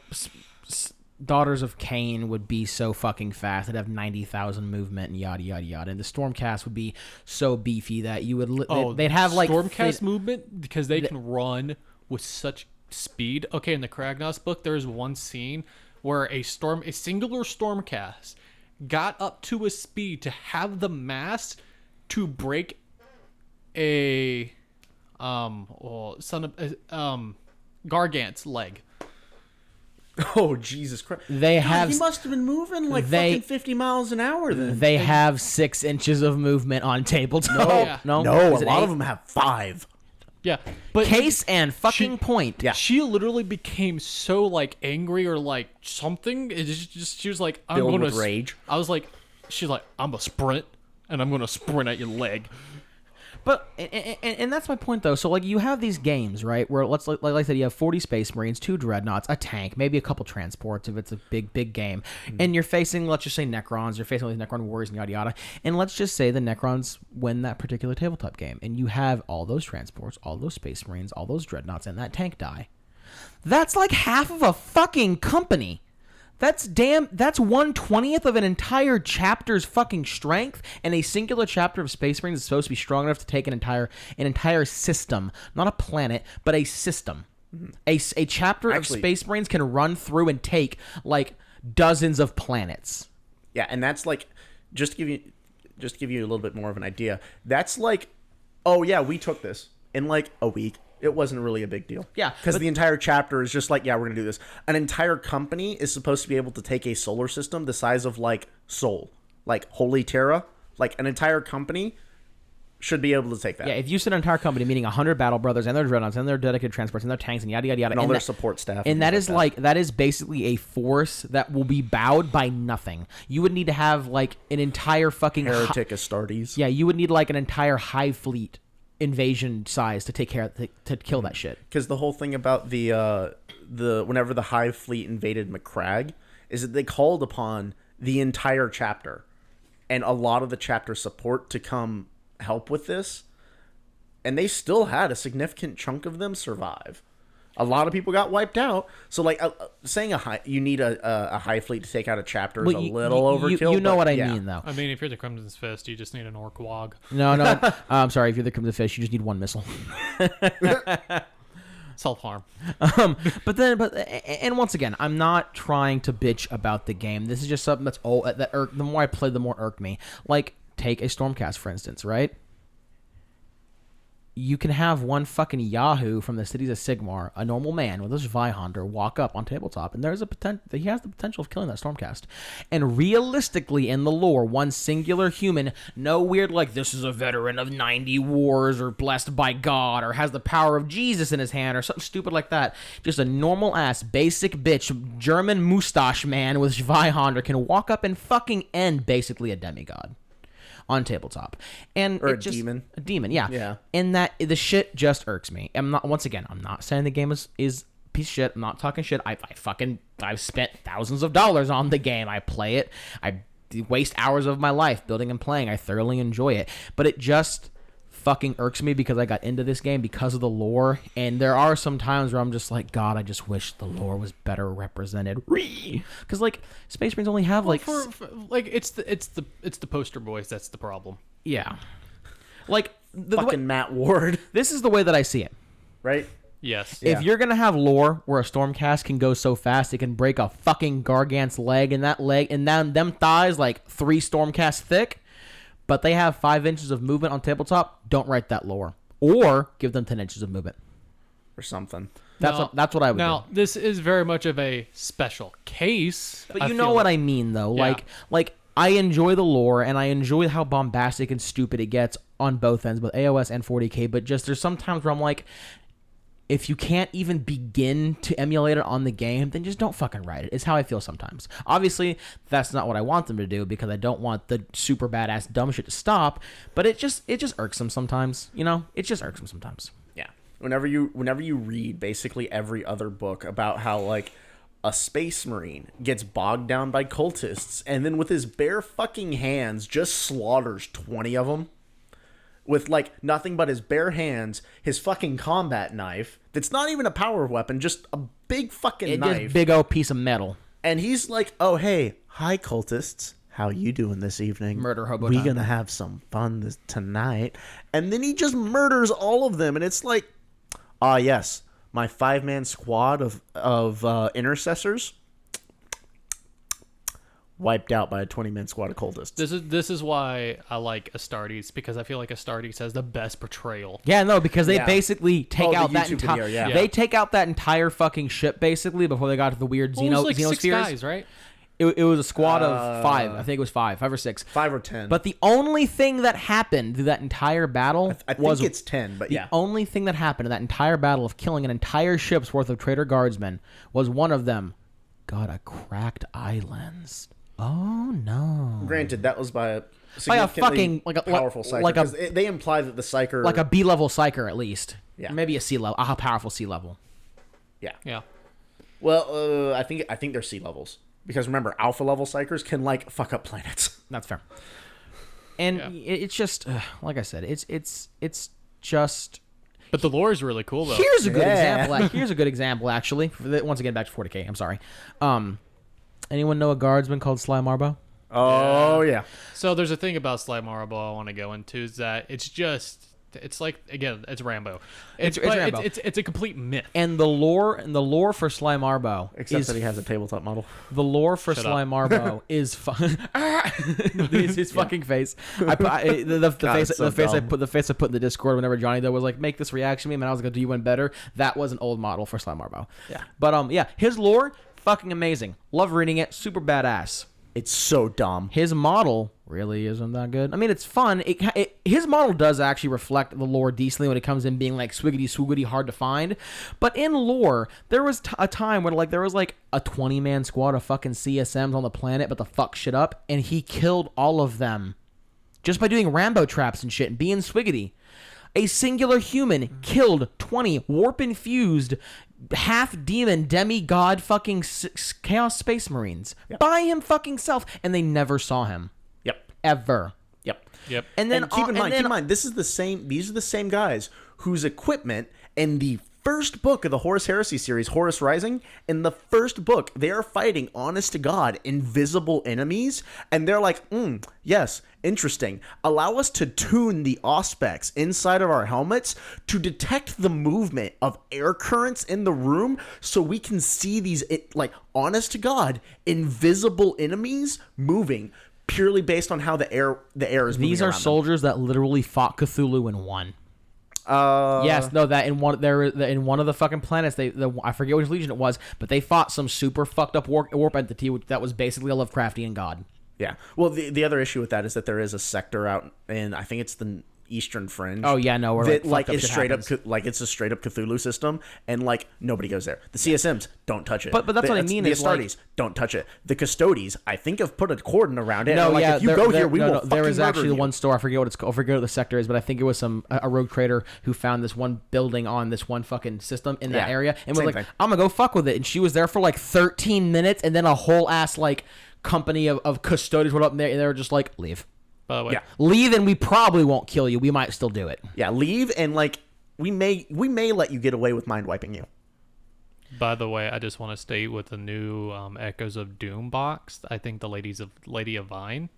Daughters of Cain would be so fucking fast. They'd have 90,000 movement and yada, yada, yada. And the Stormcast would be so beefy that you would... they'd have, like... Stormcast movement, because they can run with such speed. Okay, in the Kragnos book, there's one scene where a singular Stormcast got up to a speed to have the mass to break a Gargant's leg. Oh, Jesus Christ. They have... He must have been moving like fucking 50 miles an hour then. They have 6 inches of movement on tabletop. No, No, Is a it lot 8? of them have 5. Yeah, but Case and fucking point. Yeah. she literally became so like angry or like something. It's just she was like, "I'm Filled going with to rage. I was like, she's like, "I'm a sprint, and I'm going to sprint at your leg." But and that's my point though. So like you have these games, right, where like I said, you have 40 space marines, 2 dreadnoughts, a tank, maybe a couple transports if it's a big game, and you're facing, let's just say, Necrons. You're facing all these Necron warriors and yada yada. And let's just say the Necrons win that particular tabletop game, and you have all those transports, all those space marines, all those dreadnoughts, and that tank die. That's like half of a fucking company. That's 1/20th of an entire chapter's fucking strength, and a singular chapter of Space Marines is supposed to be strong enough to take an entire system, not a planet, but a system. A chapter of Space Marines can run through and take like dozens of planets. Yeah, and that's like just to give you a little bit more of an idea. That's like, oh yeah, we took this in like a week. It wasn't really a big deal. Yeah, because the entire chapter is just like, yeah, we're gonna do this. An entire company is supposed to be able to take a solar system the size of like Sol, like Holy Terra. Like an entire company should be able to take that. Yeah, if you said an entire company, meaning 100 battle brothers and their dreadnoughts and their dedicated transports and their tanks and yada yada yada, and all their support staff, and that is that is basically a force that will be bowed by nothing. You would need to have like an entire fucking heretic Astartes. Yeah, you would need like an entire hive fleet invasion size to take care of, to kill that shit. Because the whole thing about the whenever the Hive fleet invaded Macragge is that they called upon the entire chapter and a lot of the chapter support to come help with this, and they still had a significant chunk of them survive. A lot of people got wiped out. So, like, saying you need a high fleet to take out a chapter is a little overkill. You know what I mean, though. I mean, if you're the Crimson's Fist, you just need an Orc Wog. No. I'm sorry. If you're the Crimson Fish, you just need one missile. Self-harm. And once again, I'm not trying to bitch about the game. This is just something that's the more I play, the more irked me. Like, take a Stormcast, for instance, right? You can have one fucking Yahoo from the cities of Sigmar, a normal man with his Zweihander, walk up on tabletop, and there's he has the potential of killing that Stormcast. And realistically, in the lore, one singular human, no weird like this is a veteran of 90 wars or blessed by God or has the power of Jesus in his hand or something stupid like that. Just a normal ass, basic bitch, German mustache man with Zweihander can walk up and fucking end basically a demigod on tabletop. And or demon. A demon, yeah. Yeah. And that the shit just irks me. I'm not saying the game is a piece of shit. I'm not talking shit. I've spent thousands of dollars on the game. I play it. I waste hours of my life building and playing. I thoroughly enjoy it. But it just fucking irks me because I got into this game because of the lore, and there are some times where I'm just like, God, I just wish the lore was better represented. Because like Space Marines only have like it's the poster boys that's the problem. Yeah, like fucking Matt Ward. This is the way that I see it. Right? Yes. If you're gonna have lore where a Stormcast can go so fast it can break a fucking Gargant's leg, and that leg and then them thighs like 3 Stormcasts thick, but they have 5 inches of movement on tabletop, don't write that lore. Or give them 10 inches of movement. Or something. That's what I would do. Now, this is very much of a special case. But you know what I mean, though. Yeah. Like I enjoy the lore, and I enjoy how bombastic and stupid it gets on both ends, both AOS and 40K, but just there's some times where I'm like, if you can't even begin to emulate it on the game, then just don't fucking write it. It's how I feel sometimes. Obviously, that's not what I want them to do because I don't want the super badass dumb shit to stop, but it just irks them sometimes, you know? It just irks them sometimes. Yeah. Whenever you read basically every other book about how like a space marine gets bogged down by cultists and then with his bare fucking hands just slaughters 20 of them with like nothing but his bare hands, his fucking combat knife that's not even a power weapon, just a big fucking knife. Just big old piece of metal. And he's like, "Oh hey, hi cultists, how you doing this evening? Murder hobo We time. gonna have some fun tonight." And then he just murders all of them, and it's like, ah yes, my 5-man squad of intercessors wiped out by a 20-man squad of cultists. This is why I like Astartes, because I feel like Astartes has the best portrayal. Yeah, no, because they Yeah. basically take out the that YouTube entire. video, yeah. They take out that entire fucking ship basically before they got to the weird Well, it was like 6 xenospheres. guys, right? It was a squad of 5. I think it was 5 or 6. 5 or 10. But the only thing that happened through that entire battle I think was it's 10, but yeah. the only thing that happened in that entire battle of killing an entire ship's worth of traitor guardsmen was one of them got a cracked eye lens. Oh no! Granted, that was by a By a significantly fucking powerful psyker. like a- 'cause they imply that the psyker, Like a B-level psyker at least. Yeah. Maybe a C level. A powerful C level. yeah. Yeah. Well, I think they're sea levels because remember, alpha level psychers can like fuck up planets. That's fair. And Yeah. it's just like I said, it's just. But the lore is really cool, though. Here's a good Yeah. example. Here's a good example, actually. Once again, back to 40K. I'm sorry. Anyone know a guardsman called Sly Marbo? Oh yeah. So there's a thing about Sly Marable I want to go into is that it's like, again, it's Rambo. It's but Rambo. It's a complete myth. And the lore for Sly Marbo Except is that he has a tabletop model. the lore for Shut Sly up. Marbo is his fucking face. The face it's so the face I dumb. put in the Discord whenever Johnny though was like, make this reaction meme, and I was like, do you want better? That was an old model for Sly Marbo. Yeah. But yeah, his lore fucking amazing. Love reading it. Super badass. It's so dumb. His model really isn't that good. I mean, it's fun. His model does actually reflect the lore decently when it comes in being like swiggity swoogity hard to find. But in lore, there was a time when like there was like a 20-man squad of fucking CSMs on the planet, but the fuck shit up, and he killed all of them just by doing Rambo traps and shit and being swiggity. A singular human killed 20 warp-infused, half-demon, demigod fucking Chaos Space Marines by him fucking self, and they never saw him. Yep. Ever. Yep. Yep. And then keep in mind, this is the same. These are the same guys whose equipment in the first book of the Horus Heresy series, Horus Rising. In the first book, they are fighting, honest to God, invisible enemies, and they're like, yes, interesting. Allow us to tune the auspex inside of our helmets to detect the movement of air currents in the room, so we can see these, like, honest to God, invisible enemies moving. Purely based on how the air is moving. These are soldiers that literally fought Cthulhu and won. Yes, no, that in one of the fucking planets, I forget which legion it was, but they fought some super fucked up warp entity that was basically a Lovecraftian god. Yeah. Well, the other issue with that is that there is a sector out in, I think it's the Eastern Fringe. Oh yeah, no, that like is straight up like it's a straight up Cthulhu system, and like nobody goes there. The CSMs don't touch it. But that's what I mean. The is Astartes don't touch it. The Custodies, I think, have put a cordon around it. No, like, yeah, if you go here, we will. There was actually you. one store. I forget what it's called. I forget what the sector is, but I think it was a rogue trader who found this one building on this one fucking system in that area, and was like, thing. "I'm gonna go fuck with it." And she was there for like 13 minutes, and then a whole ass like company of custodians went up there, and they were just like, "Leave." By the way, Leave, and we probably won't kill you. We might still do it. Yeah, leave, and like we may let you get away with mind wiping you. By the way, I just want to state with the new Echoes of Doom box, I think the Lady of Vine.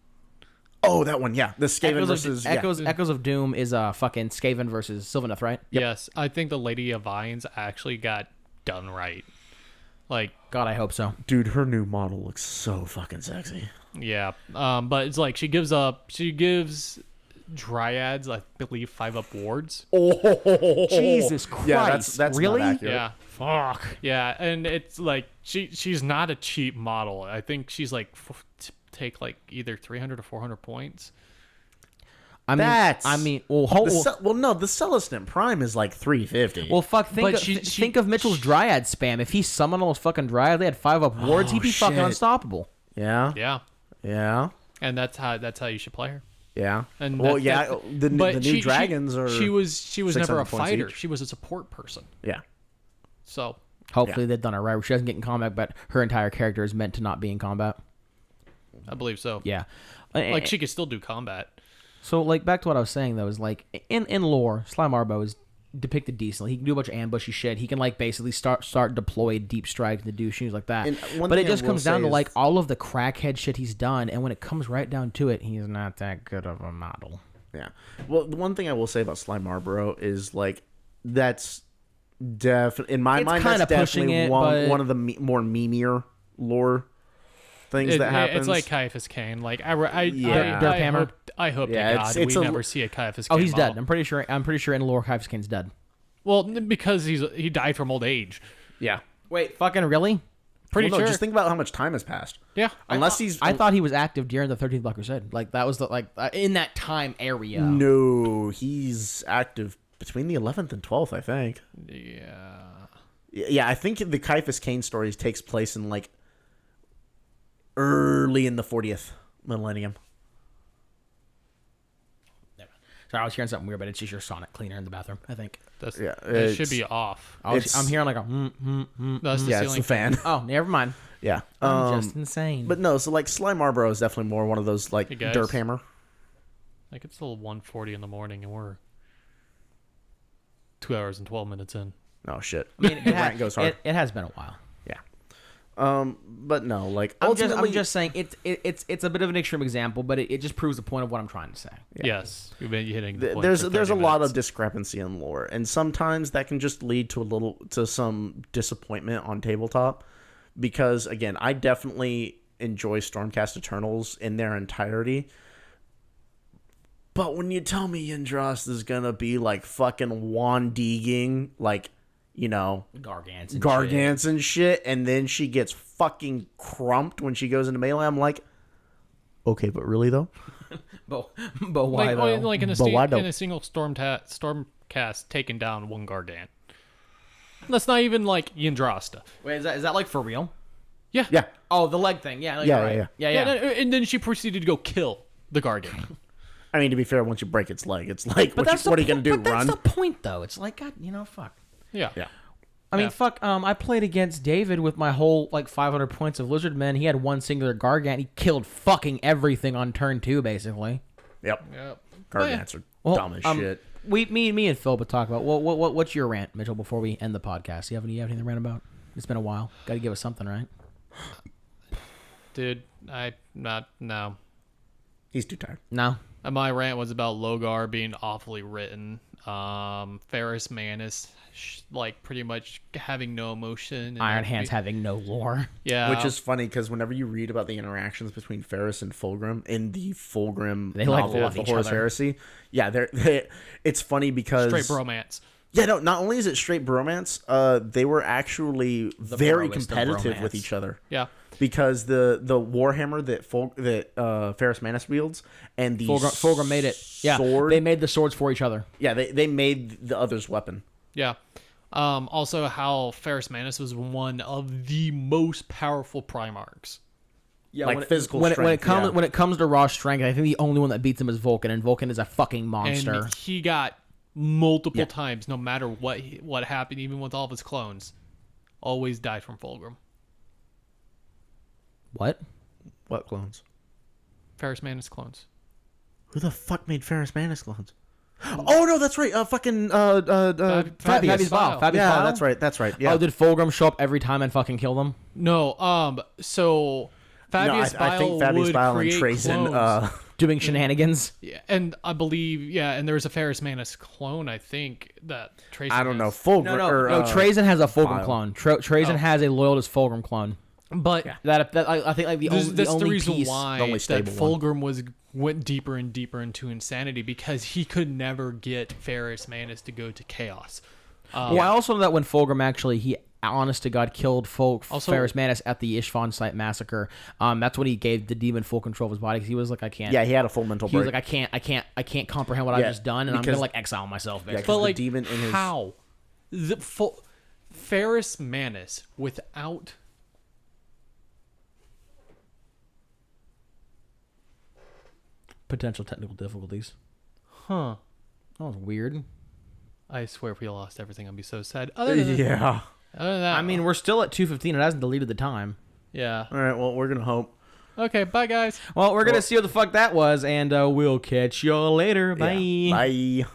Oh, that one, yeah. The Skaven versus Echoes of Doom is fucking Skaven versus Sylvaneth, right? Yep. Yes, I think the Lady of Vines actually got done right. Like, God, I hope so. Dude, her new model looks so fucking sexy. Yeah, but it's like she gives Dryads, I believe, 5-up wards. Oh, Jesus Christ! Yeah, that's really? not accurate. Yeah, fuck. Yeah, and it's like she's not a cheap model. I think she's like take like either 300 or 400 points. Well, the Celestin Prime is like 350. Well, fuck. Think of Mitchell's Dryad spam. If he summoned all those fucking Dryads, they had 5-up wards. He'd be fucking unstoppable. Yeah. Yeah. Yeah. And that's how you should play her. Yeah. And the new dragons are. She was never a fighter. Each. She was a support person. Yeah. So hopefully they've done it right. She doesn't get in combat, but her entire character is meant to not be in combat. I believe so. Yeah. Like she could still do combat. So like back to what I was saying though is like in lore, Sly Marbo is depicted decently. He can do a bunch of ambushy shit. He can like basically start deploy deep strikes and do shoes like that. But it just comes down to like all of the crackhead shit he's done, and when it comes right down to it, he's not that good of a model. Yeah. Well, the one thing I will say about Sly Marlboro is like that's definitely in my mind that's definitely one of the more memeier lore things that happens. It's like Caiaphas Cain. Like I hope to God we never see a Caiaphas Cain. Oh, he's model. dead. I'm pretty sure in lore Caiaphas Cain's dead. Well, because he died from old age. Yeah. Wait, fucking really? Pretty sure. Just think about how much time has passed. Yeah. I thought he was active during the 13th Black Crusade. Like that was in that time area. No, he's active between the 11th and 12th, I think. Yeah. Yeah, I think the Caiaphas Cain story takes place in like early in the 40th millennium. Sorry, I was hearing something weird, but it's just your sonic cleaner in the bathroom, I think. It should be off. I'm hearing like a That's the ceiling. It's the fan. Oh, never mind. Yeah. I'm just insane. But no, so like Sly Marlboro is definitely more one of those like derp hammer. Like it's still 1:40 in the morning and we're 2 hours and 12 minutes in. Oh shit. I mean, the rant goes hard. It has been a while. But no, like ultimately, I'm just saying it's a bit of an extreme example, but it just proves the point of what I'm trying to say. Yeah. Yes, you've been hitting the point there's a lot of discrepancy in lore, and sometimes that can just lead to some disappointment on tabletop. Because again, I definitely enjoy Stormcast Eternals in their entirety. But when you tell me Yndros is gonna be like fucking Wandiging, like, you know, Gargants and shit, and then she gets fucking crumped when she goes into melee, I'm like, okay, but really though? but why though? Like in a single Stormcast taking down one Gargant. That's not even like Yndrasta. Wait, is that like for real? Yeah. Yeah. Oh, the leg thing. Yeah. Yeah. And then she proceeded to go kill the Gargant. I mean, to be fair, once you break its leg, it's like, what are you going to do, run? That's the point, though. It's like, God, fuck. Yeah. I mean, fuck, I played against David with my whole, 500 points of Lizard Men. He had one singular Gargant. He killed fucking everything on turn 2, basically. Yep. Yep. Guard Yeah. rants are Well, dumb as shit. Me and Phil would talk about what's your rant, Mitchell? Before we end the podcast, you have anything to rant about? It's been a while. Got to give us something, right? Dude, no. He's too tired. No. My rant was about Logar being awfully written. Ferris Manus, like, pretty much having no emotion. And Iron Hands having no lore. Yeah. Which is funny because whenever you read about the interactions between Ferris and Fulgrim in the Fulgrim They, like, novel love of the each Horus other. Heresy, yeah, it's funny because straight bromance. Yeah, no. Not only is it straight bromance, they were actually very broest of competitive with bromance. each other. Yeah. Because the Warhammer that Ferris Manus wields and the Fulgrim made it. Yeah, sword, they made the swords for each other. yeah, they made the other's weapon. Yeah. Also, how Ferris Manus was one of the most powerful Primarchs. Yeah, Like physical when strength, when it comes to raw strength, I think the only one that beats him is Vulcan, and Vulcan is a fucking monster. And he got multiple times, no matter what happened, even with all of his clones, always died from Fulgrim. What? What clones? Ferris Manus clones. Who the fuck made Ferris Manus clones? Oh no, that's right. Fabius. Fabius Bile. Bile. Yeah, Bile? that's right. That's right. Yeah. Oh, did Fulgrim show up every time and fucking kill them? No, so Fabius I think Bile Fabius would Bile and create Trazen. clones. Doing shenanigans? Yeah, and I believe, and there was a Ferris Manus clone, I think, that Trazen I don't know. has. Fulgrim. No, Trazen has a Fulgrim Bile. clone. Trazen has a loyalist Fulgrim clone. But That I think like that's only the reason piece. why the only that stable one. Fulgrim went deeper and deeper into insanity, because he could never get Ferris Manus to go to chaos. Well, I also know that when Fulgrim actually, he honest to God killed Ferris Manus at the Ishvan site massacre. That's when he gave the demon full control of his body, because he was like, I can't. Yeah, he had a full mental He was break. like, I can't comprehend what I've just done, and I'm because- gonna like exile myself. Basically. But the like, demon in his- how Ferris Manus without Potential technical difficulties. Huh. That was weird. I swear if we lost everything, I'd be so sad. Other than Yeah. that, I mean, we're still at 2:15. It hasn't deleted the time. yeah. All right. Well, we're gonna hope. Okay, bye guys. Well, we're gonna see what the fuck that was, and we'll catch you later. Bye. Yeah. Bye.